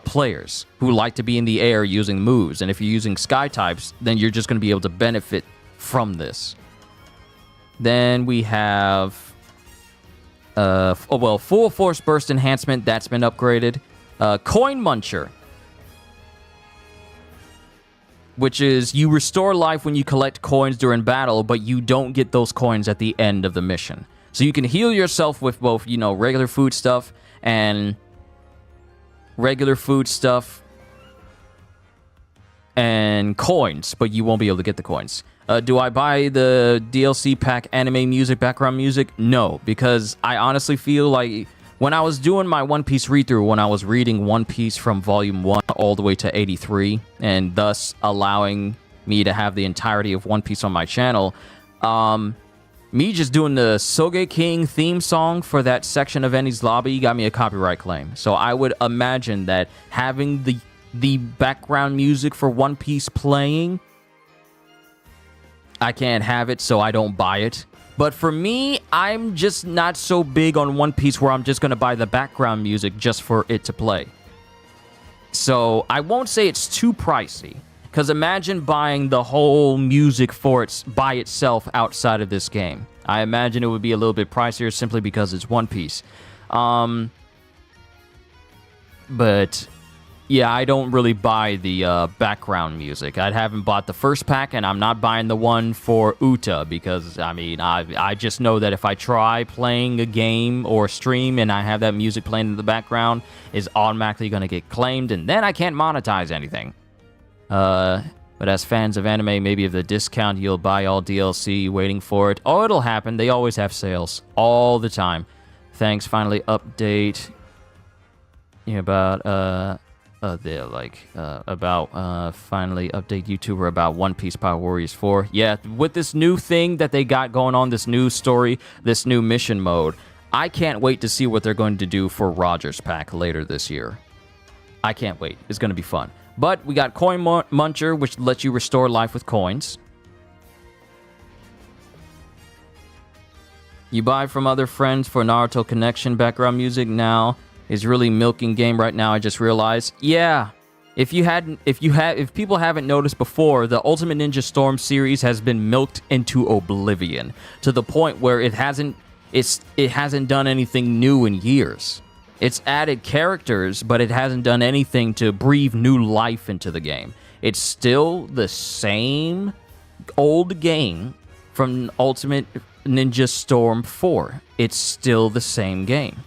players who like to be in the air using moves. And if you're using Sky types, then you're just going to be able to benefit from this. Then we have Full Force Burst Enhancement. That's been upgraded. Coin Muncher, which is you restore life when you collect coins during battle, but you don't get those coins at the end of the mission. So you can heal yourself with both, regular food stuff and coins, but you won't be able to get the coins. Do I buy the DLC pack anime music, background music? No, because I honestly feel like when I was doing my One Piece read-through, when I was reading One Piece from Volume 1 all the way to 83, and thus allowing me to have the entirety of One Piece on my channel, me just doing the Sogeking theme song for that section of Eni's Lobby got me a copyright claim. So I would imagine that having the background music for One Piece playing, I can't have it, so I don't buy it. But for me, I'm just not so big on One Piece where I'm just going to buy the background music just for it to play. So I won't say it's too pricey, because imagine buying the whole music by itself outside of this game. I imagine it would be a little bit pricier simply because it's One Piece. But yeah, I don't really buy the background music. I haven't bought the first pack, and I'm not buying the one for Uta, because, I just know that if I try playing a game or stream and I have that music playing in the background, it's automatically going to get claimed, and then I can't monetize anything. But as fans of anime, maybe if the discount, you'll buy all DLC, waiting for it. Oh, it'll happen. They always have sales. All the time. Thanks, finally update about finally update YouTuber about One Piece Power Warriors 4. Yeah, with this new thing that they got going on, this new story, this new mission mode, I can't wait to see what they're going to do for Roger's pack later this year. I can't wait. It's going to be fun. But we got Coin Muncher, which lets you restore life with coins. You buy from other friends for Naruto Connection background music now is really milking game right now, I just realized. Yeah. If people haven't noticed before, the Ultimate Ninja Storm series has been milked into oblivion to the point where it hasn't done anything new in years. It's added characters, but it hasn't done anything to breathe new life into the game. It's still the same old game from Ultimate Ninja Storm 4. It's still the same game.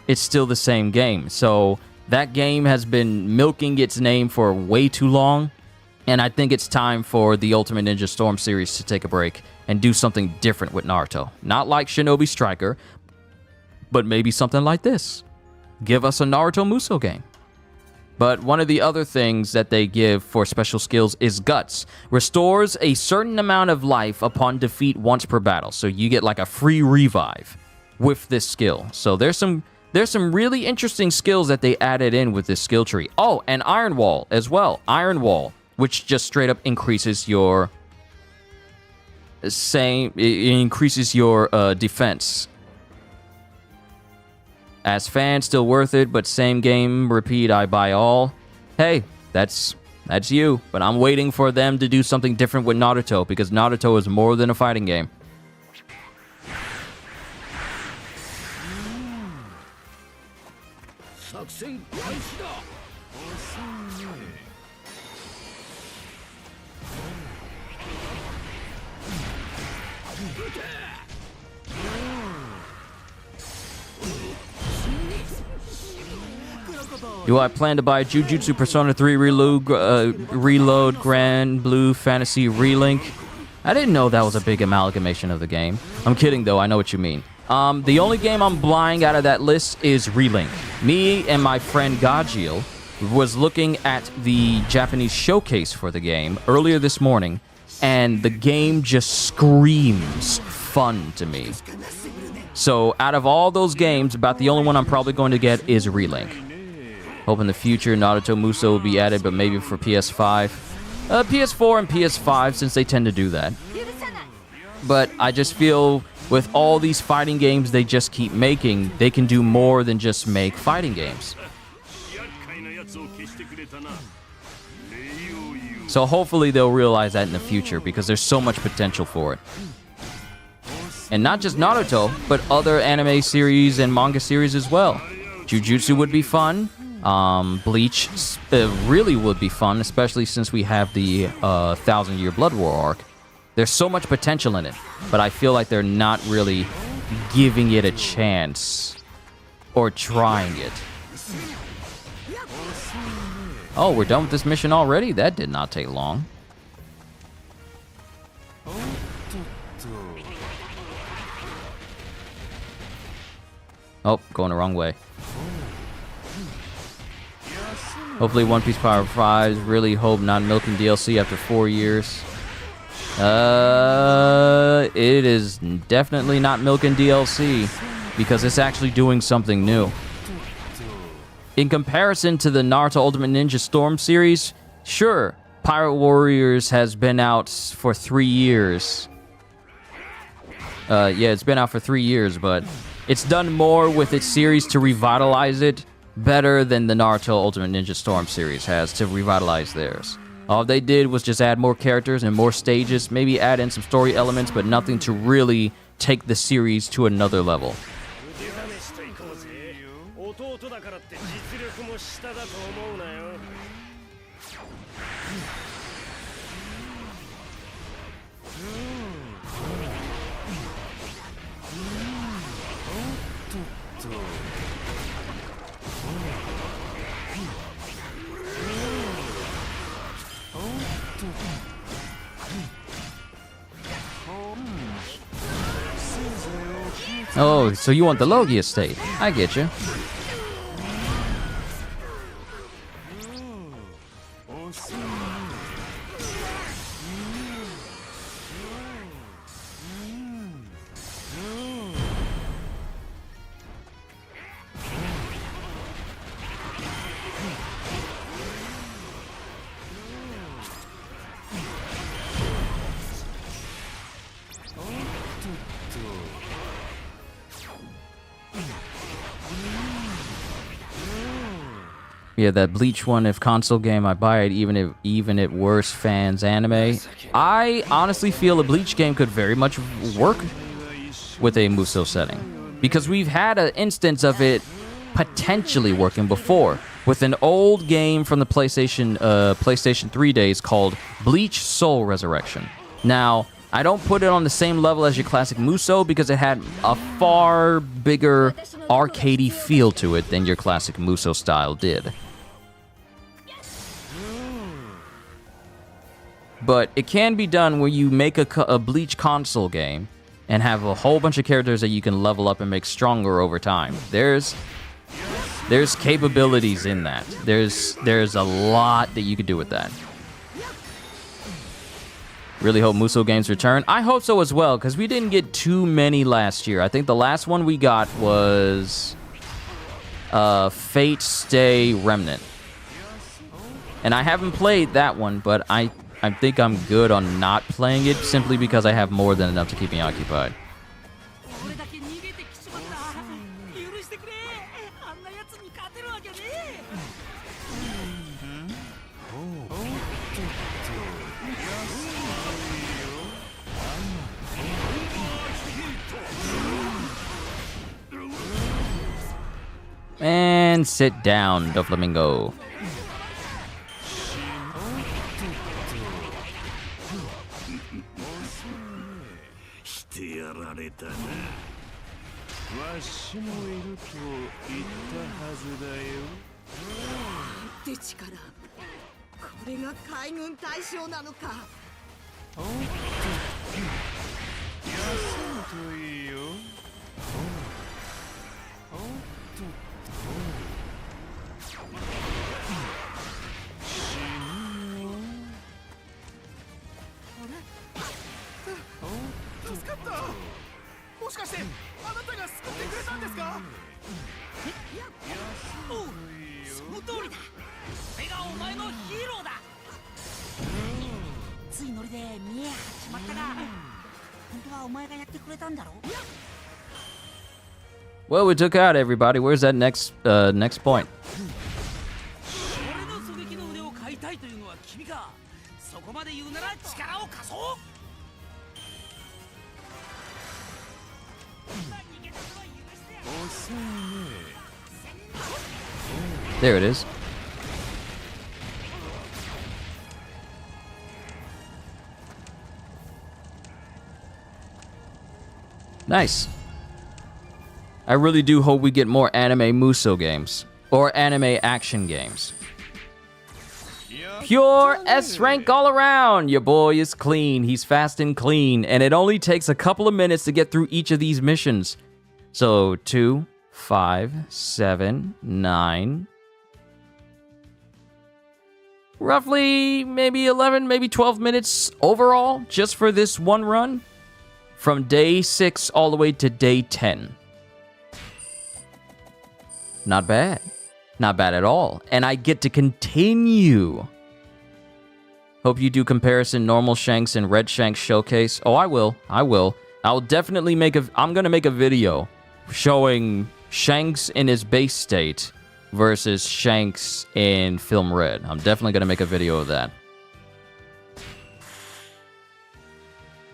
It's still the same game. So that game has been milking its name for way too long, and I think it's time for the Ultimate Ninja Storm series to take a break and do something different with Naruto. Not like Shinobi Striker, but maybe something like this. Give us a Naruto Musou game. But one of the other things that they give for special skills is Guts. Restores a certain amount of life upon defeat once per battle. So you get like a free revive with this skill. So there's some really interesting skills that they added in with this skill tree. Oh, and Iron Wall as well. Iron Wall, which just straight up increases your defense. As fans, still worth it, but same game, repeat, I buy all. Hey, that's you, but I'm waiting for them to do something different with Naruto, because Naruto is more than a fighting game. Do I plan to buy Jujutsu Persona 3 Reload Grand Blue Fantasy Relink? I didn't know that was a big amalgamation of the game. I'm kidding, though. I know what you mean. The only game I'm buying out of that list is Relink. Me and my friend Gajil was looking at the Japanese showcase for the game earlier this morning, and the game just screams fun to me. So out of all those games, about the only one I'm probably going to get is Relink. Hope in the future Naruto Musou will be added, but maybe for PS5. PS4 and PS5, since they tend to do that. But I just feel with all these fighting games they just keep making, they can do more than just make fighting games. So hopefully they'll realize that in the future, because there's so much potential for it. And not just Naruto, but other anime series and manga series as well. Jujutsu would be fun. Bleach really would be fun, especially since we have the 1,000-year Blood War arc. There's so much potential in it, but I feel like they're not really giving it a chance or trying it. Oh, we're done with this mission already? That did not take long. Oh, going the wrong way. Hopefully One Piece Power 5. Really hope not milking DLC after 4 years. It is definitely not milking DLC, because it's actually doing something new. In comparison to the Naruto Ultimate Ninja Storm series, sure, Pirate Warriors has been out for 3 years. Yeah, it's been out for 3 years, but it's done more with its series to revitalize it better than the Naruto Ultimate Ninja Storm series has to revitalize theirs. All they did was just add more characters and more stages, maybe add in some story elements, but nothing to really take the series to another level. Oh, so you want the Logia estate. I get you. Yeah, that Bleach one, if console game, I buy it even if worse fans anime. I honestly feel a Bleach game could very much work with a Musou setting. Because we've had an instance of it potentially working before with an old game from the PlayStation 3 days called Bleach Soul Resurrection. Now, I don't put it on the same level as your classic Musou because it had a far bigger arcadey feel to it than your classic Musou style did. But it can be done where you make a Bleach console game and have a whole bunch of characters that you can level up and make stronger over time. There's capabilities in that. There's a lot that you could do with that. Really hope Musou games return. I hope so as well, because we didn't get too many last year. I think the last one we got was Fate Stay Remnant. And I haven't played that one, but I think I'm good on not playing it simply because I have more than enough to keep me occupied. And sit down, Doflamingo. Well, we took out everybody. Where's that next point? There it is. Nice. I really do hope we get more anime Musou games. Or anime action games. Pure S rank all around. Your boy is clean. He's fast and clean. And it only takes a couple of minutes to get through each of these missions. So 2, 5, 7, 9. Roughly maybe 11, maybe 12 minutes overall just for this one run. From day 6 all the way to day 10. Not bad. Not bad at all. And I get to continue. Hope you do comparison normal Shanks and Red Shanks showcase. Oh, I will. I'll definitely I'm going to make a video showing Shanks in his base state versus Shanks in Film Red. I'm definitely going to make a video of that.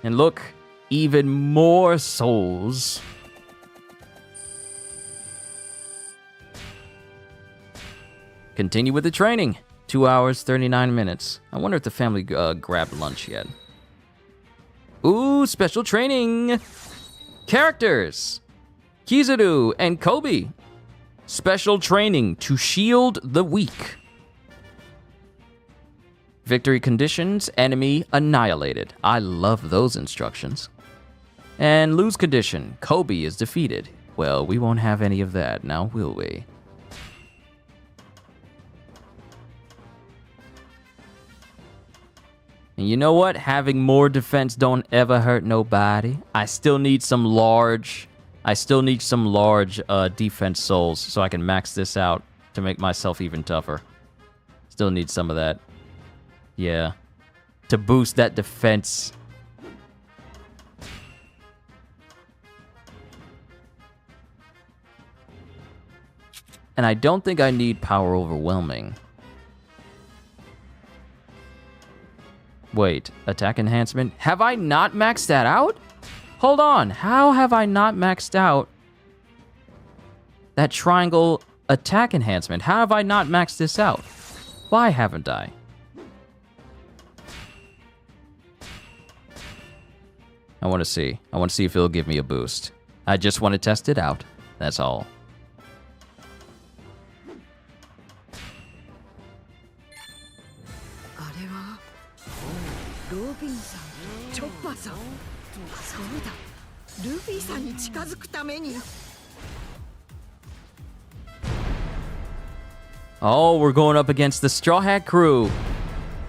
And look, even more souls. Continue with the training. 2 hours, 39 minutes. I wonder if the family grabbed lunch yet. Ooh, special training. Characters. Kizaru and Koby. Special training to shield the weak. Victory conditions, enemy annihilated. I love those instructions. And lose condition, Koby is defeated. Well, we won't have any of that now, will we? And you know what? Having more defense don't ever hurt nobody. I still need some large defense souls so I can max this out to make myself even tougher. Still need some of that. Yeah. To boost that defense. And I don't think I need power overwhelming. Wait, attack enhancement? Have I not maxed that out? Hold on, how have I not maxed out That triangle attack enhancement. How have I not maxed this out? Why haven't I? I want to see. I want to see if it'll give me a boost. I just want to test it out. That's all. Oh, we're going up against the Straw Hat crew.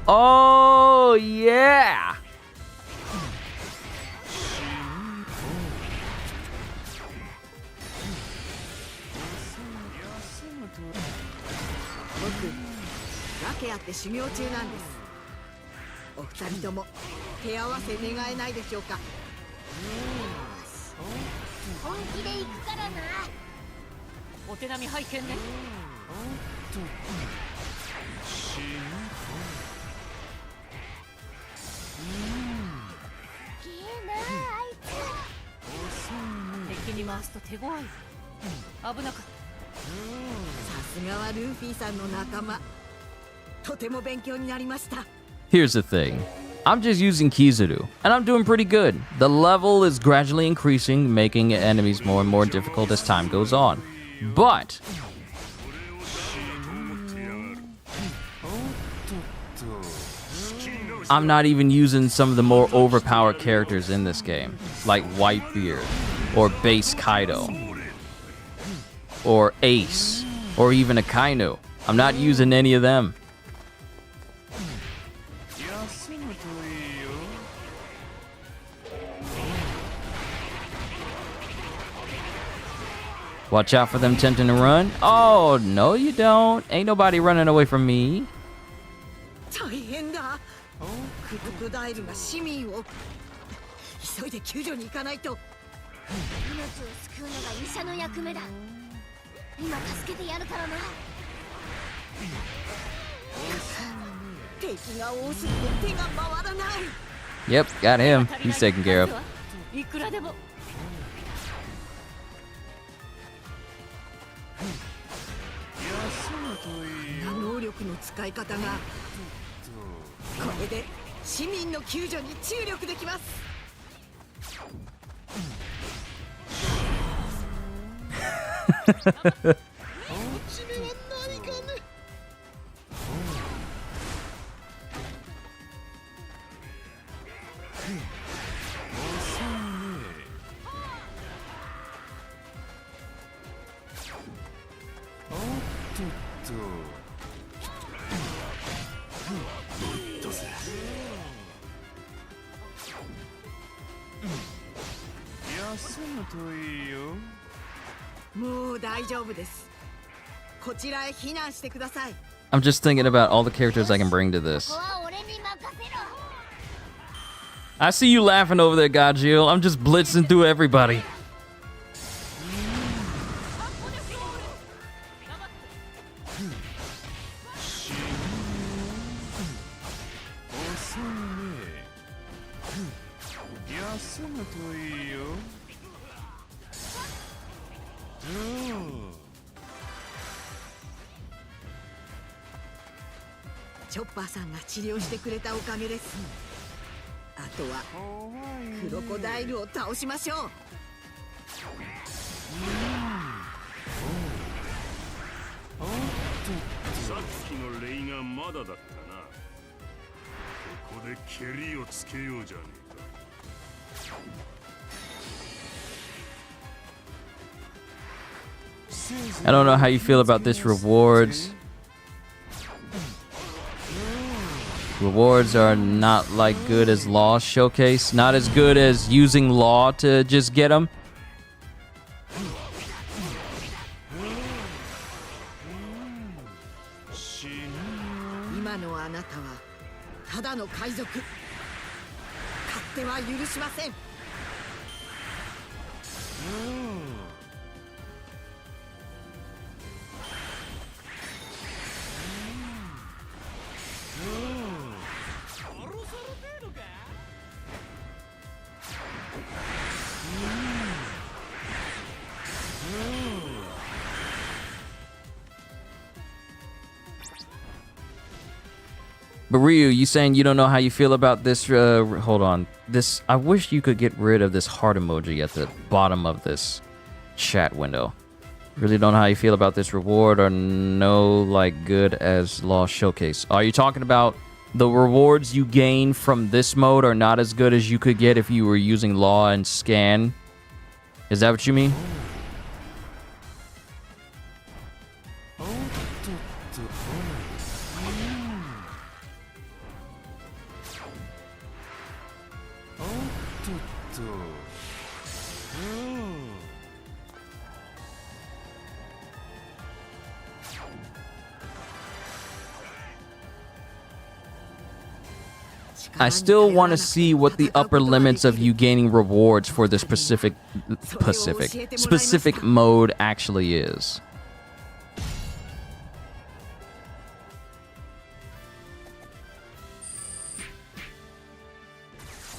Oh, yeah. Here's the thing. I'm just using Kizaru, and I'm doing pretty good. The level is gradually increasing, making enemies more and more difficult as time goes on. But I'm not even using some of the more overpowered characters in this game, like Whitebeard, or Base Kaido, or Ace, or even Akainu. I'm not using any of them. Watch out for them tempting to run. Oh, no you don't. Ain't nobody running away from me. Yep, got him. He's taken care of. I'm just thinking about all the characters I can bring to this. I see you laughing over there, Gajil. I'm just blitzing through everybody. I don't know how you feel about this rewards. Rewards are not like good as Law Showcase. Not as good as using Law to just get them. But Ryu, you saying you don't know how you feel about this? Hold on. This, I wish you could get rid of this heart emoji at the bottom of this chat window. Really don't know how you feel about this reward or no like good as Law Showcase. Are you talking about the rewards you gain from this mode are not as good as you could get if you were using Law and Scan? Is that what you mean? I still want to see what the upper limits of you gaining rewards for this specific mode actually is.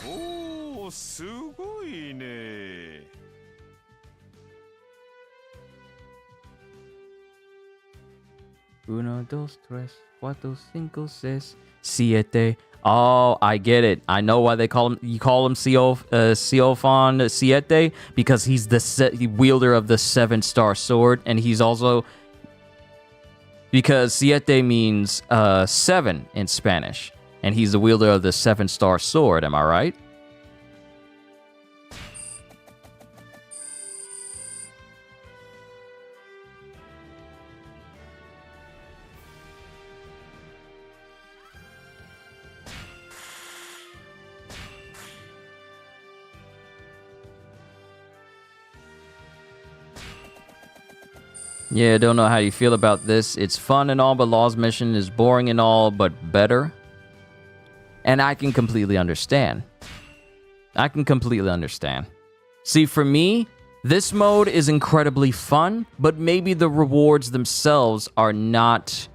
Oh, すごいね. Uno, dos, tres, cuatro, cinco, seis, siete. Oh, I get it. I know why they call him. You call him Siofon Siete because he's the wielder of the 7-star sword, and he's also because Siete means 7 in Spanish, and he's the wielder of the 7-star sword. Am I right? Yeah, don't know how you feel about this. It's fun and all, but Law's mission is boring and all, but better. And I can completely understand. See, for me, this mode is incredibly fun, but maybe the rewards themselves are not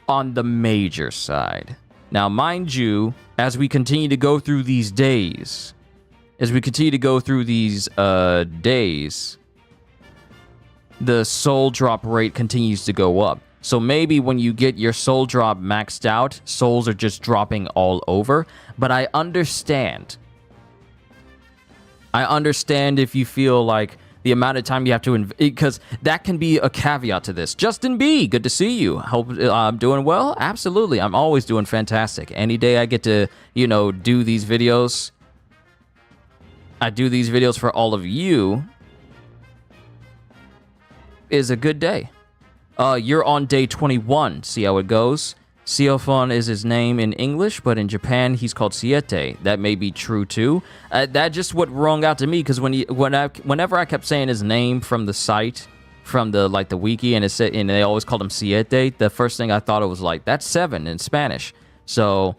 on the major side. Now, mind you, as we continue to go through these days, the soul drop rate continues to go up. So maybe when you get your soul drop maxed out, souls are just dropping all over. But I understand. If you feel like the amount of time you have to because that can be a caveat to this. Justin B, good to see you. Hope I'm doing well. Absolutely, I'm always doing fantastic. Any day I get to, do these videos, I do these videos for all of you. Is a good day. You're on day 21. See how it goes. Siofon is his name in English, but in Japan he's called Siete. That may be true too. That just what rung out to me because whenever I kept saying his name from the site, from the wiki, and they always called him Siete. The first thing I thought it was that's 7 in Spanish. So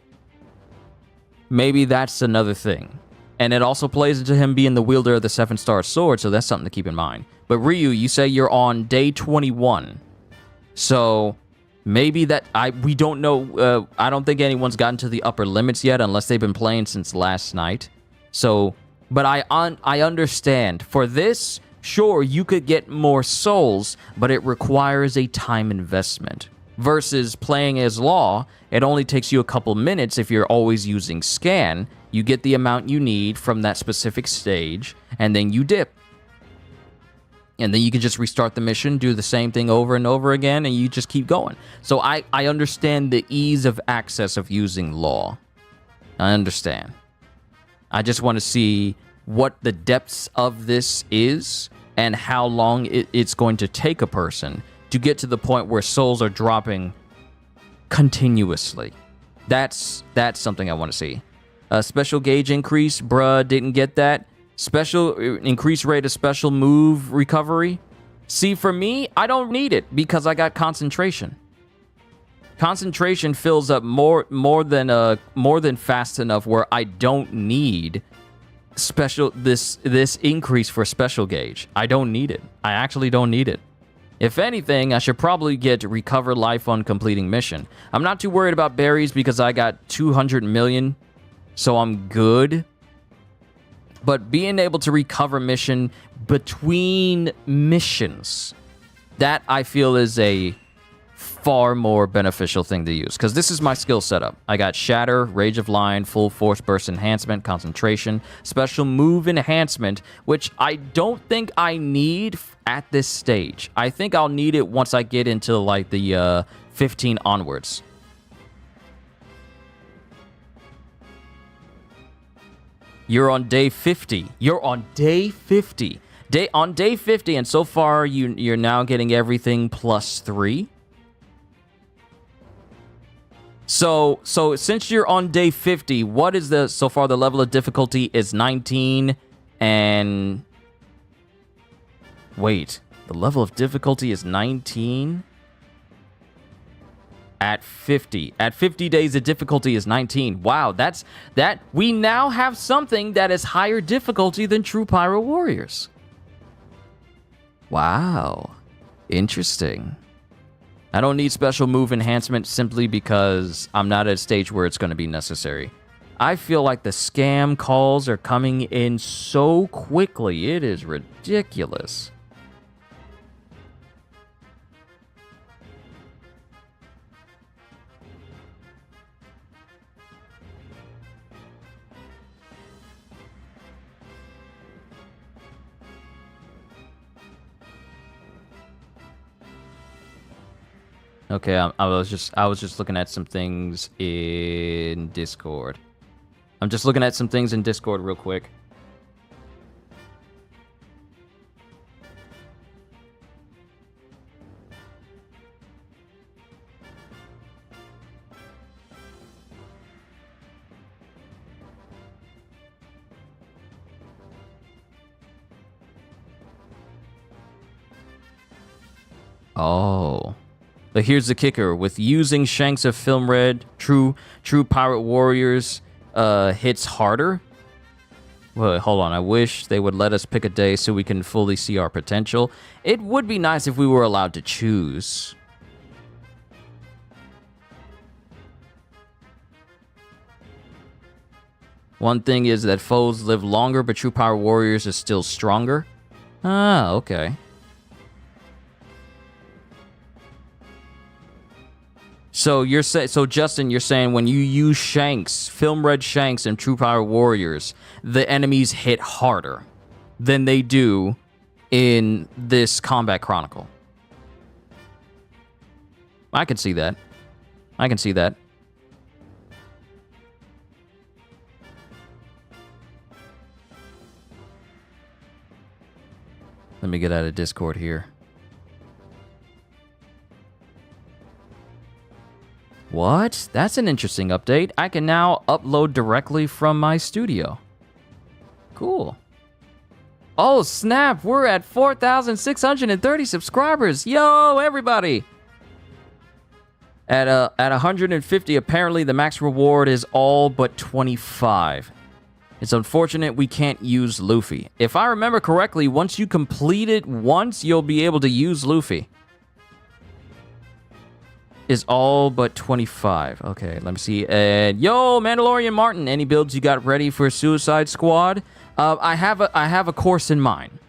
maybe that's another thing. And it also plays into him being the wielder of the 7-star sword, so that's something to keep in mind. But Ryu, you say you're on day 21. So maybe we don't know. I don't think anyone's gotten to the upper limits yet unless they've been playing since last night. So, but I understand. For this, sure, you could get more souls, but it requires a time investment. Versus playing as Law, it only takes you a couple minutes if you're always using Scan. You get the amount you need from that specific stage, and then you dip. And then you can just restart the mission, do the same thing over and over again, and you just keep going. So I understand the ease of access of using Law. I understand. I just want to see what the depths of this is and how long it's going to take a person to get to the point where souls are dropping continuously. That's something I want to see. Special gauge increase, bruh, didn't get that. Special increased rate of special move recovery. See, for me, I don't need it because I got concentration. Concentration fills up more than fast enough where I don't need this increase for special gauge. I don't need it. I actually don't need it. If anything, I should probably get recover life on completing mission. I'm not too worried about berries because I got 200 million, so I'm good. But being able to recover mission between missions, that I feel is a far more beneficial thing to use, because this is my skill setup. I got Shatter, Rage of Lion, Full Force Burst Enhancement, Concentration, Special Move Enhancement, which I don't think I need at this stage. I think I'll need it once I get into like the 15 onwards. You're on day 50. You're on day 50. On day 50, and so far you're now getting everything +3. So since you're on day 50, what is so far the level of difficulty is 19, and wait, the level of difficulty is 19 at 50. At 50 days, the difficulty is 19. Wow, we now have something that is higher difficulty than True Pirate Warriors. Wow, interesting. I don't need special move enhancement simply because I'm not at a stage where it's going to be necessary. I feel like the scam calls are coming in so quickly. It is ridiculous. Okay, I was just looking at some things in Discord. I'm just looking at some things in Discord real quick. Oh. But here's the kicker. With using Shanks of Film Red, True Pirate Warriors hits harder. Well, hold on. I wish they would let us pick a day so we can fully see our potential. It would be nice if we were allowed to choose. One thing is that foes live longer, but True Pirate Warriors is still stronger. Ah, okay. So Justin, you're saying when you use Shanks, Film Red Shanks and True Pirate Warriors, the enemies hit harder than they do in this Combat Chronicle. I can see that. I can see that. Let me get out of Discord here. What? That's an interesting update. I can now upload directly from my studio. Cool. Oh, snap. We're at 4,630 subscribers. Yo, everybody. At 150, apparently the max reward is all but 25. It's unfortunate we can't use Luffy. If I remember correctly, once you complete it once, you'll be able to use Luffy. Is all but 25. Okay, let me see. Yo, Mandalorian Martin, any builds you got ready for Suicide Squad? I have a course in mind.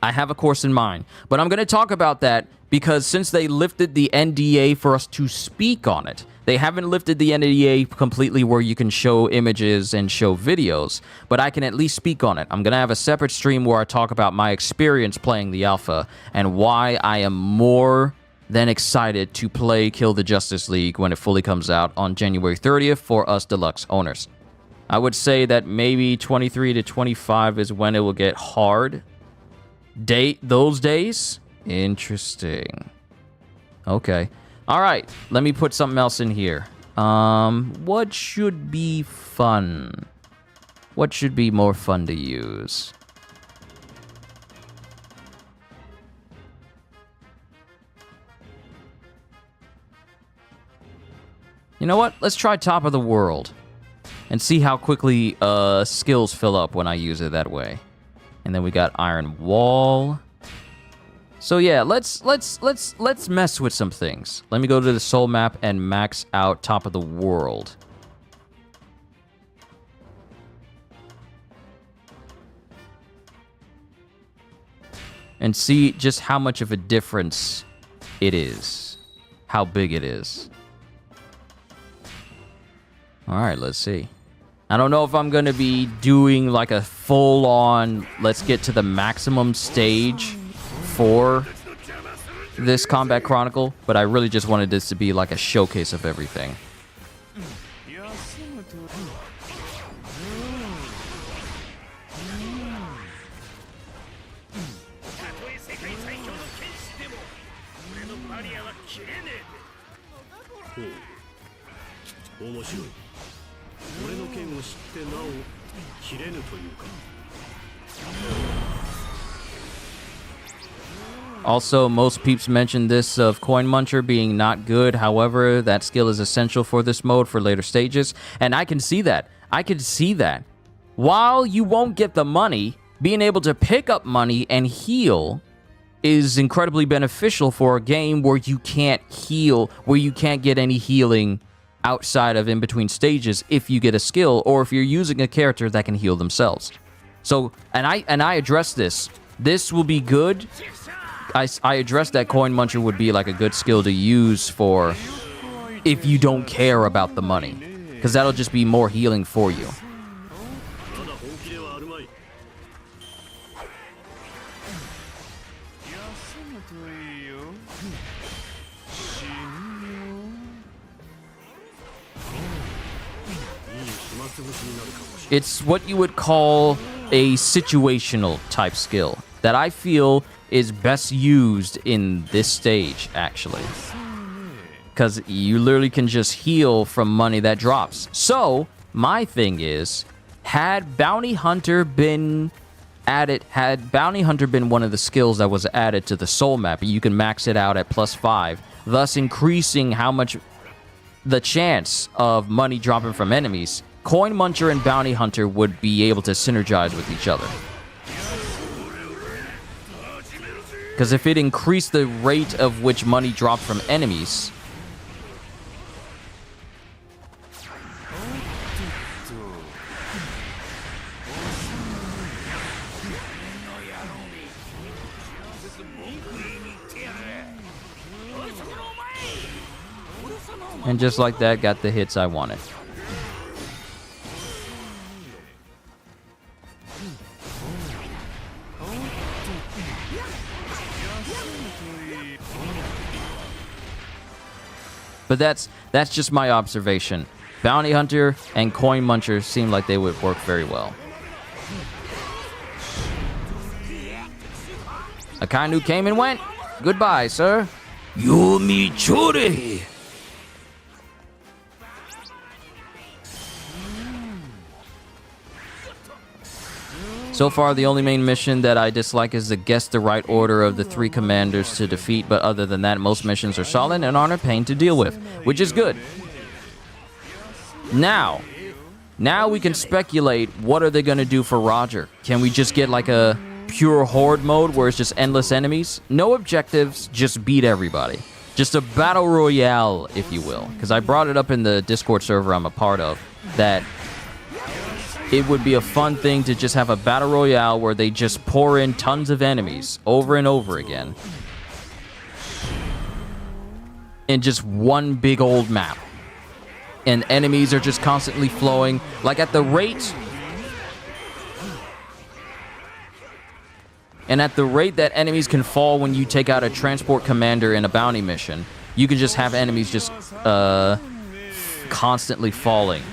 But I'm going to talk about that because since they lifted the NDA for us to speak on it, they haven't lifted the NDA completely where you can show images and show videos, but I can at least speak on it. I'm going to have a separate stream where I talk about my experience playing the alpha and why I am more than excited to play Kill the Justice League when it fully comes out on January 30th for us deluxe owners. I would say that maybe 23 to 25 is when it will get hard. Those days? Interesting. Okay. All right. Let me put something else in here. What should be fun? What should be more fun to use? You know what? Let's try Top of the World and see how quickly skills fill up when I use it that way. And then we got Iron Wall. So yeah, let's mess with some things. Let me go to the soul map and max out Top of the World. And see just how much of a difference it is. how big it is. All right, let's see. I don't know if I'm going to be doing like a full-on, let's get to the maximum stage for this Combat Chronicle, but I really just wanted this to be like a showcase of everything. Also, most peeps mentioned this of Coin Muncher being not good. However, that skill is essential for this mode for later stages. And I can see that. I can see that. While you won't get the money, being able to pick up money and heal is incredibly beneficial for a game where you can't heal, where you can't get any healing outside of in between stages if you get a skill or if you're using a character that can heal themselves. So, and I addressed this. This will be good. I addressed that Coin Muncher would be like a good skill to use for if you don't care about the money, because that'll just be more healing for you. It's what you would call a situational type skill that I feel is best used in this stage, actually. Because you literally can just heal from money that drops. So, my thing is, had Bounty Hunter been added, had Bounty Hunter been one of the skills that was added to the soul map, you can max it out at +5, thus increasing how much the chance of money dropping from enemies, Coin Muncher and Bounty Hunter would be able to synergize with each other. Because if it increased the rate of which money dropped from enemies, and just like that, got the hits I wanted. But that's just my observation. Bounty Hunter and Coin Muncher seem like they would work very well. Akainu came and went. Goodbye, sir. Yumi Chore. So far, the only main mission that I dislike is to guess the right order of the 3 commanders to defeat, but other than that, most missions are solid and aren't a pain to deal with, which is good. Now we can speculate, what are they going to do for Roger? Can we just get like a pure horde mode where it's just endless enemies? No objectives, just beat everybody. Just a battle royale, if you will. Because I brought it up in the Discord server I'm a part of, that it would be a fun thing to just have a battle royale where they just pour in tons of enemies over and over again in just one big old map. And enemies are just constantly flowing. Like at the rate... And at the rate that enemies can fall when you take out a transport commander in a bounty mission, you can just have enemies just constantly falling.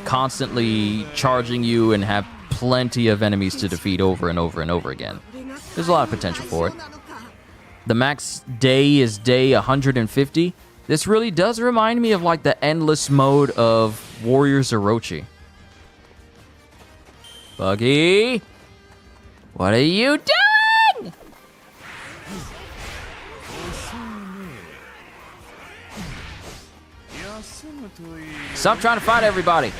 Constantly charging you and have plenty of enemies to defeat over and over and over again. There's a lot of potential for it. The max day is day 150. This really does remind me of like the endless mode of Warriors Orochi. Buggy, what are you doing? Stop trying to fight everybody.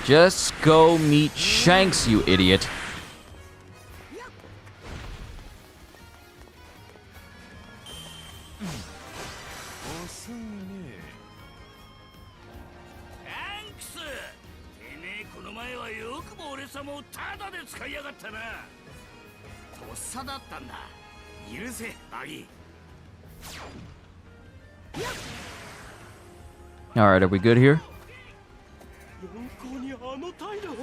Just go meet Shanks, you idiot. よくも俺様をタダで使いやがったな。とっさだったんだ。許せ、バギー。All right, are we good here? 四皇にあの態度を。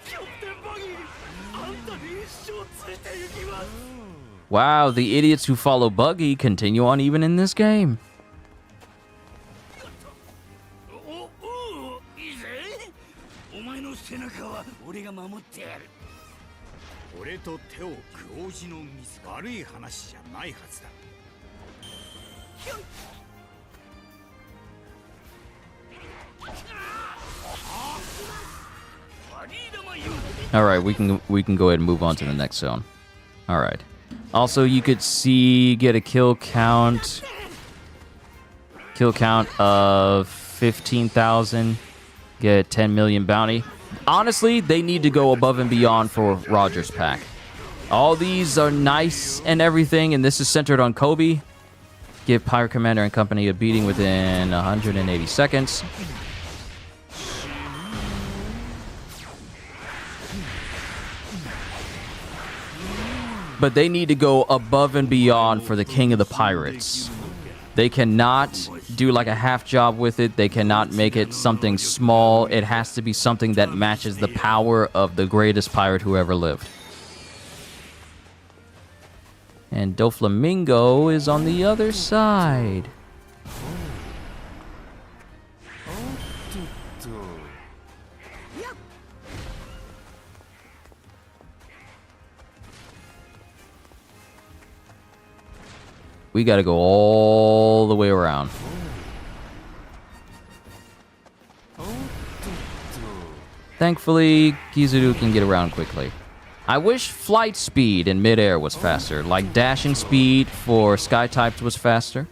キャプテンバギー、あんたに一生ついて行きます。Wow, the idiots who follow Buggy continue on even in this game. いいぜ。お前の背中は俺が守ってやる。俺と手を組む王子のミス、悪い話じゃないはずだ。All right, we can go ahead and move on to the next zone. All right. Also, you could get a kill count of 15,000, get 10 million bounty. Honestly, they need to go above and beyond for Roger's pack. All these are nice and everything, and this is centered on Koby. Give Pirate Commander and company a beating within 180 seconds. But they need to go above and beyond for the King of the Pirates. They cannot do like a half job with it. They cannot make it something small. It has to be something that matches the power of the greatest pirate who ever lived. And Doflamingo is on the other side. We gotta go all the way around. Thankfully, Kizaru can get around quickly. I wish flight speed in midair was faster, like dashing speed for sky types was faster.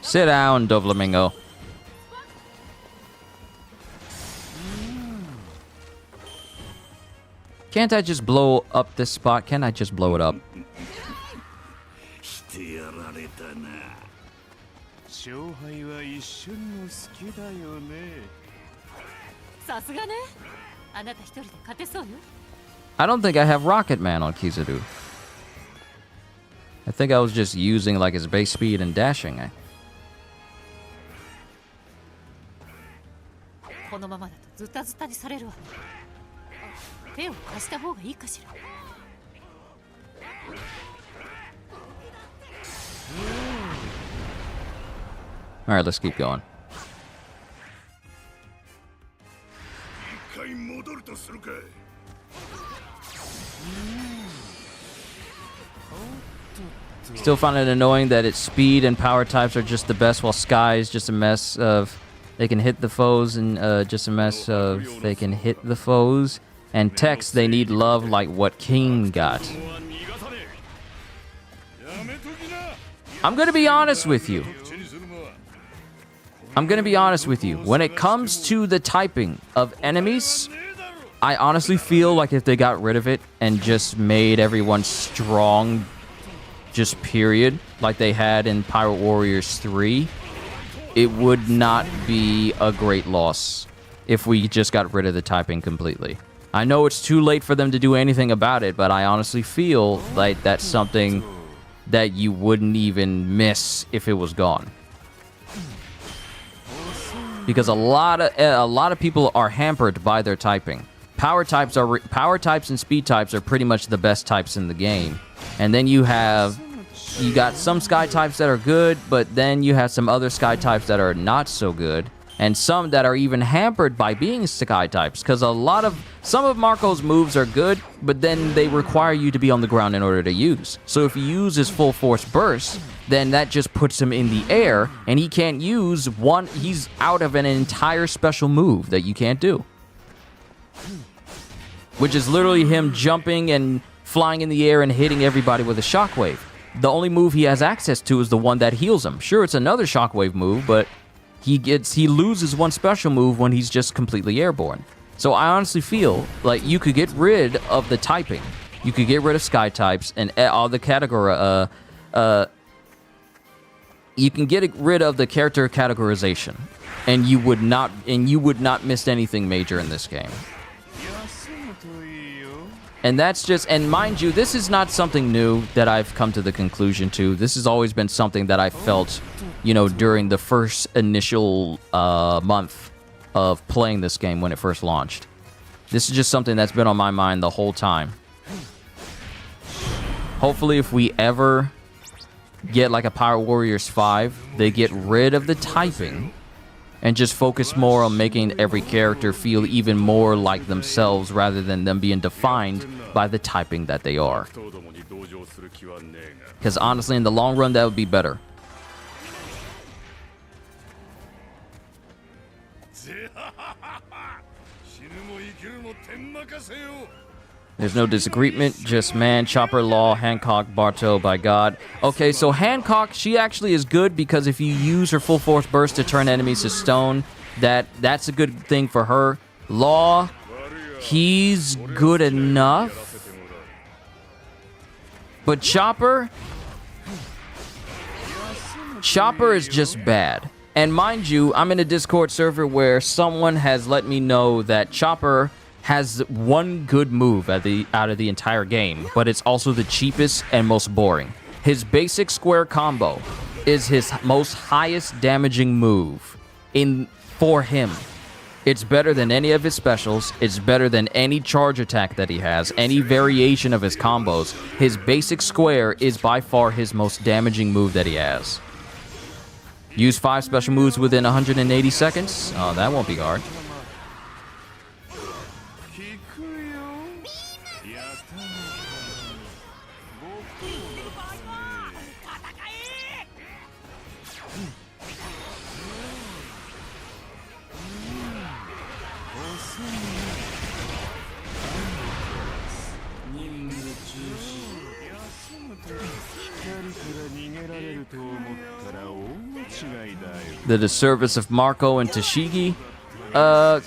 Sit down, Doflamingo. Can't I just blow up this spot? Can I just blow it up? I don't think I have Rocket Man on Kizaru. I think I was just using like his base speed and dashing. Alright, let's keep going. Still find it annoying that its speed and power types are just the best, while Sky is just a mess of they can hit the foes, and just a mess of they can hit the foes. And Tex, they need love like what King got. I'm gonna be honest with you. When it comes to the typing of enemies, I honestly feel like if they got rid of it and just made everyone strong, just period, like they had in Pirate Warriors 3, it would not be a great loss if we just got rid of the typing completely. I know it's too late for them to do anything about it, but I honestly feel like that's something that you wouldn't even miss if it was gone. Because a lot of people are hampered by their typing. Power types and speed types are pretty much the best types in the game. And then you got some sky types that are good, but then you have some other sky types that are not so good, and some that are even hampered by being sky types, because some of Marco's moves are good, but then they require you to be on the ground in order to use. So if he uses full force burst, then that just puts him in the air, and he can't use one. He's out of an entire special move that you can't do, which is literally him jumping and flying in the air and hitting everybody with a shockwave. The only move he has access to is the one that heals him. Sure, it's another shockwave move, but he loses one special move when he's just completely airborne. So I honestly feel like you could get rid of the typing. You could get rid of sky types and all the category. You can get rid of the character categorization, and you would not miss anything major in this game. And that's just, and mind you, this is not something new that I've come to the conclusion to. This has always been something that I felt, you know, during the first initial month of playing this game when it first launched. This is just something that's been on my mind the whole time. Hopefully, if we ever get like a Pirate Warriors 5, they get rid of the typing and just focus more on making every character feel even more like themselves rather than them being defined by the typing that they are. Because honestly, in the long run, that would be better. There's no disagreement, just man, Chopper, Law, Hancock, Bartow, by God. Okay, so Hancock, she actually is good because if you use her full force burst to turn enemies to stone, that's a good thing for her. Law, he's good enough. But Chopper is just bad. And mind you, I'm in a Discord server where someone has let me know that Chopper has one good move out of the entire game, but it's also the cheapest and most boring. His basic square combo is his most highest damaging move for him. It's better than any of his specials. It's better than any charge attack that he has, any variation of his combos. His basic square is by far his most damaging move that he has. Use 5 special moves within 180 seconds? Oh, that won't be hard. The disservice of Marco and Tashigi.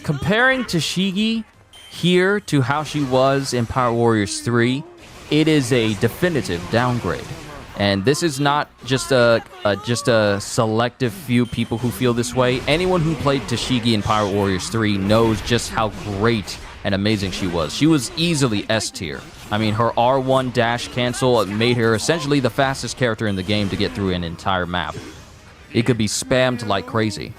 Comparing Tashigi here to how she was in Pirate Warriors 3, it is a definitive downgrade. And this is not just a selective few people who feel this way. Anyone who played Tashigi in Pirate Warriors 3 knows just how great and amazing she was. She was easily S tier. I mean, her R1 dash cancel made her essentially the fastest character in the game to get through an entire map. It could be spammed like crazy.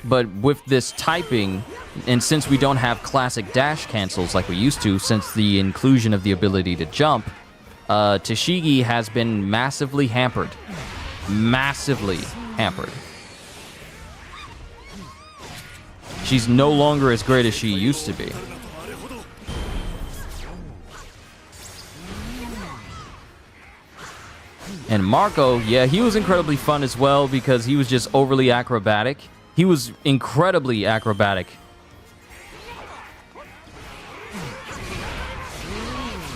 But with this typing, and since we don't have classic dash cancels like we used to since the inclusion of the ability to jump, Tashigi has been massively hampered. Massively hampered. She's no longer as great as she used to be. And Marco, yeah, he was incredibly fun as well because he was just overly acrobatic. He was incredibly acrobatic.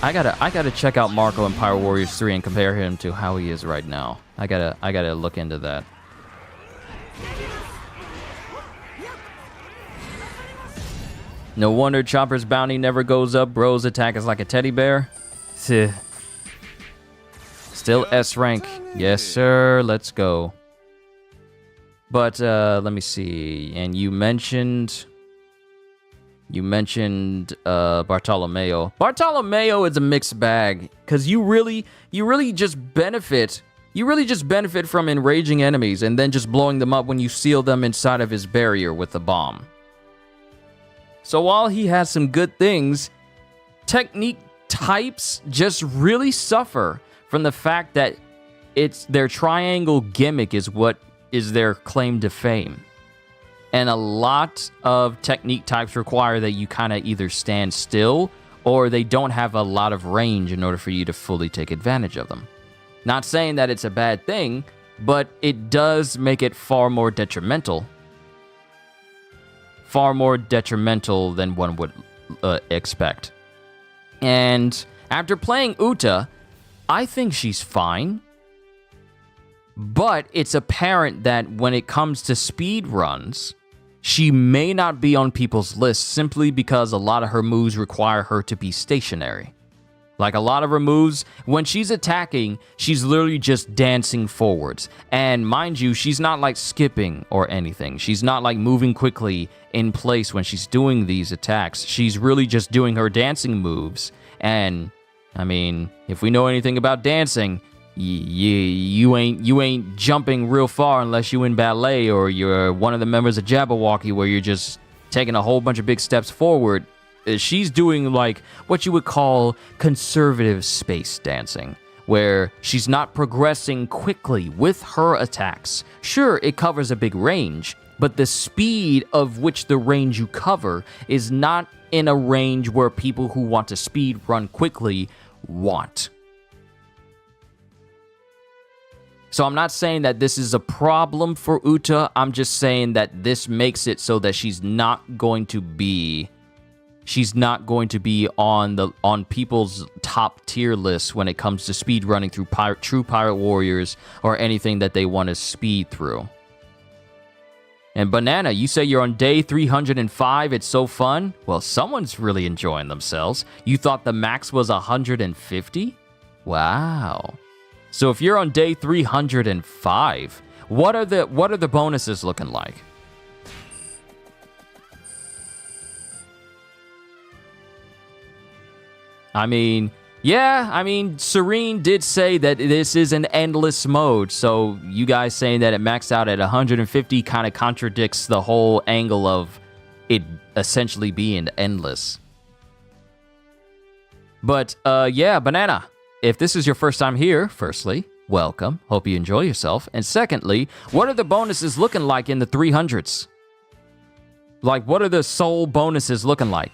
I gotta check out Marco in Pirate Warriors 3 and compare him to how he is right now. I gotta look into that. No wonder Chopper's bounty never goes up. Bro's attack is like a teddy bear. Still S rank. Yes, sir. Let's go. But let me see. And you mentioned Bartolomeo. Bartolomeo is a mixed bag because you really just benefit from enraging enemies and then just blowing them up when you seal them inside of his barrier with the bomb. So while he has some good things, technique types just really suffer from the fact that it's their triangle gimmick is what is their claim to fame. And a lot of technique types require that you kind of either stand still or they don't have a lot of range in order for you to fully take advantage of them. Not saying that it's a bad thing, but it does make it far more detrimental. Far more detrimental than one would expect. And after playing Uta, I think she's fine. But it's apparent that when it comes to speed runs, she may not be on people's lists simply because a lot of her moves require her to be stationary. Like a lot of her moves, when she's attacking, she's literally just dancing forwards. And mind you, she's not like skipping or anything. She's not like moving quickly in place when she's doing these attacks. She's really just doing her dancing moves. And I mean, if we know anything about dancing, you ain't jumping real far unless you in ballet or you're one of the members of Jabberwocky where you're just taking a whole bunch of big steps forward. She's doing like what you would call conservative space dancing, where she's not progressing quickly with her attacks. Sure, it covers a big range, but the speed of which the range you cover is not in a range where people who want to speed run quickly want. So I'm not saying that this is a problem for Uta. I'm just saying that this makes it so that she's not going to be on people's top tier lists when it comes to speed running through True Pirate Warriors or anything that they want to speed through. And Banana, you say you're on day 305. It's so fun. Well, someone's really enjoying themselves. You thought the max was 150? Wow. So if you're on day 305, what are the bonuses looking like? I mean, Serene did say that this is an endless mode, so you guys saying that it maxed out at 150 kind of contradicts the whole angle of it essentially being endless. But, yeah, Banana, if this is your first time here, firstly, welcome. Hope you enjoy yourself. And secondly, what are the bonuses looking like in the 300s? Like, what are the soul bonuses looking like?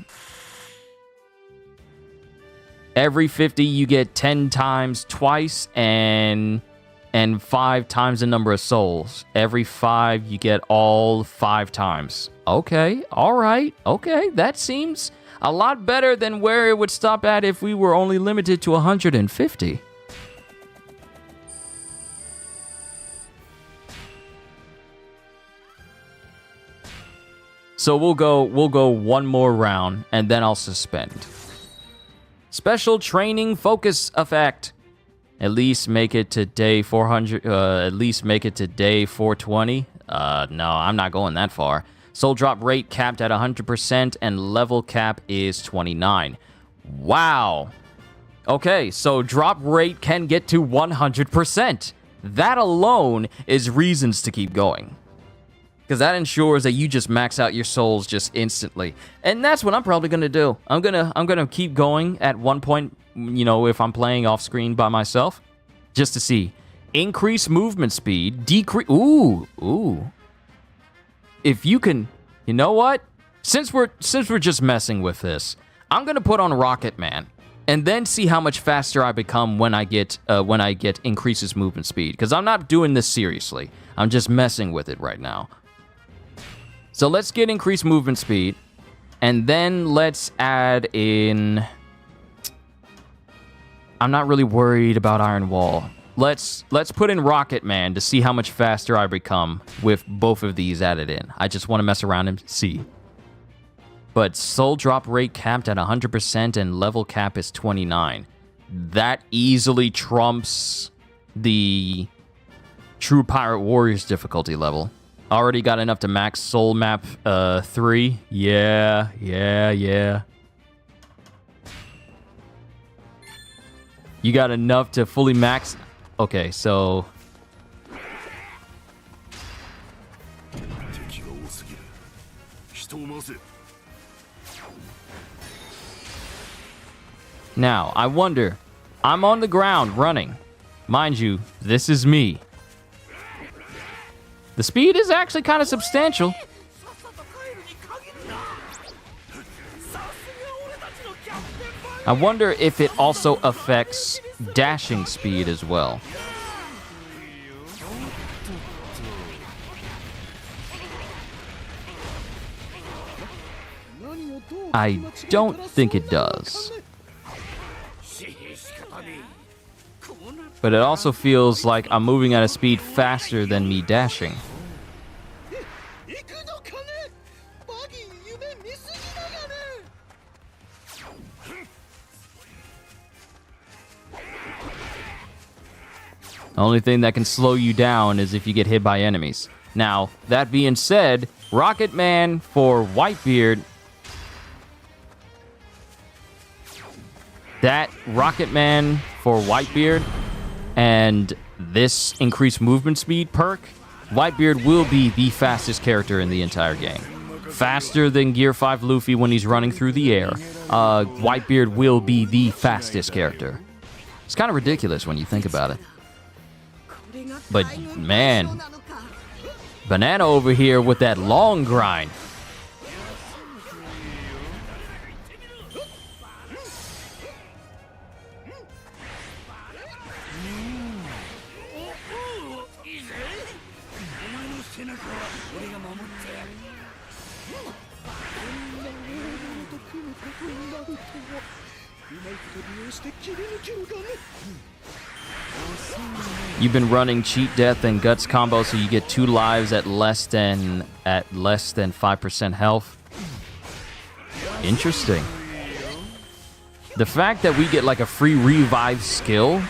Every 50, you get 10 times twice and 5 times the number of souls. Every 5, you get all 5 times. Okay, all right, okay. That seems a lot better than where it would stop at if we were only limited to 150. So we'll go one more round, and then I'll suspend. Special training focus effect. At least make it to day 400. At least make it to day 420. No, I'm not going that far. Soul drop rate capped at 100%, and level cap is 29. Wow. Okay, so drop rate can get to 100%. That alone is reasons to keep going. Because that ensures that you just max out your souls just instantly. And that's what I'm probably going to do. I'm gonna keep going at one point, you know, if I'm playing off screen by myself. Just to see. Increase movement speed. Decrease... Ooh. If you can... You know what? Since we're just messing with this, I'm going to put on Rocket Man. And then see how much faster I become when I get increases movement speed. Because I'm not doing this seriously. I'm just messing with it right now. So let's get increased movement speed, and then let's add in... I'm not really worried about Iron Wall. Let's put in Rocket Man to see how much faster I become with both of these added in. I just want to mess around and see. But soul drop rate capped at 100% and level cap is 29. That easily trumps the True Pirate Warriors difficulty level. Already got enough to max Soul Map 3. Yeah. You got enough to fully max... Okay, so... Now, I wonder... I'm on the ground running. Mind you, this is me. The speed is actually kind of substantial. I wonder if it also affects dashing speed as well. I don't think it does. but it also feels like I'm moving at a speed faster than me dashing. The only thing that can slow you down is if you get hit by enemies. Now, that being said, Rocket Man for Whitebeard... That Rocket Man for Whitebeard and this increased movement speed perk, Whitebeard will be the fastest character in the entire game. Faster than Gear 5 Luffy when he's running through the air. Whitebeard will be the fastest character. It's kind of ridiculous when you think about it. But, man, Banana over here with that long grind. You've been running cheat death and guts combo, so you get 2 lives at less than 5% health. Interesting. The fact that we get like a free revive skill,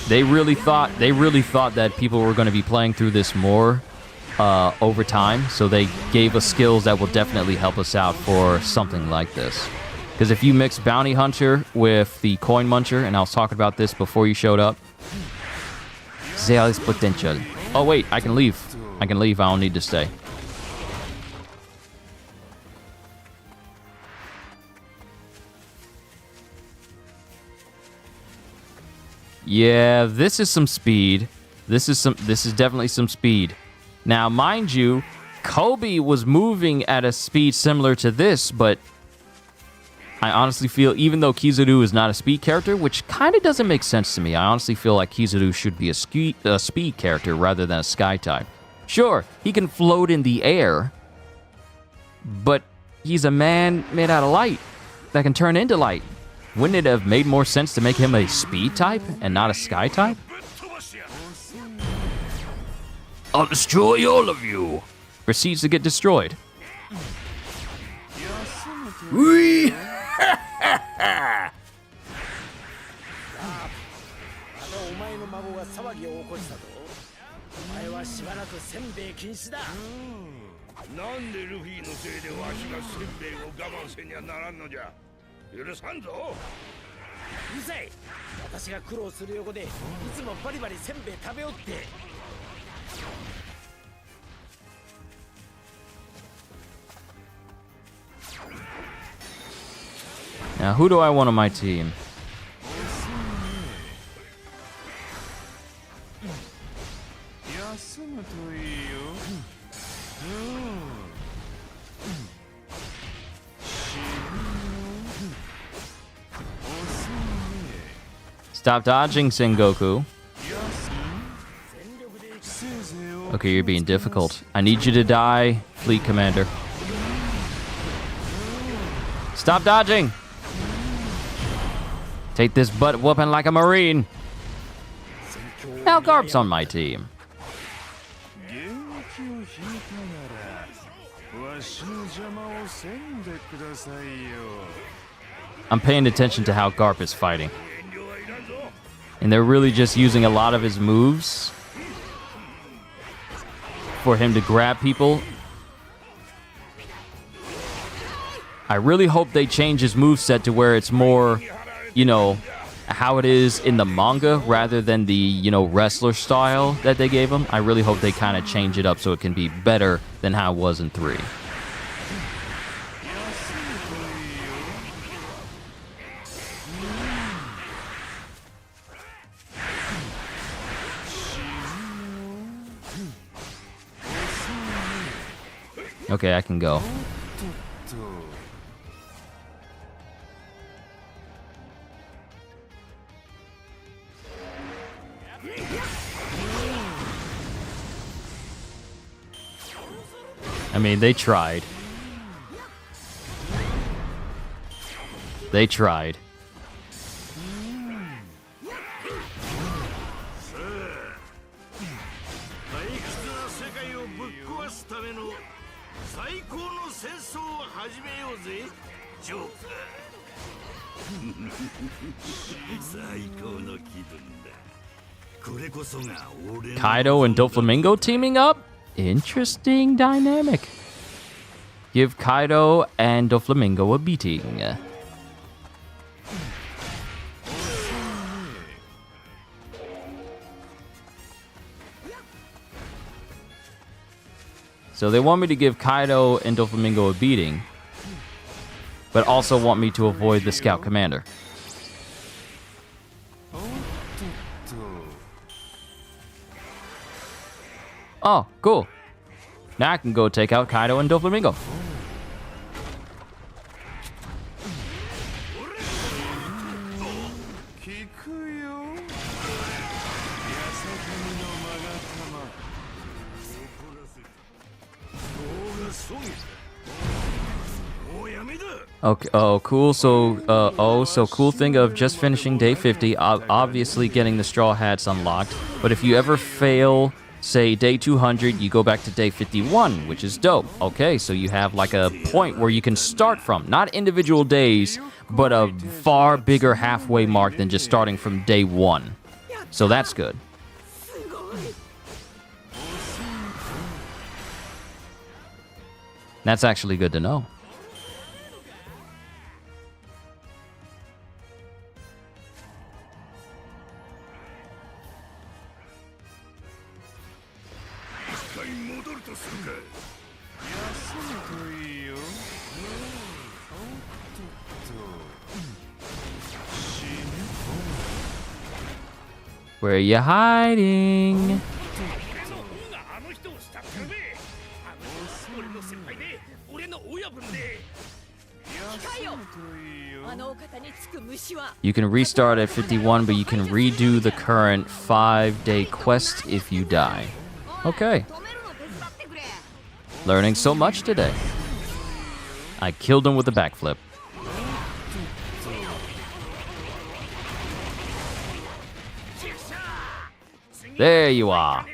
they really thought that people were going to be playing through this more over time, so they gave us skills that will definitely help us out for something like this. Because if you mix Bounty Hunter with the Coin Muncher, and I was talking about this before you showed up, there is potential. Oh wait, I can leave. I can leave, I don't need to stay. Yeah, this is some speed. This is definitely some speed. Now, mind you, Koby was moving at a speed similar to this, but I honestly feel, even though Kizaru is not a speed character, which kind of doesn't make sense to me, I honestly feel like Kizaru should be a speed character rather than a sky type. Sure, he can float in the air, but he's a man made out of light that can turn into light. Wouldn't it have made more sense to make him a speed type and not a sky type? I'll destroy all of you. Proceeds to get destroyed. Whee! Now, who do I want on my team? Stop dodging, Sengoku. Okay, you're being difficult. I need you to die, Fleet Commander. Stop dodging! Take this butt whooping like a Marine. Now Garp's on my team. I'm paying attention to how Garp is fighting. And they're really just using a lot of his moves for him to grab people. I really hope they change his moveset to where it's more, you know, how it is in the manga rather than the, you know, wrestler style that they gave him. I really hope they kind of change it up so it can be better than how it was in 3. Okay, I can go. I mean, they tried. They tried. Kaido and Doflamingo teaming up? Interesting dynamic. Give Kaido and Doflamingo a beating. So they want me to give Kaido and Doflamingo a beating, but also want me to avoid the Scout Commander. Oh, cool. Now I can go take out Kaido and Doflamingo. Okay. Oh, cool. So, cool thing of just finishing day 50, obviously getting the Straw Hats unlocked. But if you ever fail, say, day 200, you go back to day 51, which is dope. Okay, so you have like a point where you can start from. Not individual days, but a far bigger halfway mark than just starting from day 1. So that's good. That's actually good to know. Where are you hiding? You can restart at 51, but you can redo the current 5-day quest if you die. Okay. Learning so much today. I killed him with a backflip. There you are.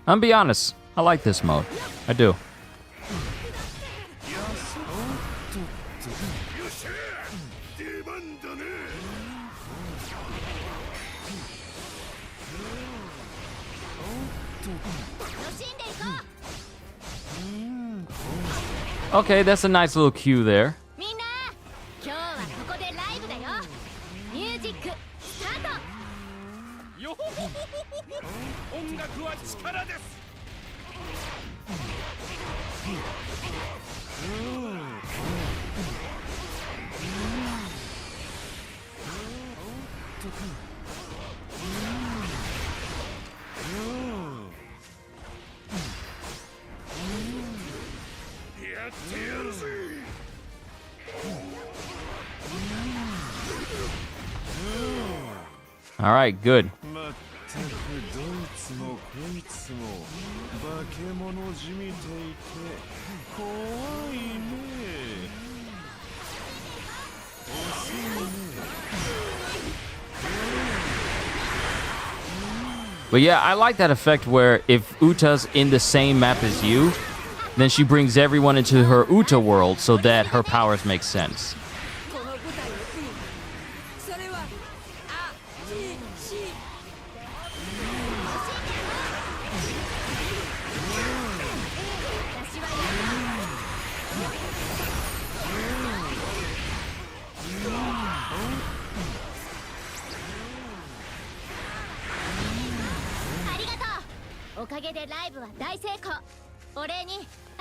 I'm be honest, I like this mode. I do. Okay, that's a nice little cue there. All right, good. But yeah, I like that effect where if Uta's in the same map as you, then she brings everyone into her Uta world so that her powers make sense.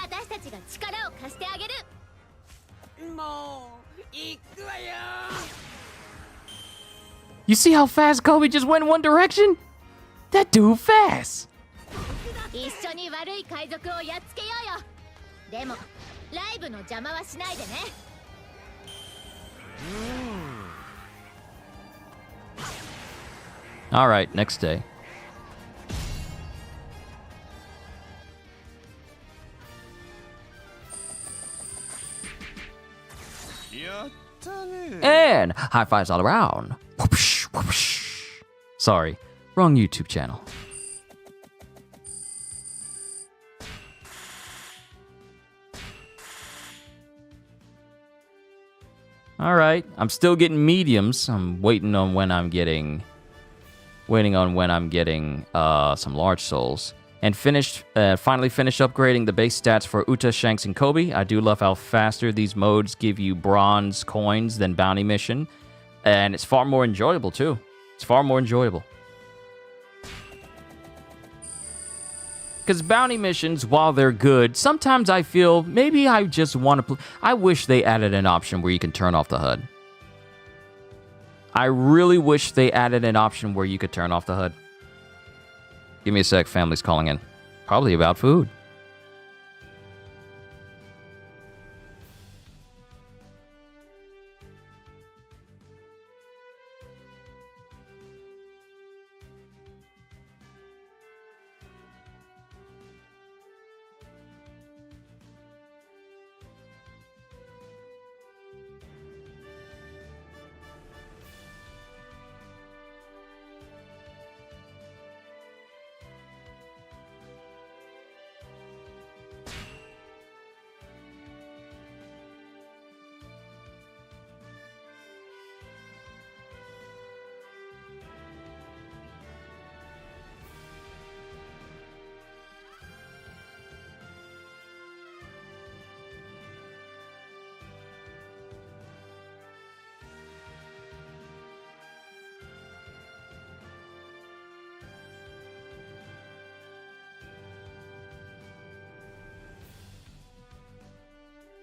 私たちが力を貸してあげる。もう行くわよ。 You see how fast Koby just went in one direction? That dude fast. 一緒に悪い海賊をやっつけようよ。でもライブの邪魔はしないでね。All right, next day. And high fives all around. Whoosh, whoosh. Sorry, wrong YouTube channel. All right, I'm still getting mediums. I'm waiting on when I'm getting some large souls. And finally finished upgrading the base stats for Uta, Shanks, and Koby. I do love how faster these modes give you bronze coins than Bounty Mission. And it's far more enjoyable, too. It's far more enjoyable. Because Bounty Missions, while they're good, sometimes I feel maybe I just want to... I wish they added an option where you can turn off the HUD. I really wish they added an option where you could turn off the HUD. Give me a sec, family's calling in. Probably about food.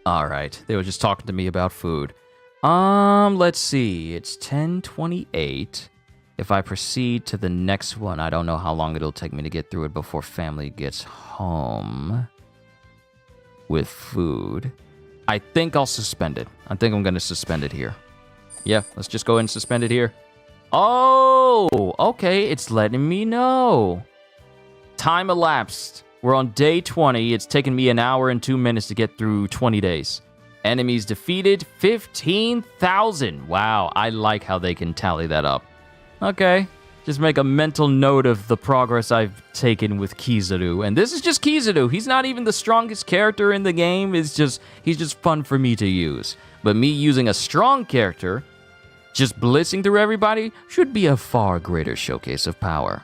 All right, they were just talking to me about food. Let's see. It's 10:28. If I proceed to the next one, I don't know how long it'll take me to get through it before family gets home with food. I think I'll suspend it. I think I'm going to suspend it here. Yeah, let's just go ahead and suspend it here. Oh, okay, it's letting me know. Time elapsed. We're on day 20. It's taken me an hour and 2 minutes to get through 20 days. Enemies defeated, 15,000. Wow, I like how they can tally that up. Okay, just make a mental note of the progress I've taken with Kizaru. And this is just Kizaru. He's not even the strongest character in the game. He's just fun for me to use. But me using a strong character, just blitzing through everybody, should be a far greater showcase of power.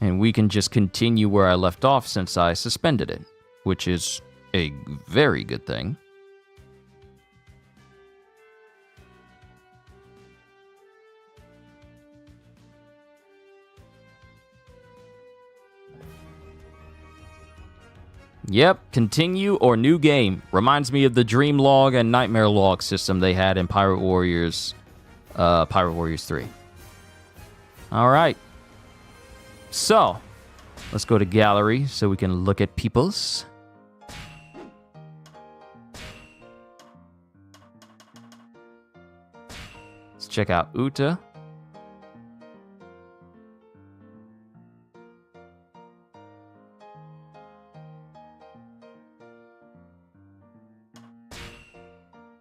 And we can just continue where I left off since I suspended it, which is a very good thing. Yep, continue or new game. Reminds me of the Dream Log and Nightmare Log system they had in Pirate Warriors 3. All right. So, let's go to gallery so we can look at peoples. Let's check out Uta.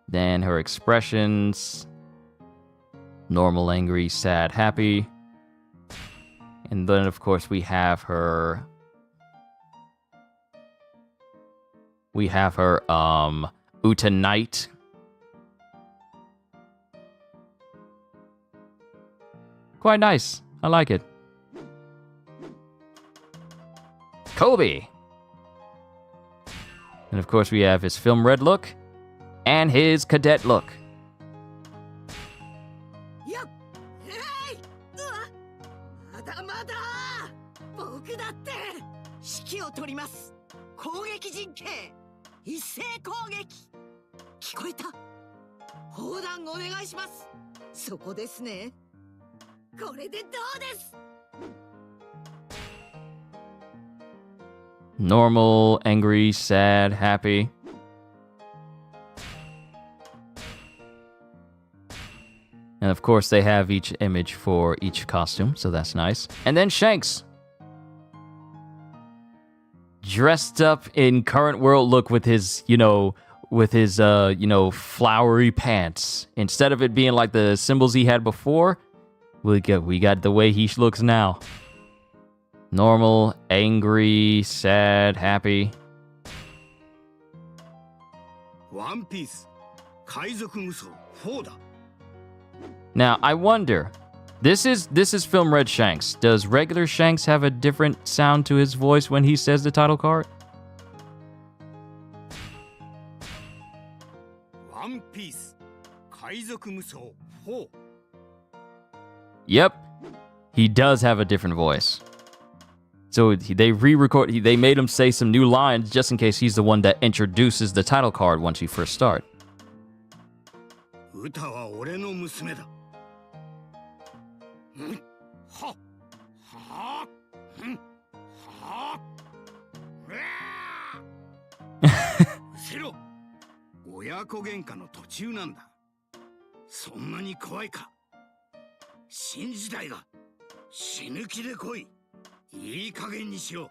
Then her expressions. Normal, angry, sad, happy. And then, of course, we have her... Uta Knight. Quite nice. I like it. Koby! And, of course, we have his film red look. And his cadet look. を取ります。攻撃陣形一斉攻撃。聞こえた。砲弾お願いします。そこですね。これでどうです。 Normal, angry, sad, happy. And of course, they have each image for each costume, so that's nice. And then Shanks. Dressed up in current world look with his, flowery pants. Instead of it being like the symbols he had before, we got the way he looks now. Normal, angry, sad, happy. One Piece 海賊無双4だ。 Now, I wonder, this is Film Red Shanks. Does regular Shanks have a different sound to his voice when he says the title card? One Piece 海賊無双4。 Yep, he does have a different voice. So they made him say some new lines just in case he's the one that introduces the title card once you first start. 歌は俺の娘だ。はははうせろ。親子喧嘩の途中なんだ。そんなに怖いか。新時代が死ぬ気で来い。いい加減にしろ。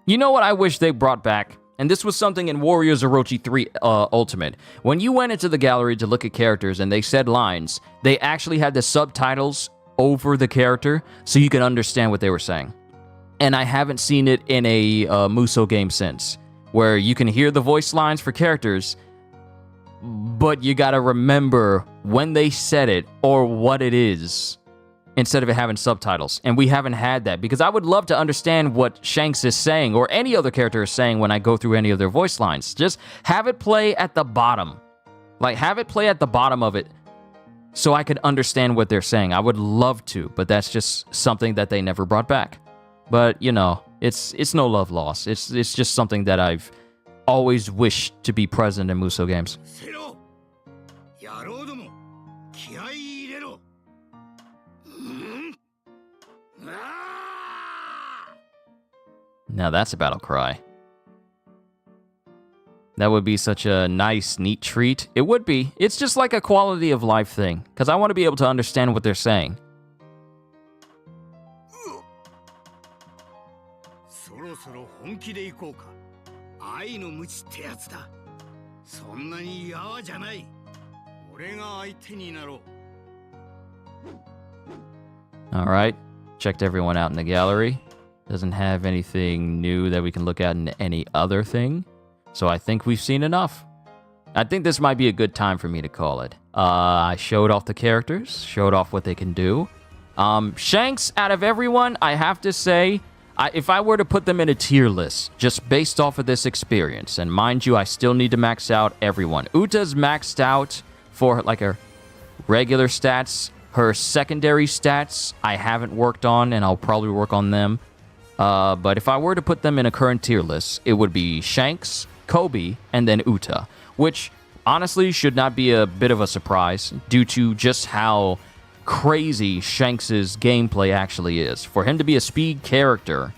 You know what I wish they brought back? And this was something in Warriors Orochi 3 Ultimate. When you went into the gallery to look at characters and they said lines, they actually had the subtitles over the character so you could understand what they were saying. And I haven't seen it in a Musou game since, where you can hear the voice lines for characters, but you gotta remember when they said it or what it is, instead of it having subtitles. And we haven't had that, because I would love to understand what Shanks is saying, or any other character is saying when I go through any of their voice lines. Just have it play at the bottom. Like, have it play at the bottom of it, so I could understand what they're saying. I would love to, but that's just something that they never brought back. But, it's no love lost. It's just something that I've always wished to be present in Musou games. Now that's a battle cry. That would be such a nice, neat treat. It would be. It's just like a quality of life thing, because I want to be able to understand what they're saying. そろそろ本気で行こうか。愛の無知ってやつだ。そんなにやわじゃない。俺が相手になろう。 Alright, checked everyone out in the gallery. Doesn't have anything new that we can look at in any other thing. So I think we've seen enough. I think this might be a good time for me to call it. I showed off the characters, showed off what they can do. Shanks, out of everyone, I have to say, if I were to put them in a tier list, just based off of this experience, and mind you, I still need to max out everyone. Uta's maxed out for like her regular stats. Her secondary stats, I haven't worked on, and I'll probably work on them. But if I were to put them in a current tier list, it would be Shanks, Koby, and then Uta, which honestly should not be a bit of a surprise due to just how crazy Shanks' gameplay actually is. For him to be a speed character...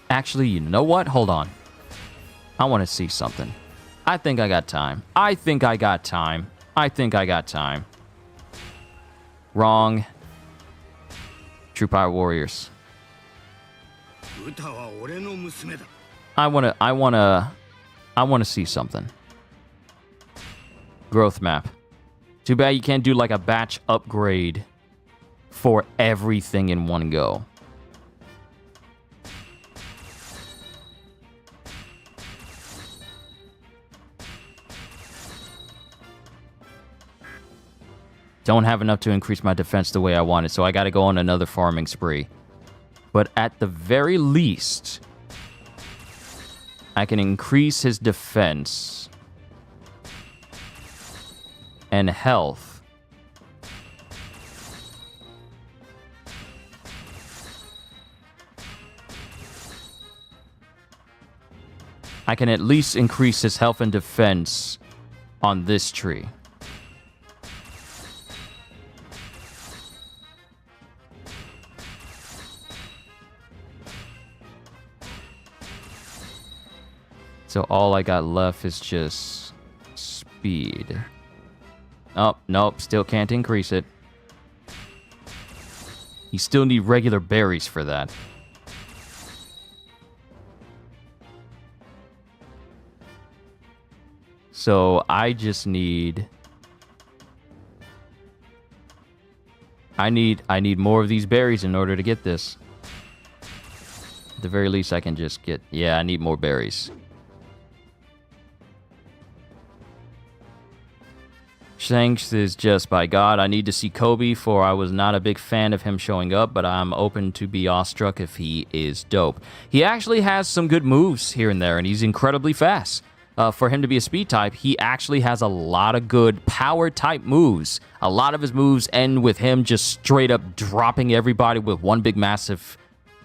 Actually, you know what? Hold on. I want to see something. I think I got time. I think I got time. Wrong. True Power Warriors. I wanna see something. Growth map. Too bad you can't do like a batch upgrade for everything in one go. Don't have enough to increase my defense the way I want it, so I gotta go on another farming spree. But at the very least, I can increase his defense and health. I can at least increase his health and defense on this tree. So all I got left is just speed. Oh, nope, still can't increase it. You still need regular berries for that. So I just need... I need more of these berries in order to get this. At the very least I can just get... Yeah, I need more berries. Shanks is just, by God, I need to see Koby, for I was not a big fan of him showing up, but I'm open to be awestruck if he is dope. He actually has some good moves here and there, and he's incredibly fast. For him to be a speed type, he actually has a lot of good power type moves. A lot of his moves end with him just straight up dropping everybody with one big massive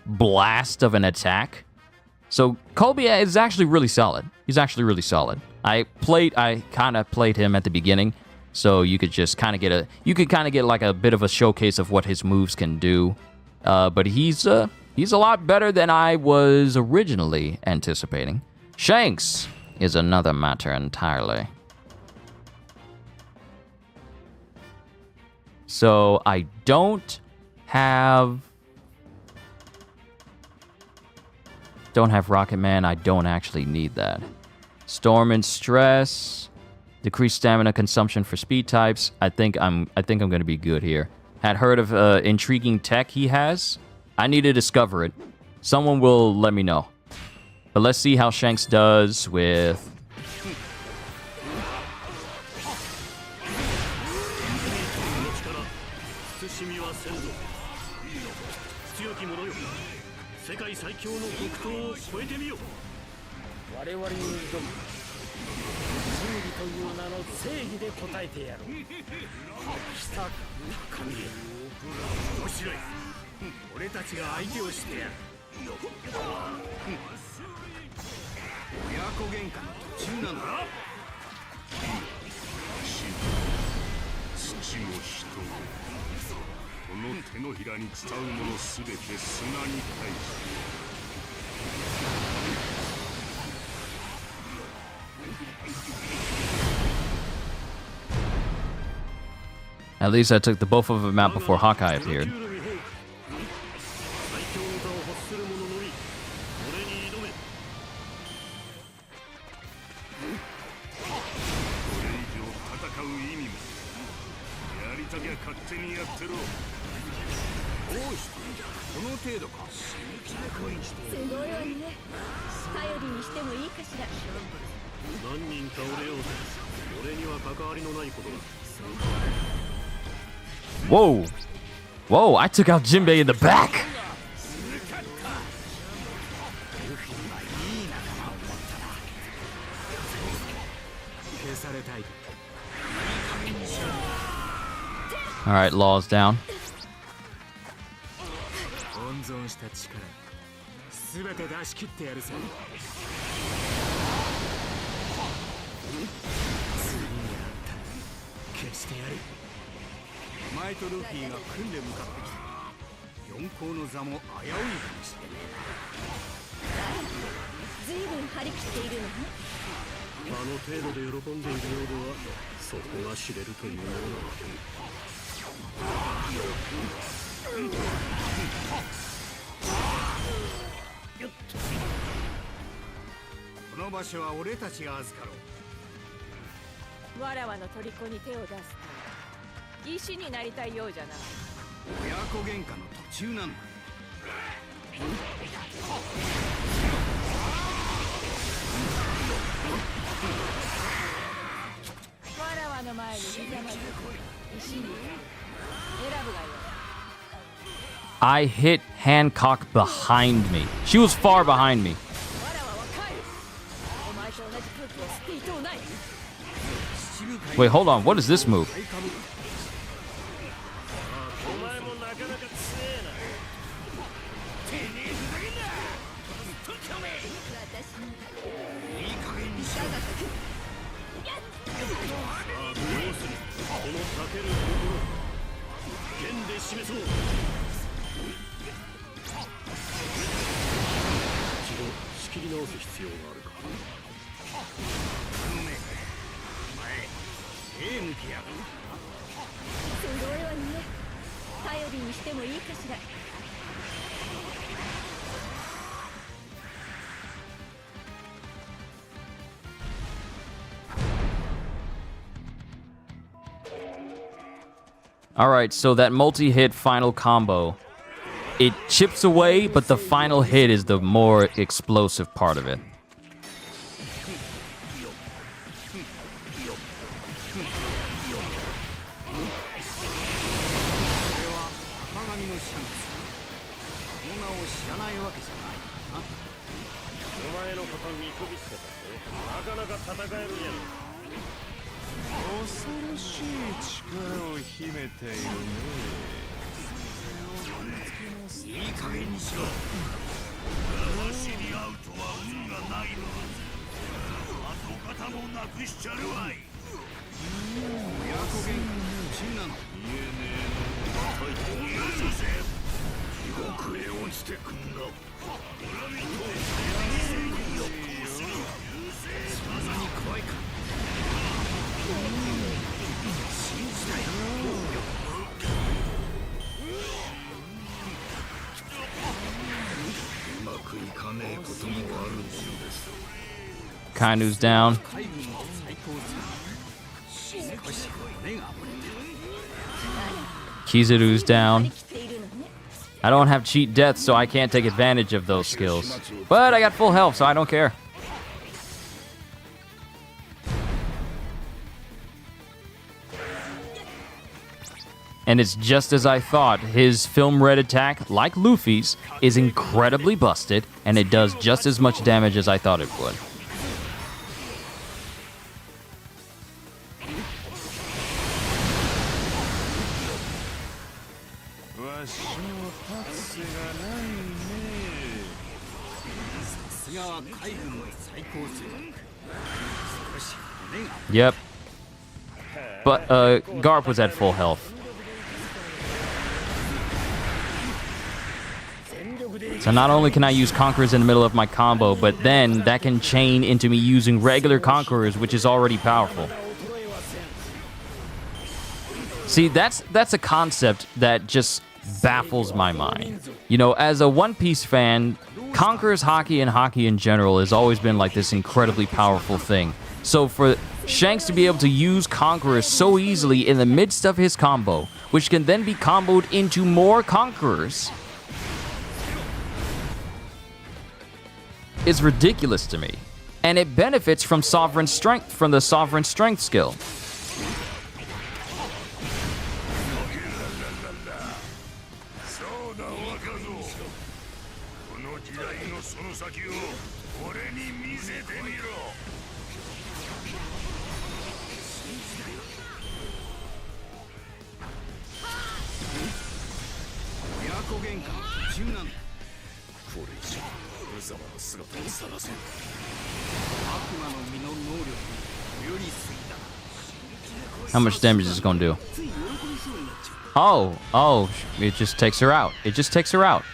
blast of an attack. So Koby is actually really solid. He's actually really solid. I kind of played him at the beginning, so you could just kind of get like a bit of a showcase of what his moves can do. But he's a lot better than I was originally anticipating. Shanks is another matter entirely. So I don't have Rocket Man. I don't actually need that. Storm and Stress, decreased stamina consumption for speed types. I think I'm going to be good here. Had heard of intriguing tech he has. I need to discover it. Someone will let me know. But let's see how Shanks does with... At least I took the both of them out before Hawkeye appeared. Whoa! Whoa, I took out Jinbei in the back! Alright, Law's down. I hit Hancock behind me. She was far behind me. Wait, hold on. What is this move? Alright, so that multi-hit final combo, it chips away, but the final hit is the more explosive part of it. Kainu's down. Kizaru's down. I don't have cheat death, so I can't take advantage of those skills. But I got full health, so I don't care. And it's just as I thought. His film red attack, like Luffy's, is incredibly busted, and it does just as much damage as I thought it would. Yep. But Garp was at full health. So not only can I use Conquerors in the middle of my combo, but then that can chain into me using regular Conquerors, which is already powerful. See, that's a concept that just baffles my mind. You know, as a One Piece fan, Conquerors Haki and Haki in general has always been like this incredibly powerful thing. So for Shanks to be able to use Conquerors so easily in the midst of his combo, which can then be comboed into more Conquerors, is ridiculous to me. And it benefits from Sovereign Strength, from the Sovereign Strength skill. How much damage is it gonna do? Oh, it just takes her out. It just takes her out.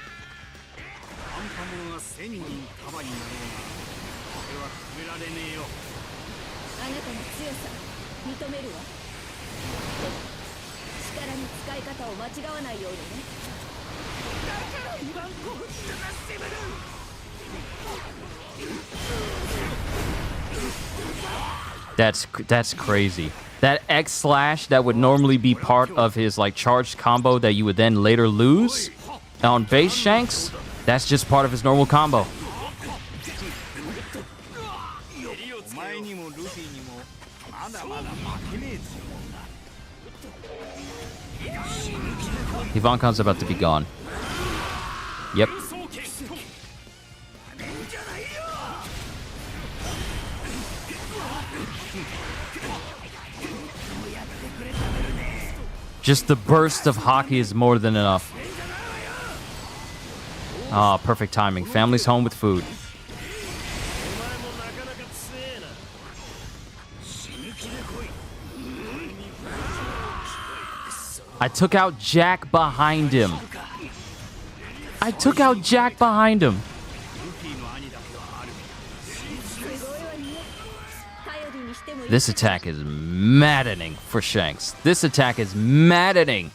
That's crazy. That X slash that would normally be part of his like charged combo that you would then later lose on base Shanks, that's just part of his normal combo. Ivankon's about to be gone. Yep. Just the burst of Haki is more than enough. Ah, perfect timing. Family's home with food. I took out Jack behind him. I took out Jack behind him. This attack is maddening for Shanks. This attack is maddening.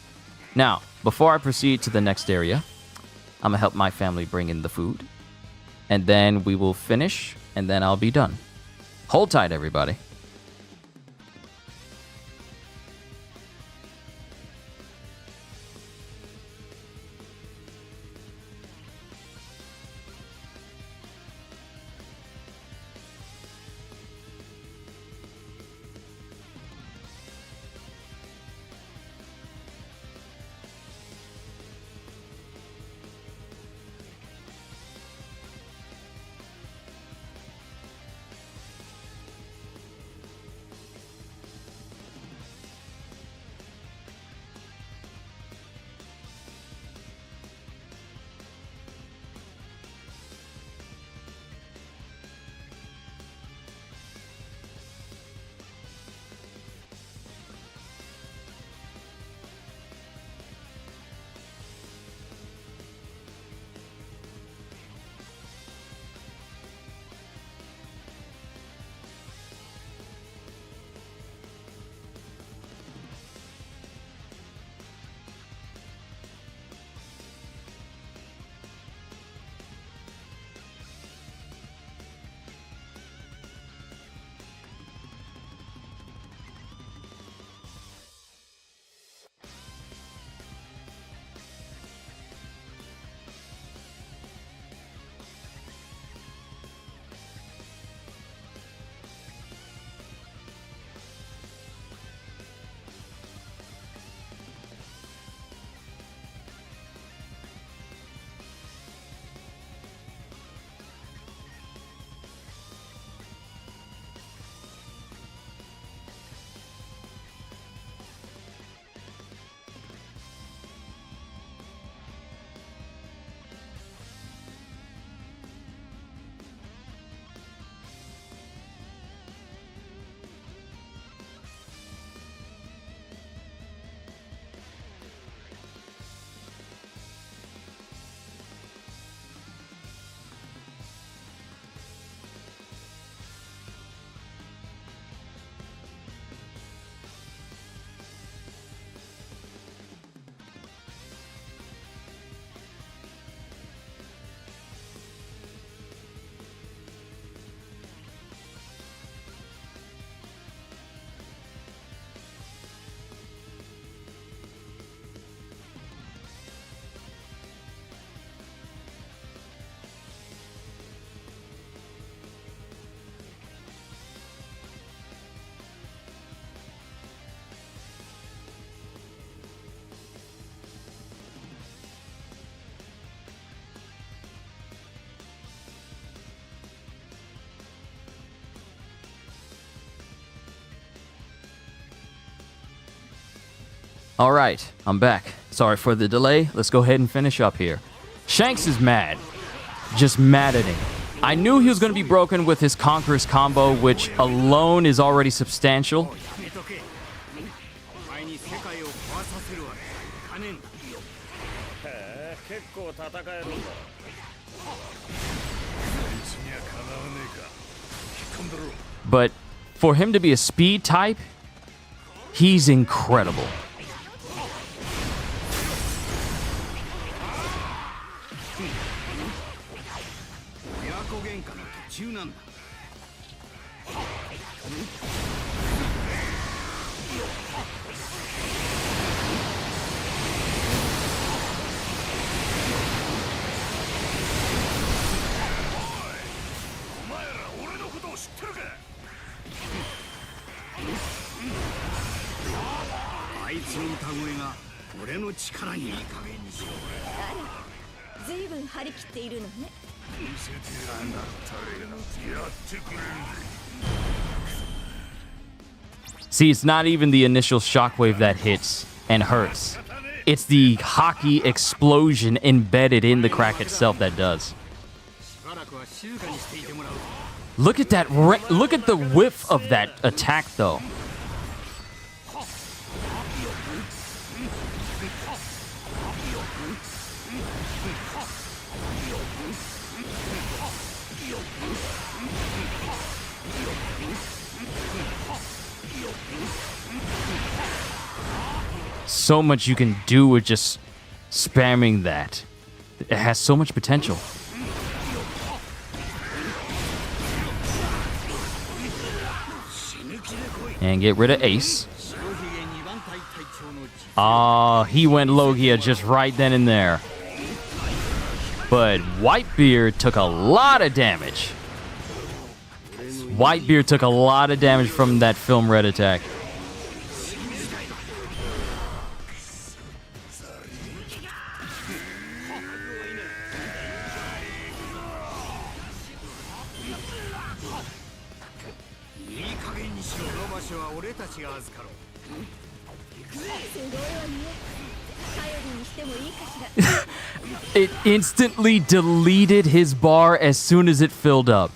Now, before I proceed to the next area, I'm going to help my family bring in the food. And then we will finish, and then I'll be done. Hold tight, everybody. All right, I'm back. Sorry for the delay. Let's go ahead and finish up here. Shanks is mad. Just maddening. I knew he was going to be broken with his Conqueror's combo, which alone is already substantial. But for him to be a speed type, he's incredible. See, it's not even the initial shockwave that hits and hurts. It's the hockey explosion embedded in the crack itself that does. Look at that. Look at the whiff of that attack, though. so much you can do with just spamming that. It has so much potential. And get rid of Ace. Oh, he went Logia just right then and there. But Whitebeard took a lot of damage. Whitebeard took a lot of damage from that film red attack. It instantly deleted his bar as soon as it filled up.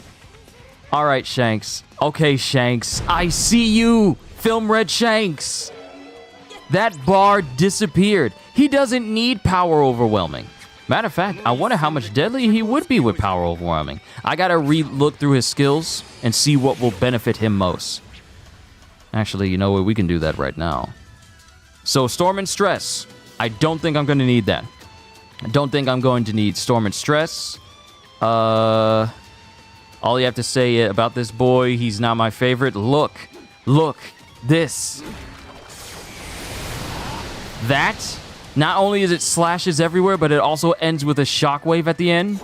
All right, Shanks. Okay, Shanks. I see you, Film Red Shanks. That bar disappeared. He doesn't need Power Overwhelming. Matter of fact, I wonder how much deadly he would be with Power Overwhelming. I gotta re-look through his skills and see what will benefit him most. Actually, you know what? We can do that right now. So, Storm and Stress. I don't think I'm going to need that. I don't think I'm going to need Storm and Stress. All you have to say about this boy, he's not my favorite. Look, this. That, not only is it slashes everywhere, but it also ends with a shockwave at the end.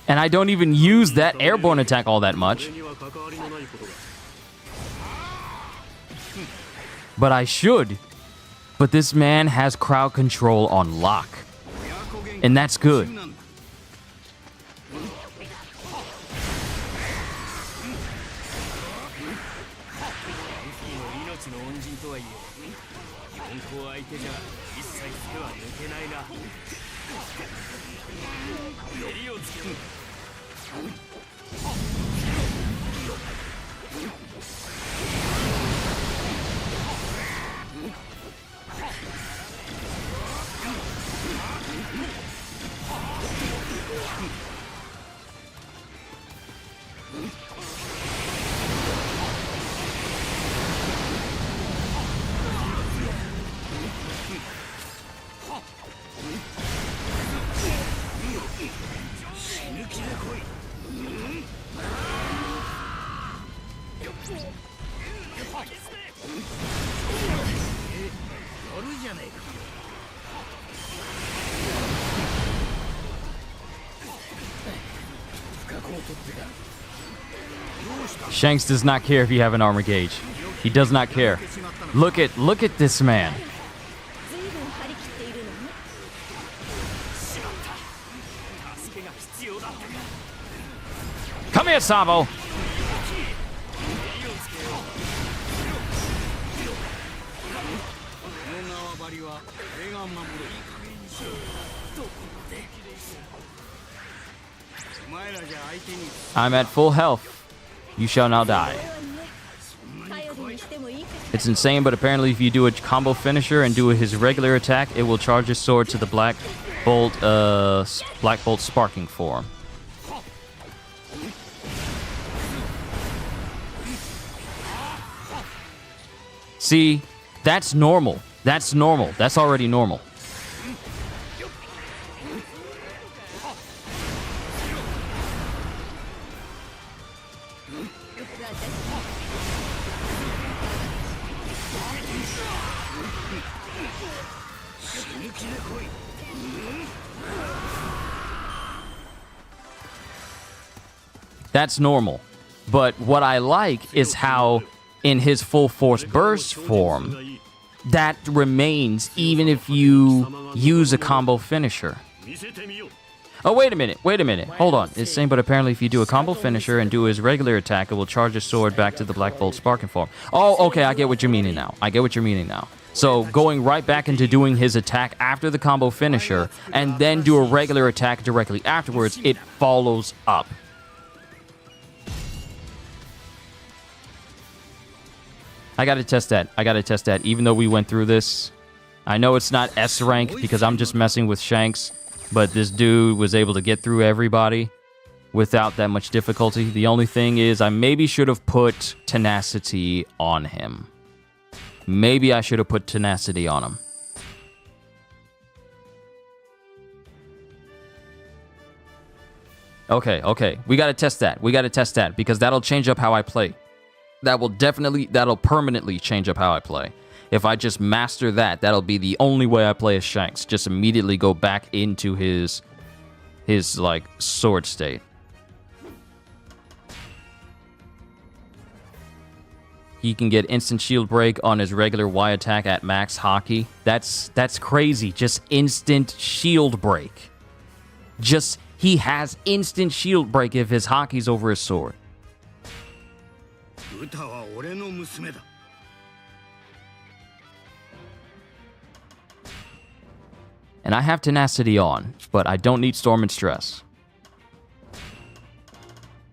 And I don't even use that airborne attack all that much. But I should. But this man has crowd control on lock. And that's good. Shanks does not care if you have an armor gauge. He does not care. Look at this man. Come here, Sabo. I'm at full health. You shall now die. It's insane, but apparently if you do a combo finisher and do his regular attack, it will charge his sword to the Black Bolt sparking form. See, that's normal. That's normal. That's already normal. That's normal. But what I like is how in his full force burst form, that remains even if you use a combo finisher. Oh, wait a minute. Hold on. It's saying, but apparently if you do a combo finisher and do his regular attack, it will charge his sword back to the Black Bolt sparking form. Oh, okay, I get what you're meaning now. So going right back into doing his attack after the combo finisher and then do a regular attack directly afterwards, it follows up. I gotta test that. Even though we went through this, I know it's not S rank because I'm just messing with Shanks, but this dude was able to get through everybody. without that much difficulty. The only thing is I maybe should have put tenacity on him. Maybe I should have put tenacity on him. Okay. We gotta test that. Because that'll change up how I play. That'll permanently change up how I play. If I just master that, that'll be the only way I play as Shanks. Just immediately go back into his like sword state. He can get instant shield break on his regular Y attack at max hockey. That's crazy. Just instant shield break. He has instant shield break if his hockey's over his sword. And I have tenacity on, but I don't need storm and stress.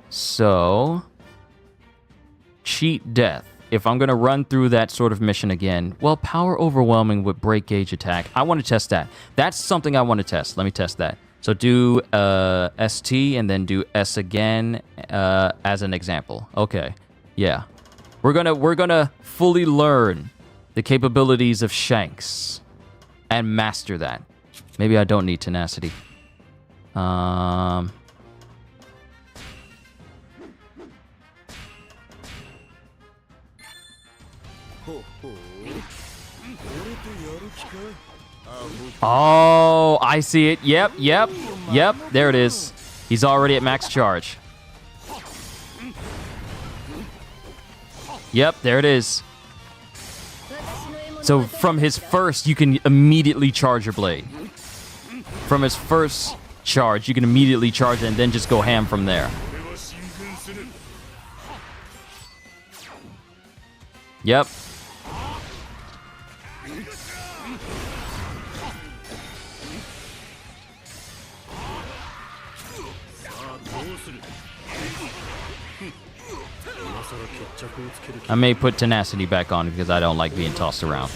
So, cheat death. If I'm going to run through that sort of mission again, well, power overwhelming with break gauge attack. I want to test that. That's something I want to test. Let me test that. So do ST and then do S again as an example. Okay. Yeah. We're gonna fully learn the capabilities of Shanks and master that. Maybe I don't need tenacity. Oh, I see it. Yep. There it is. He's already at max charge. Yep, there it is. So from his first, you can immediately charge your blade. From his first charge, you can immediately charge it and then just go ham from there. Yep. I may put tenacity back on because I don't like being tossed around.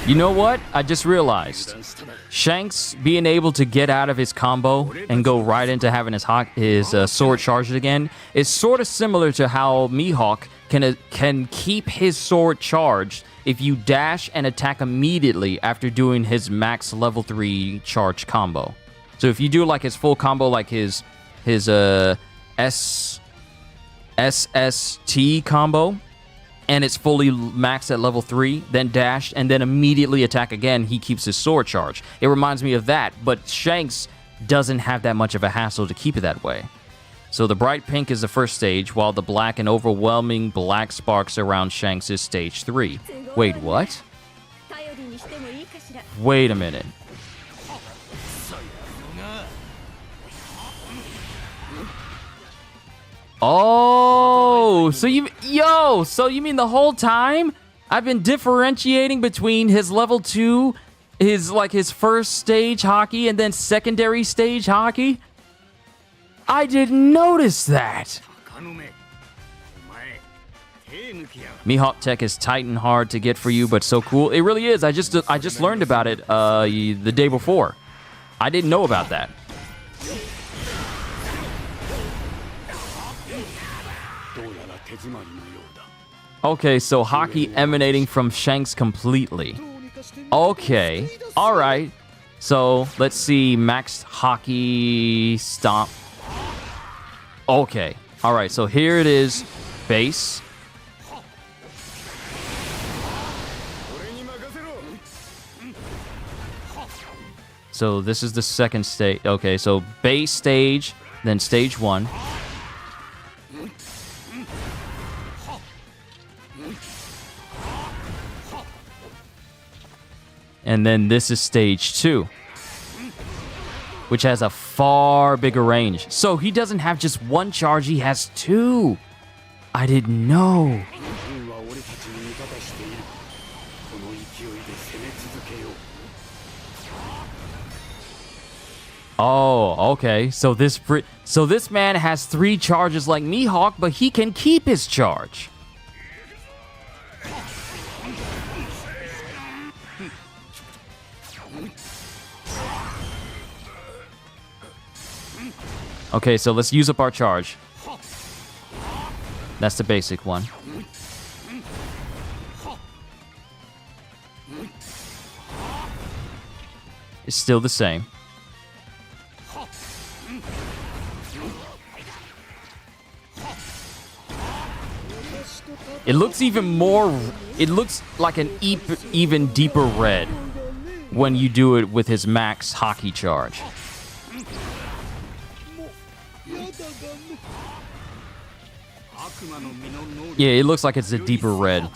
You know what? I just realized. Shanks being able to get out of his combo and go right into having his sword charged again is sort of similar to how Mihawk can keep his sword charged if you dash and attack immediately after doing his max level 3 charge combo. So if you do like his full combo, like his SST combo, and it's fully maxed at level 3, then dash, and then immediately attack again, he keeps his sword charge. It reminds me of that, but Shanks doesn't have that much of a hassle to keep it that way. So the bright pink is the first stage, while the black and overwhelming black sparks around Shanks is stage 3. Wait, what? Wait a minute. Oh, so you mean the whole time I've been differentiating between his level 2, his first stage hockey, and then secondary stage hockey? I didn't notice that. Mihawk tech is tight and hard to get for you, but so cool. It really is. I just learned about it the day before. I didn't know about that. Okay, so hockey emanating from Shanks completely. Okay, alright. So, let's see, maxed hockey stomp. Okay, alright, so here it is, base. So this is the second stage. Okay, so base stage, then stage 1. And then this is stage 2. which has a far bigger range. So he doesn't have just one charge, he has two. I didn't know. 運は俺たちに味方している。この勢いで攻め続けよう。 Oh, okay. So this man has 3 charges like Mihawk, but he can keep his charge. Okay, so let's use up our charge. That's the basic one. It's still the same. It looks even more... It looks like an even deeper red when you do it with his max hockey charge. Yeah, it looks like it's a deeper red.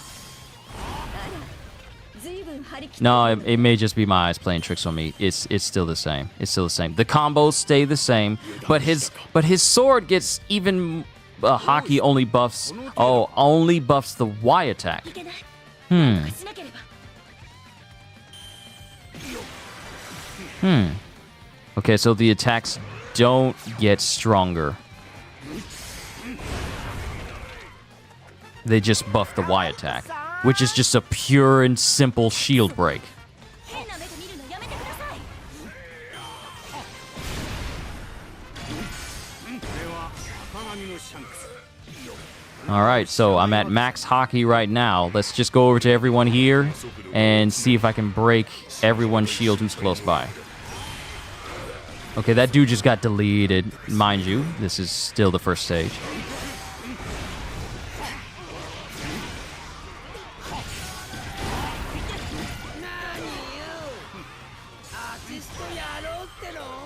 No, it may just be my eyes playing tricks on me. It's still the same. It's still the same. The combos stay the same, but his sword gets even... hockey only buffs... Oh, only buffs the Y attack. Okay, so the attacks don't get stronger. They just buff the Y attack, which is just a pure and simple shield break. Alright, so I'm at max hockey right now. Let's just go over to everyone here and see if I can break everyone's shield who's close by. Okay, that dude just got deleted. Mind you, this is still the first stage.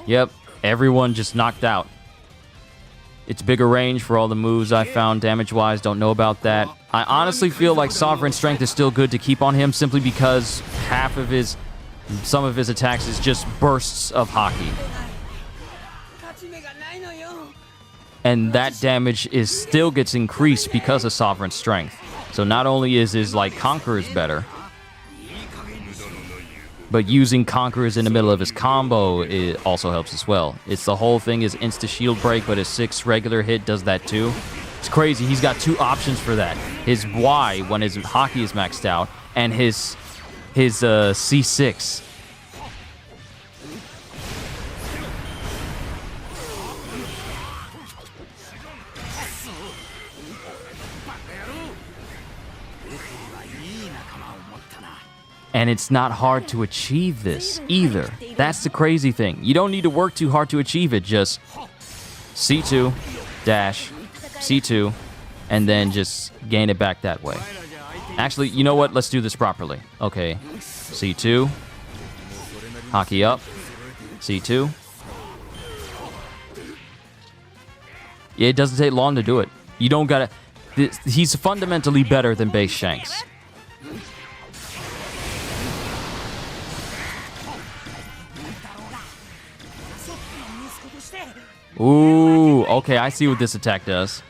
Yep, everyone just knocked out. It's bigger range for all the moves I found damage-wise. Don't know about that. I honestly feel like Sovereign Strength is still good to keep on him simply because some of his attacks is just bursts of hockey. And that damage still gets increased because of Sovereign Strength. So not only is his Conquerors better, but using Conquerors in the middle of his combo, it also helps as well. It's the whole thing is insta shield break, but his 6 regular hit does that too. It's crazy. He's got 2 options for that. His Y when his hockey is maxed out, and his C6. And it's not hard to achieve this either. That's the crazy thing. You don't need to work too hard to achieve it. Just C2, dash, C2, and then just gain it back that way. Actually, you know what? Let's do this properly. Okay, C2, hockey up, C2. Yeah, it doesn't take long to do it. You don't gotta... He's fundamentally better than base Shanks. Ooh, okay, I see what this attack does.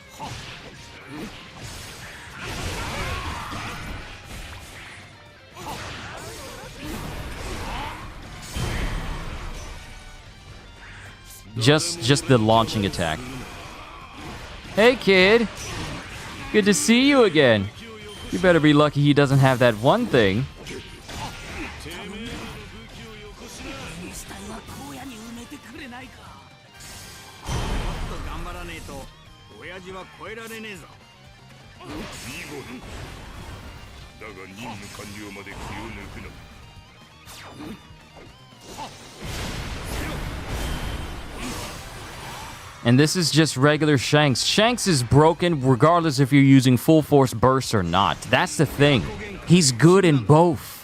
Just the launching attack. Hey, kid. Good to see you again. You better be lucky he doesn't have that one thing. And this is just regular Shanks. Shanks is broken regardless if you're using full force burst or not. That's the thing. He's good in both.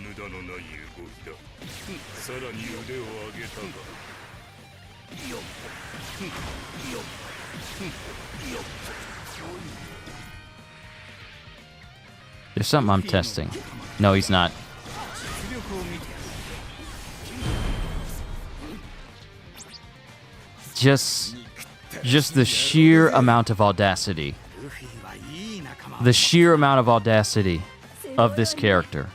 無駄のない動きだ。さらに腕を上げたか。よっ。よっ。よっ。 There's something I'm testing. No, he's not. Just the sheer amount of audacity. The sheer amount of audacity of this character.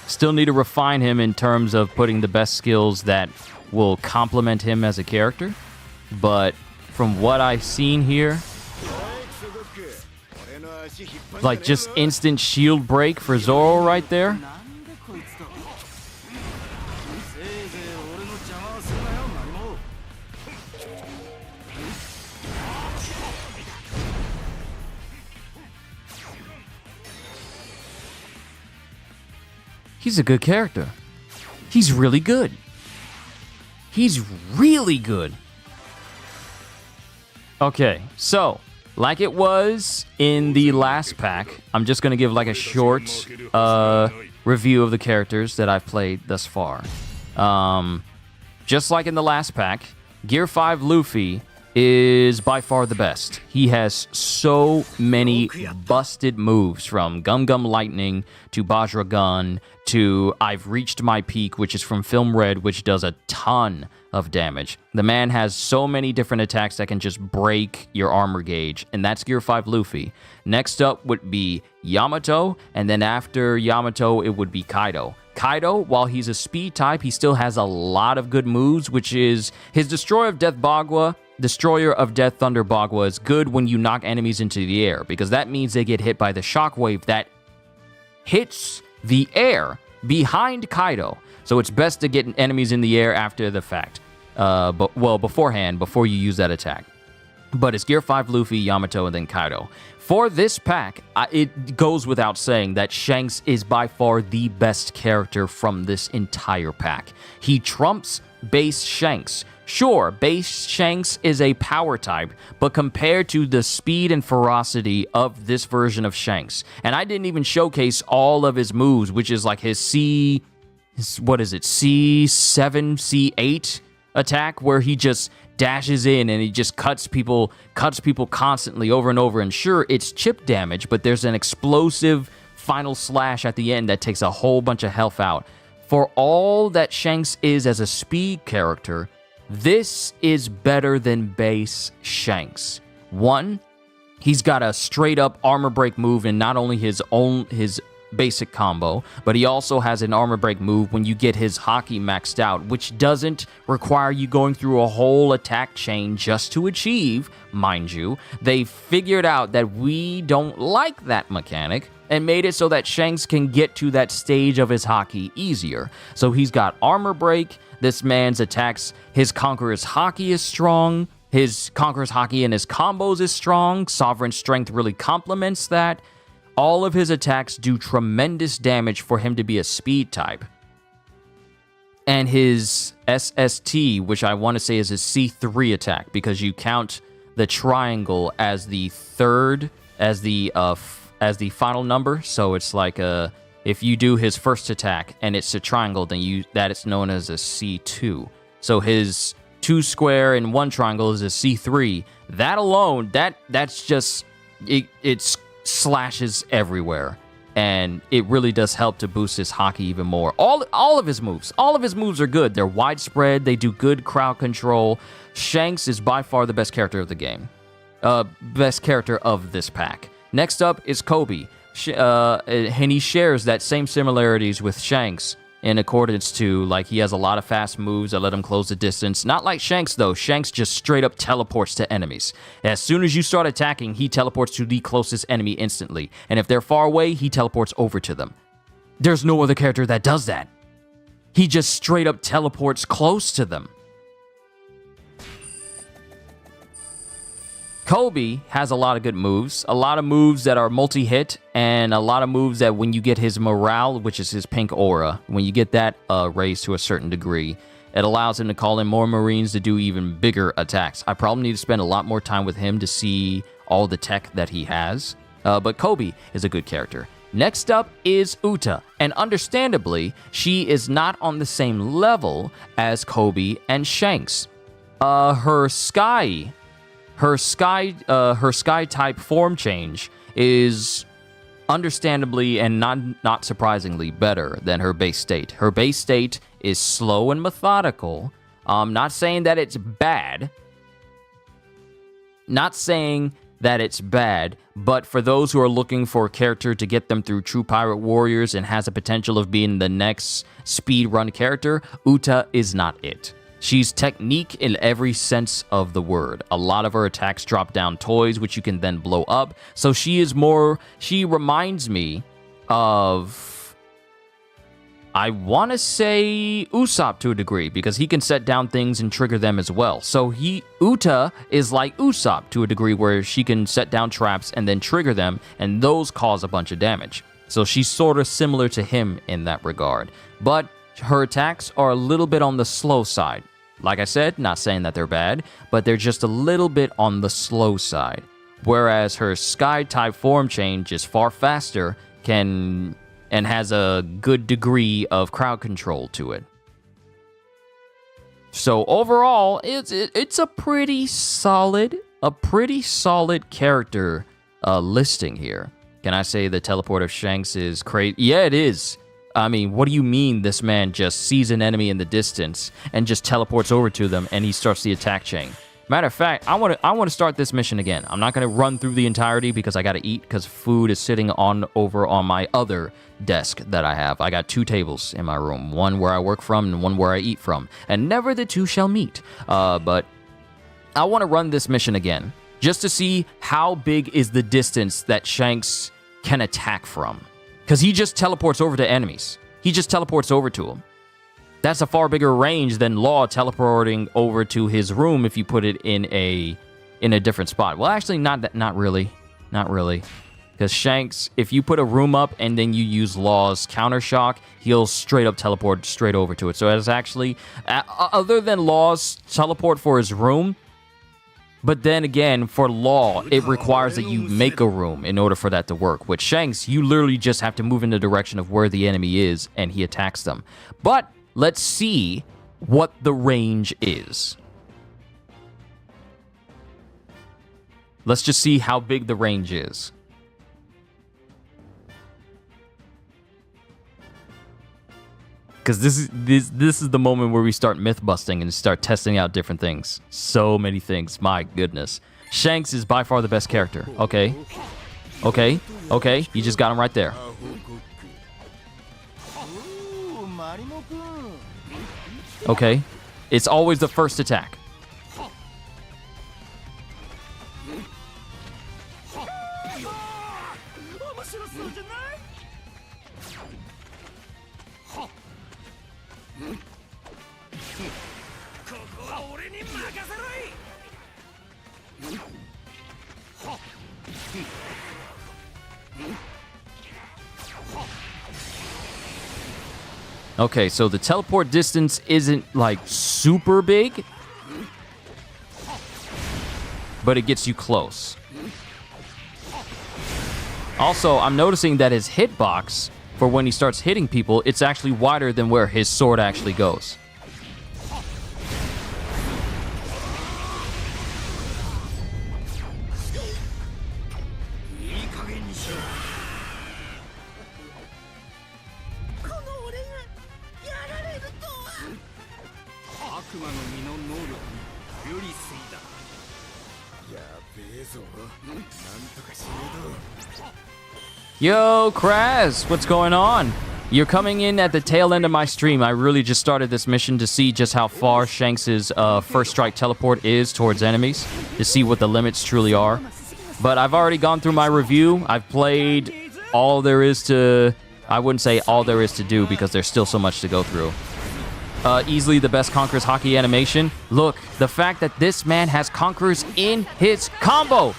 Still need to refine him in terms of putting the best skills that will complement him as a character. But from what I've seen here, like just instant shield break for Zoro right there. He's a good character. He's really good. He's really good. Okay, so like it was in the last pack, I'm just going to give like a short review of the characters that I've played thus far. Just like in the last pack, Gear 5 Luffy is by far the best. He has so many busted moves, from Gum Gum Lightning to Bajra Gun to I've Reached My Peak, which is from Film Red, which does a ton of damage. The man has so many different attacks that can just break your armor gauge, and that's Gear 5 Luffy. Next up would be Yamato, and then after Yamato, it would be Kaido. Kaido, while he's a speed type, he still has a lot of good moves, which is his Destroyer of Death Thunder Bagua is good when you knock enemies into the air, because that means they get hit by the shockwave that hits the air behind Kaido. So it's best to get enemies in the air after the fact. Beforehand, before you use that attack. But it's Gear 5 Luffy, Yamato, and then Kaido. For this pack, it goes without saying that Shanks is by far the best character from this entire pack. He trumps base Shanks. Sure, base Shanks is a power type, but compared to the speed and ferocity of this version of Shanks, and I didn't even showcase all of his moves, which is like his C7, C8 attack, where he just dashes in and he just cuts people constantly over and over. And sure, it's chip damage, but there's an explosive final slash at the end that takes a whole bunch of health out. For all that Shanks is as a speed character, this is better than base Shanks. One, he's got a straight up armor break move in not only his basic combo, but he also has an armor break move when you get his haki maxed out, which doesn't require you going through a whole attack chain just to achieve, mind you. They figured out that we don't like that mechanic and made it so that Shanks can get to that stage of his haki easier. So he's got armor break. This man's attacks, his Conqueror's haki is strong. His Conqueror's haki and his combos is strong. Sovereign Strength really complements that. All of his attacks do tremendous damage for him to be a speed type. And his SST, which I want to say is his C3 attack, because you count the triangle as the third, as the final number. So it's like if you do his first attack and it's a triangle, then that is known as a C2. So his 2 square and 1 triangle is a C3. That alone, that's just it's slashes everywhere, and it really does help to boost his haki even more. All of his moves are good. They're widespread. They do good crowd control. Shanks is by far the best character of the game, best character of this pack. Next up is Koby, and he shares that same similarities with Shanks in accordance to, like, he has a lot of fast moves that let him close the distance. Not like Shanks, though. Shanks just straight up teleports to enemies. As soon as you start attacking, he teleports to the closest enemy instantly. And if they're far away, he teleports over to them. There's no other character that does that. He just straight up teleports close to them. Koby has a lot of good moves, a lot of moves that are multi-hit, and a lot of moves that when you get his morale, which is his pink aura, when you get that raised to a certain degree, it allows him to call in more Marines to do even bigger attacks. I probably need to spend a lot more time with him to see all the tech that he has. But Koby is a good character. Next up is Uta, and understandably, she is not on the same level as Koby and Shanks. Her sky type form change is understandably and not surprisingly better than her base state. Her base state is slow and methodical. Not saying that it's bad. Not saying that it's bad, but for those who are looking for a character to get them through True Pirate Warriors and has a potential of being the next speedrun character, Uta is not it. She's technique in every sense of the word. A lot of her attacks drop down toys, which you can then blow up. So she reminds me of, I want to say Usopp to a degree, because he can set down things and trigger them as well. So Uta is like Usopp to a degree, where she can set down traps and then trigger them, and those cause a bunch of damage. So she's sort of similar to him in that regard. But her attacks are a little bit on the slow side. Like I said, not saying that they're bad, but they're just a little bit on the slow side. Whereas her sky-type form change is far faster, and has a good degree of crowd control to it. So overall, it's a pretty solid character listing here. Can I say the teleport of Shanks is crazy? Yeah, it is. I mean, what do you mean this man just sees an enemy in the distance and just teleports over to them and he starts the attack chain? Matter of fact, I want to start this mission again. I'm not going to run through the entirety because I got to eat, because food is sitting over on my other desk that I have. I got 2 tables in my room, one where I work from and one where I eat from, and never the two shall meet. But I want to run this mission again just to see how big is the distance that Shanks can attack from. Because he just teleports over to enemies. He just teleports over to them. That's a far bigger range than Law teleporting over to his room if you put it in a different spot. Well, actually, not really. Because Shanks, if you put a room up and then you use Law's counter shock, he'll straight up teleport straight over to it. So it's actually, other than Law's teleport for his room, but then again, for Law, it requires that you make a room in order for that to work. With Shanks, you literally just have to move in the direction of where the enemy is, and he attacks them. But let's see what the range is. Let's just see how big the range is. Because this is the moment where we start myth busting and start testing out different things. So many things. My goodness. Shanks is by far the best character. Okay. You just got him right there. Okay. It's always the first attack. Okay, so the teleport distance isn't like super big, but it gets you close. Also, I'm noticing that his hitbox, for when he starts hitting people, it's actually wider than where his sword actually goes. Yo, Kraz, what's going on? You're coming in at the tail end of my stream. I really just started this mission to see just how far Shanks' first strike teleport is towards enemies, to see what the limits truly are. But I've already gone through my review. I've played all there is to... I wouldn't say all there is to do, because there's still so much to go through. Easily the best Conqueror's Hockey animation. Look, the fact that this man has Conquerors in his combo!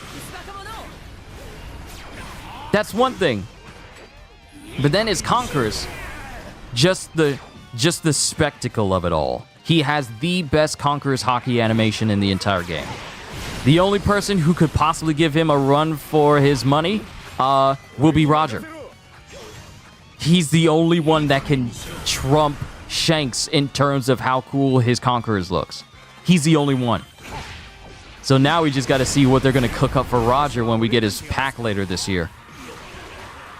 That's one thing. But then his Conquerors, just the spectacle of it all. He has the best Conqueror's Hockey animation in the entire game. The only person who could possibly give him a run for his money will be Roger. He's the only one that can trump Shanks in terms of how cool his Conquerors looks. He's the only one. So now we just got to see what they're going to cook up for Roger when we get his pack later this year.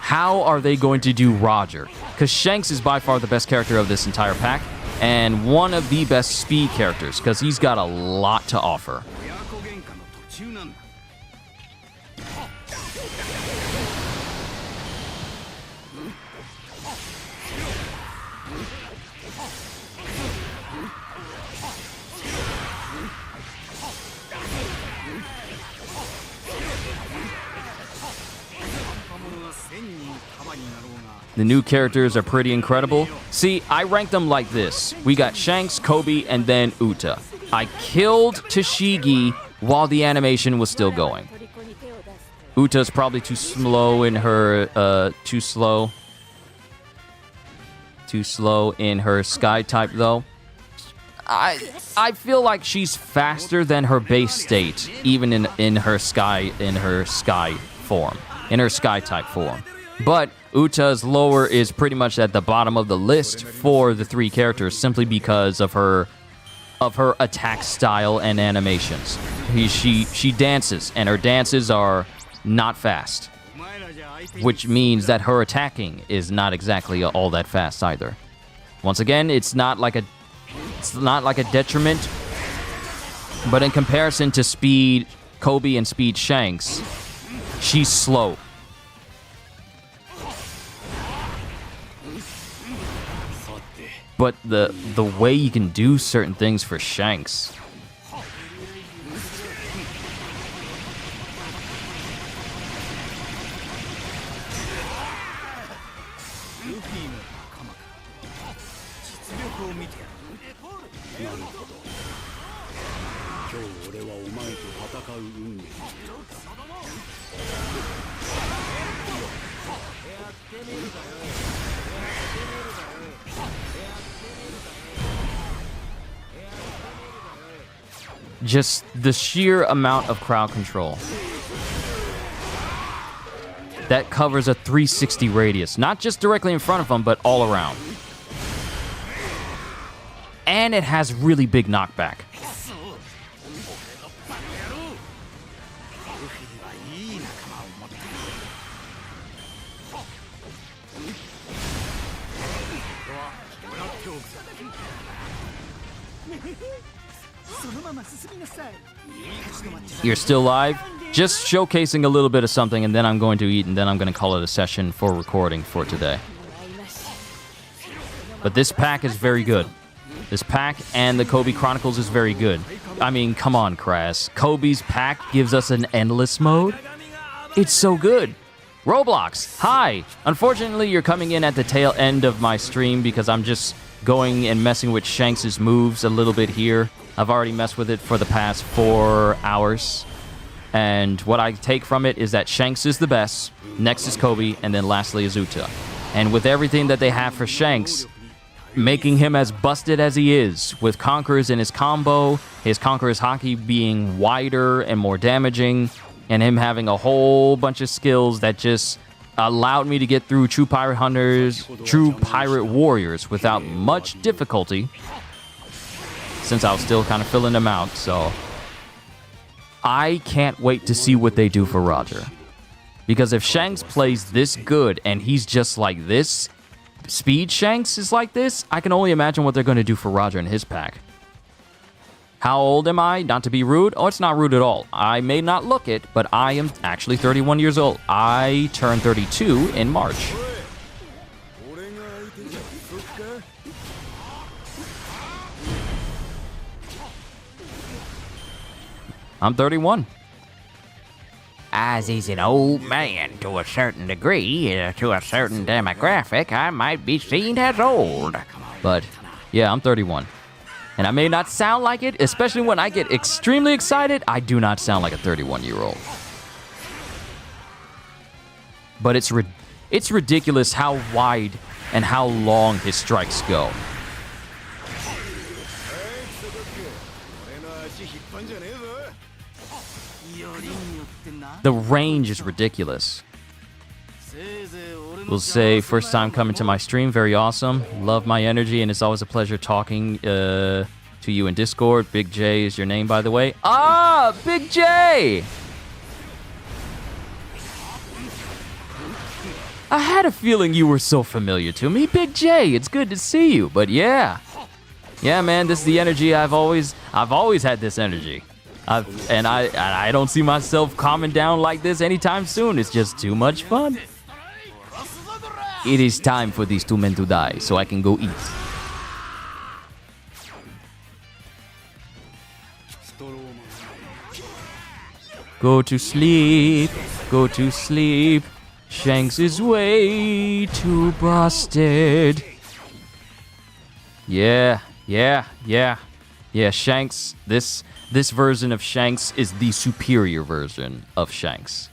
How are they going to do Roger? Because Shanks is by far the best character of this entire pack, and one of the best speed characters, because he's got a lot to offer. 親子喧嘩の途中なんだ The new characters are pretty incredible. See, I ranked them like this. We got Shanks, Koby, and then Uta. I killed Tashigi while the animation was still going. Uta's probably too slow in her, too slow in her Sky type, though. I feel like she's faster than her base state, even in her Sky form, in her Sky type form. But Uta's lower is pretty much at the bottom of the list for the three characters, simply because of her attack style and animations. She dances, and her dances are not fast, which means that her attacking is not exactly all that fast either. Once again, it's not like a detriment, but in comparison to Speed Koby and Speed Shanks, she's slow. But the way you can do certain things for Shanks. Just the sheer amount of crowd control that covers a 360 radius, not just directly in front of them, but all around. And it has really big knockback. You're still live? Just showcasing a little bit of something, and then I'm going to eat, and then I'm going to call it a session for recording for today. But this pack is very good. This pack and the Koby Chronicles is very good. I mean, come on, Kras. Koby's pack gives us an endless mode? It's so good. Roblox, hi! Unfortunately, you're coming in at the tail end of my stream because I'm just going and messing with Shanks' moves a little bit here. I've already messed with it for the past 4 hours. And what I take from it is that Shanks is the best, next is Koby, and then lastly is Uta. And with everything that they have for Shanks, making him as busted as he is, with Conquerors in his combo, his Conquerors Haki being wider and more damaging, and him having a whole bunch of skills that just allowed me to get through True Pirate Hunters, True Pirate Warriors without much difficulty, since I was still kind of filling them out, so I can't wait to see what they do for Roger. Because if Shanks plays this good and he's just like this, Speed Shanks is like this, I can only imagine what they're going to do for Roger in his pack. How old am I? Not to be rude. Oh, it's not rude at all. I may not look it, but I am actually 31 years old. I turned 32 in March. I'm 31. As he's an old man to a certain degree, to a certain demographic, I might be seen as old. But, yeah, I'm 31. And I may not sound like it, especially when I get extremely excited. I do not sound like a 31-year-old. But it's ridiculous how wide and how long his strikes go. The range is ridiculous. Will say, first time coming to my stream, very awesome. Love my energy, and it's always a pleasure talking to you in Discord. Big J is your name, by the way. Ah, Big J! I had a feeling you were so familiar to me. Big J, it's good to see you, but yeah. Yeah, man, this is the energy I've always had this energy. I don't see myself calming down like this anytime soon. It's just too much fun. It is time for these two men to die, so I can go eat. Go to sleep. Go to sleep. Shanks is way too busted. Yeah, Shanks. This version of Shanks is the superior version of Shanks.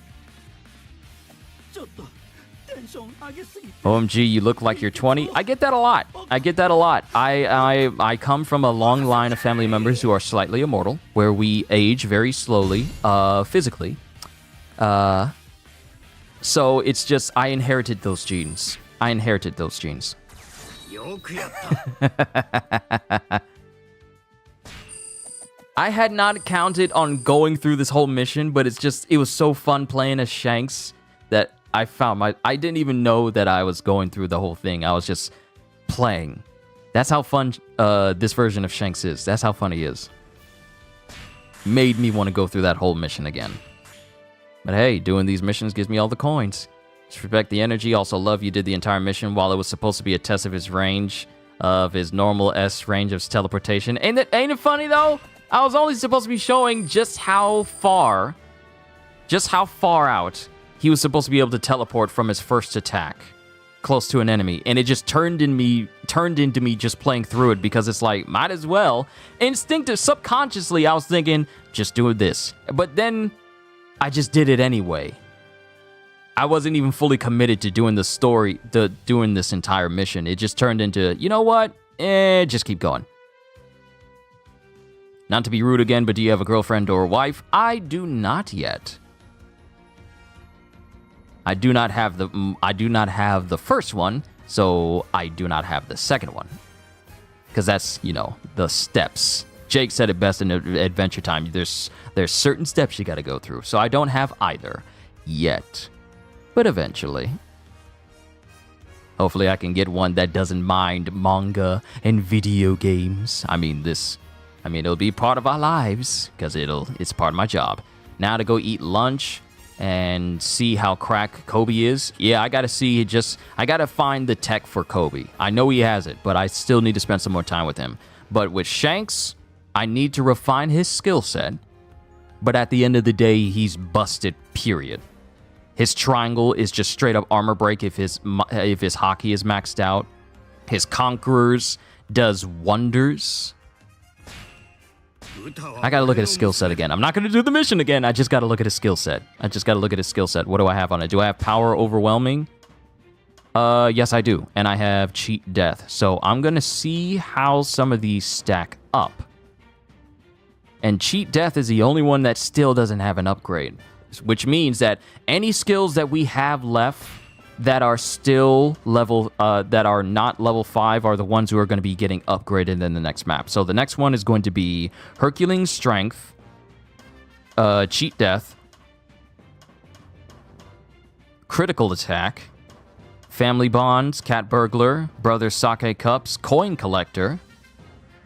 OMG, you look like you're 20. I get that a lot. I come from a long line of family members who are slightly immortal, where we age very slowly, physically. So it's just, I inherited those genes. I had not counted on going through this whole mission, but it was so fun playing as Shanks that I didn't even know that I was going through the whole thing. I was just playing. That's how fun this version of Shanks is. That's how fun he is. Made me want to go through that whole mission again. But hey, doing these missions gives me all the coins. Respect the energy. Also love you did the entire mission while it was supposed to be a test of his range, of his normal S range of teleportation. Ain't it funny though? I was only supposed to be showing just how far out he was supposed to be able to teleport from his first attack close to an enemy, and it just turned into me just playing through it, because it's like, might as well. Instinctive, subconsciously, I was thinking, just do this. But then I just did it anyway. I wasn't even fully committed to doing the story, doing this entire mission. It just turned into, you know what? Just keep going. Not to be rude again, but do you have a girlfriend or a wife? I do not yet. I do not have the first one, so I do not have the second one. Because that's, the steps. Jake said it best in Adventure Time. There's certain steps you got to go through. So I don't have either yet. But eventually. Hopefully I can get one that doesn't mind manga and video games. It'll be part of our lives, because it's part of my job. Now to go eat lunch and see how crack Koby is. Yeah, I gotta find the tech for Koby. I know he has it, but I still need to spend some more time with him. But with Shanks, I need to refine his skill set. But at the end of the day, he's busted, period. His triangle is just straight up armor break if his hockey is maxed out. His conquerors does wonders. I gotta look at his skill set again. I'm not gonna do the mission again. I just gotta look at his skill set. What do I have on it? Do I have power overwhelming? Yes, I do. And I have cheat death. So I'm gonna see how some of these stack up. And cheat death is the only one that still doesn't have an upgrade. Which means that any skills that we have left that are still that are not level 5 are the ones who are going to be getting upgraded in the next map. So the next one is going to be Herculean Strength, Cheat Death, Critical Attack, Family Bonds, Cat Burglar, Brother Sake Cups, Coin Collector,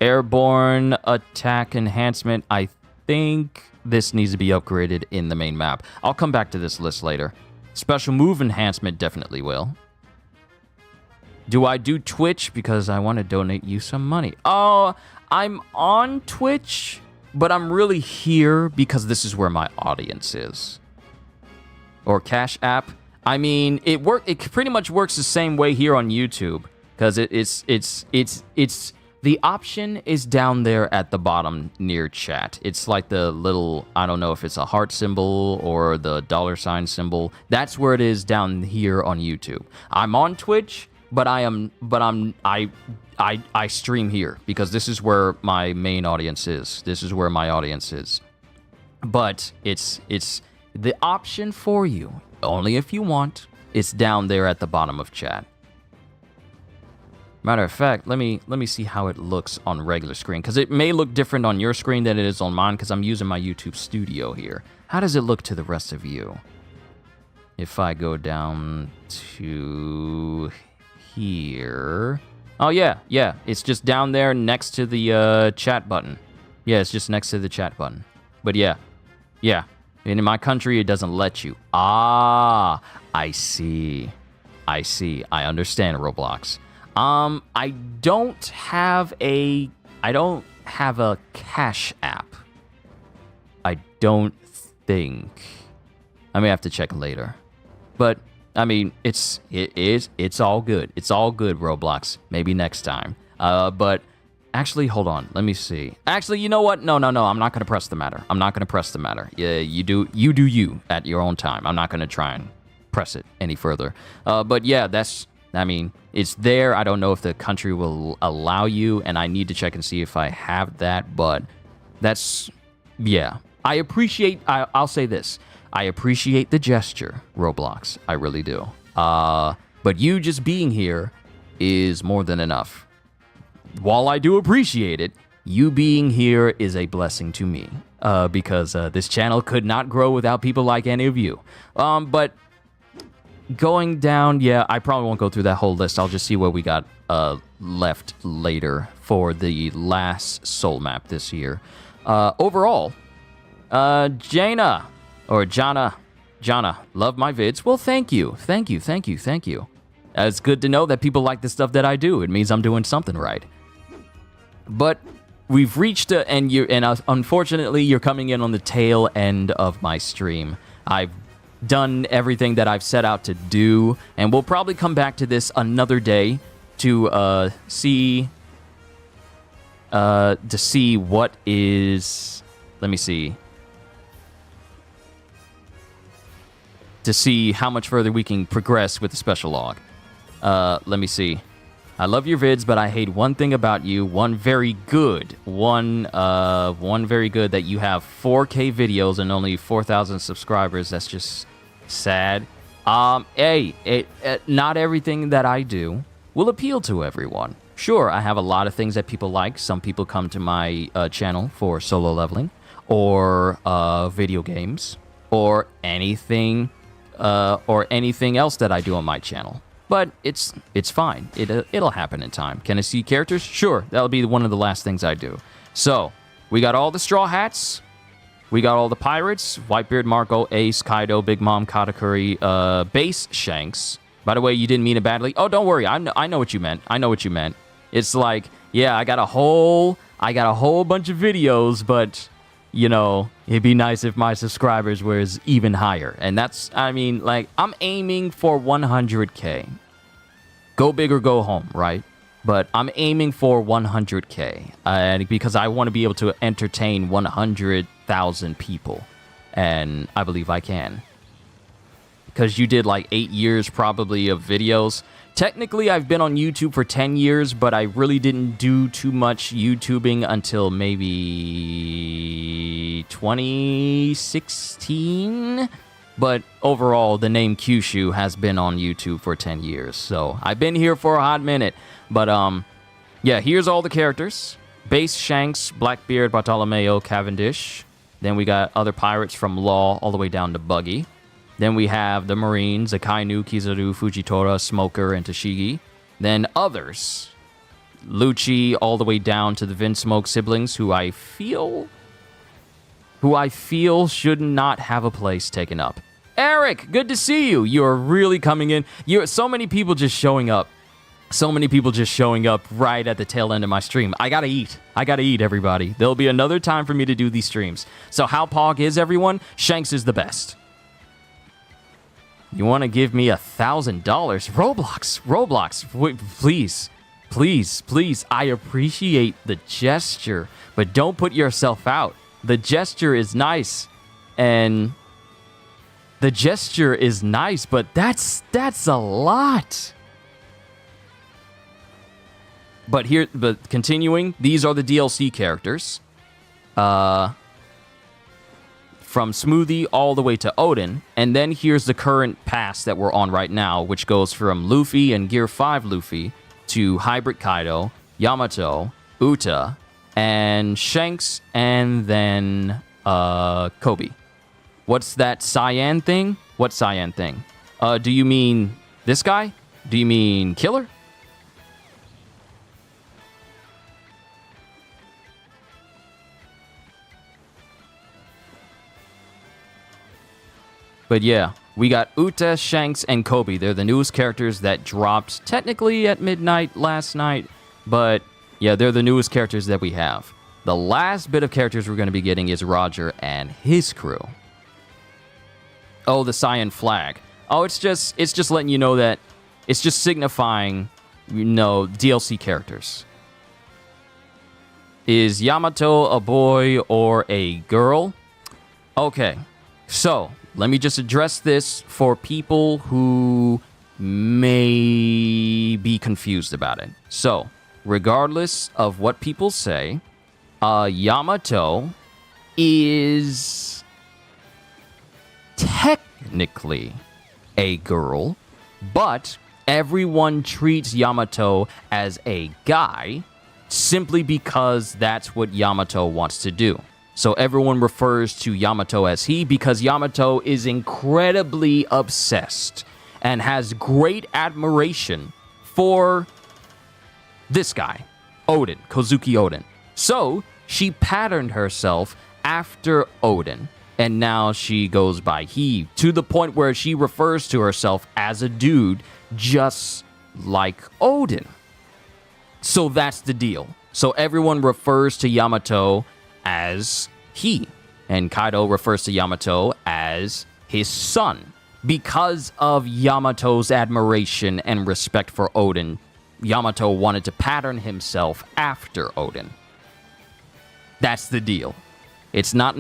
Airborne Attack Enhancement. I think this needs to be upgraded in the main map. I'll come back to this list later. Special Move Enhancement definitely will. Do I do Twitch? Because I want to donate you some money. Oh, I'm on Twitch, but I'm really here because this is where my audience is. Or Cash App. It pretty much works the same way here on YouTube, because it's the option is down there at the bottom near chat. It's like the little, I don't know if it's a heart symbol or the $ symbol. That's where it is down here on YouTube. I'm on Twitch, but I stream here because this is where my main audience is. But it's the option for you, only if you want. It's down there at the bottom of chat. Matter of fact, let me see how it looks on regular screen, because it may look different on your screen than it is on mine, because I'm using my YouTube Studio here. How does it look to the rest of you? If I go down to here... Oh, yeah, it's just down there next to the chat button. Yeah, it's just next to the chat button. But yeah. And in my country, it doesn't let you. Ah, I see. I understand, Roblox. I don't have a Cash App. I don't think. I may have to check later. But I mean, it's all good. It's all good, Roblox. Maybe next time. But actually, hold on. Let me see. Actually, you know what? No. I'm not gonna press the matter. Yeah, you do you at your own time. I'm not gonna try and press it any further. But yeah, I mean, it's there. I don't know if the country will allow you, and I need to check and see if I have that. But yeah. I'll say this. I appreciate the gesture, Roblox. I really do. But you just being here is more than enough. While I do appreciate it, you being here is a blessing to me. Because this channel could not grow without people like any of you. But going down, yeah, I probably won't go through that whole list. I'll just see what we got left later for the last soul map this year. Overall, Jana, love my vids. Well, thank you. It's good to know that people like the stuff that I do. It means I'm doing something right. But we've reached unfortunately, you're coming in on the tail end of my stream. I've done everything that I've set out to do, and we'll probably come back to this another day to see what is. Let me see. To see how much further we can progress with the special log. Let me see. I love your vids, but I hate one thing about you. One very good that you have 4K videos and only 4,000 subscribers. That's just sad. Not everything that I do will appeal to everyone. Sure, I have a lot of things that people like. Some people come to my channel for solo leveling, or video games, or anything else that I do on my channel. But it's fine. It'll happen in time. Can I see characters? Sure, that'll be one of the last things I do. So, we got all the Straw Hats. We got all the pirates. Whitebeard, Marco, Ace, Kaido, Big Mom, Katakuri, Base, Shanks. By the way, you didn't mean it badly. Oh, don't worry. I know what you meant. It's like, yeah, I got a whole bunch of videos, but you know, it'd be nice if my subscribers was even higher. And that's, I mean, like, I'm aiming for 100K. Go big or go home, right? But I'm aiming for 100K. And because I want to be able to entertain 100,000 people. And I believe I can. Because you did like 8 years probably of videos. Technically, I've been on YouTube for 10 years, but I really didn't do too much YouTubing until maybe 2016. But overall, the name Kyushu has been on YouTube for 10 years. So I've been here for a hot minute. But yeah, here's all the characters. Base, Shanks, Blackbeard, Bartolomeo, Cavendish. Then we got other pirates from Law all the way down to Buggy. Then we have the Marines, Akainu, Kizaru, Fujitora, Smoker, and Tashigi. Then others. Lucci all the way down to the Vinsmoke siblings, who I feel should not have a place taken up. Eric, good to see you. You are really coming in. So many people just showing up. Right at the tail end of my stream. I gotta eat, everybody. There'll be another time for me to do these streams. So how Pog is, everyone? Shanks is the best. You want to give me $1,000? Roblox, wait, please. I appreciate the gesture, but don't put yourself out. The gesture is nice, but that's a lot. But continuing, these are the DLC characters. from Smoothie all the way to Odin, and then here's the current pass that we're on right now, which goes from Luffy and Gear 5 Luffy to Hybrid Kaido, Yamato, Uta, and Shanks, and then Koby. What's that cyan thing? What cyan thing? Do you mean this guy? Do you mean Killer? But yeah, we got Uta, Shanks, and Koby. They're the newest characters that dropped technically at midnight last night. But yeah, they're the newest characters that we have. The last bit of characters we're going to be getting is Roger and his crew. Oh, the cyan flag. Oh, it's just letting you know that it's just signifying, you know, DLC characters. Is Yamato a boy or a girl? Okay, so let me just address this for people who may be confused about it. So, regardless of what people say, Yamato is technically a girl, but everyone treats Yamato as a guy simply because that's what Yamato wants to do. So everyone refers to Yamato as he because Yamato is incredibly obsessed and has great admiration for this guy, Odin, Kozuki Odin. So she patterned herself after Odin, and now she goes by he, to the point where she refers to herself as a dude just like Odin. So that's the deal. So everyone refers to Yamato as he, and Kaido refers to Yamato as his son. Because of Yamato's admiration and respect for Odin, Yamato wanted to pattern himself after Odin. That's the deal. It's not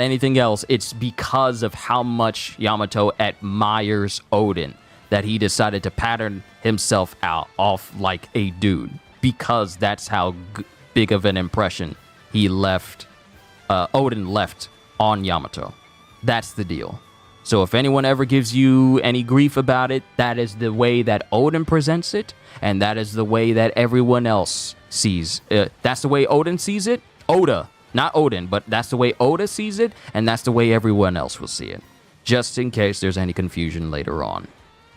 anything else. It's because of how much Yamato admires Odin that he decided to pattern himself out off like a dude, because that's how big of an impression Odin left on Yamato. That's the deal. So if anyone ever gives you any grief about it, that is the way that Odin presents it, and that is the way that everyone else sees. That's the way Odin sees it. Oda, not Odin, but that's the way Oda sees it, and that's the way everyone else will see it. Just in case there's any confusion later on.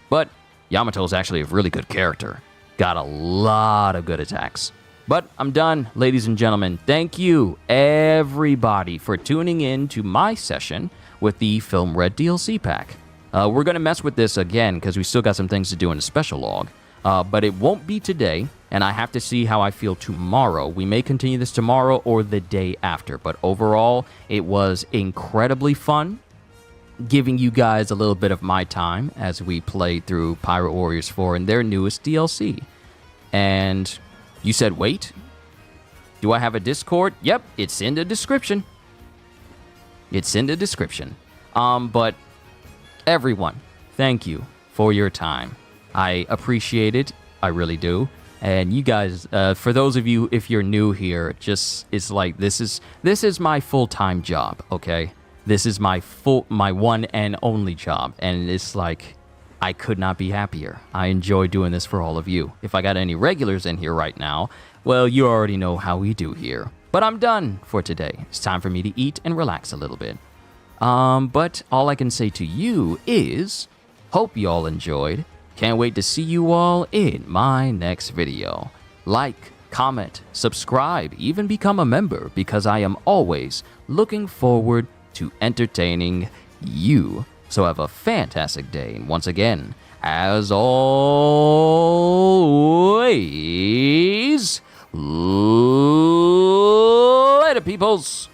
But Yamato's actually a really good character. Got a lot of good attacks. But I'm done, ladies and gentlemen. Thank you, everybody, for tuning in to my session with the Film Red DLC pack. We're going to mess with this again because we still got some things to do in the special log. But it won't be today, and I have to see how I feel tomorrow. We may continue this tomorrow or the day after. But overall, it was incredibly fun, giving you guys a little bit of my time as we play through Pirate Warriors 4 and their newest DLC. And you said, wait, do I have a Discord? Yep, it's in the description. It's in the description. But everyone, thank you for your time. I appreciate it. I really do. And you guys, for those of you, if you're new here, it's like, this is my full-time job, okay? This is my one and only job. And it's like, I could not be happier. I enjoy doing this for all of you. If I got any regulars in here right now, well, you already know how we do here. But I'm done for today. It's time for me to eat and relax a little bit. But all I can say to you is, hope you all enjoyed. Can't wait to see you all in my next video. Like, comment, subscribe, even become a member, because I am always looking forward to entertaining you. So have a fantastic day. And once again, as always, later, peoples.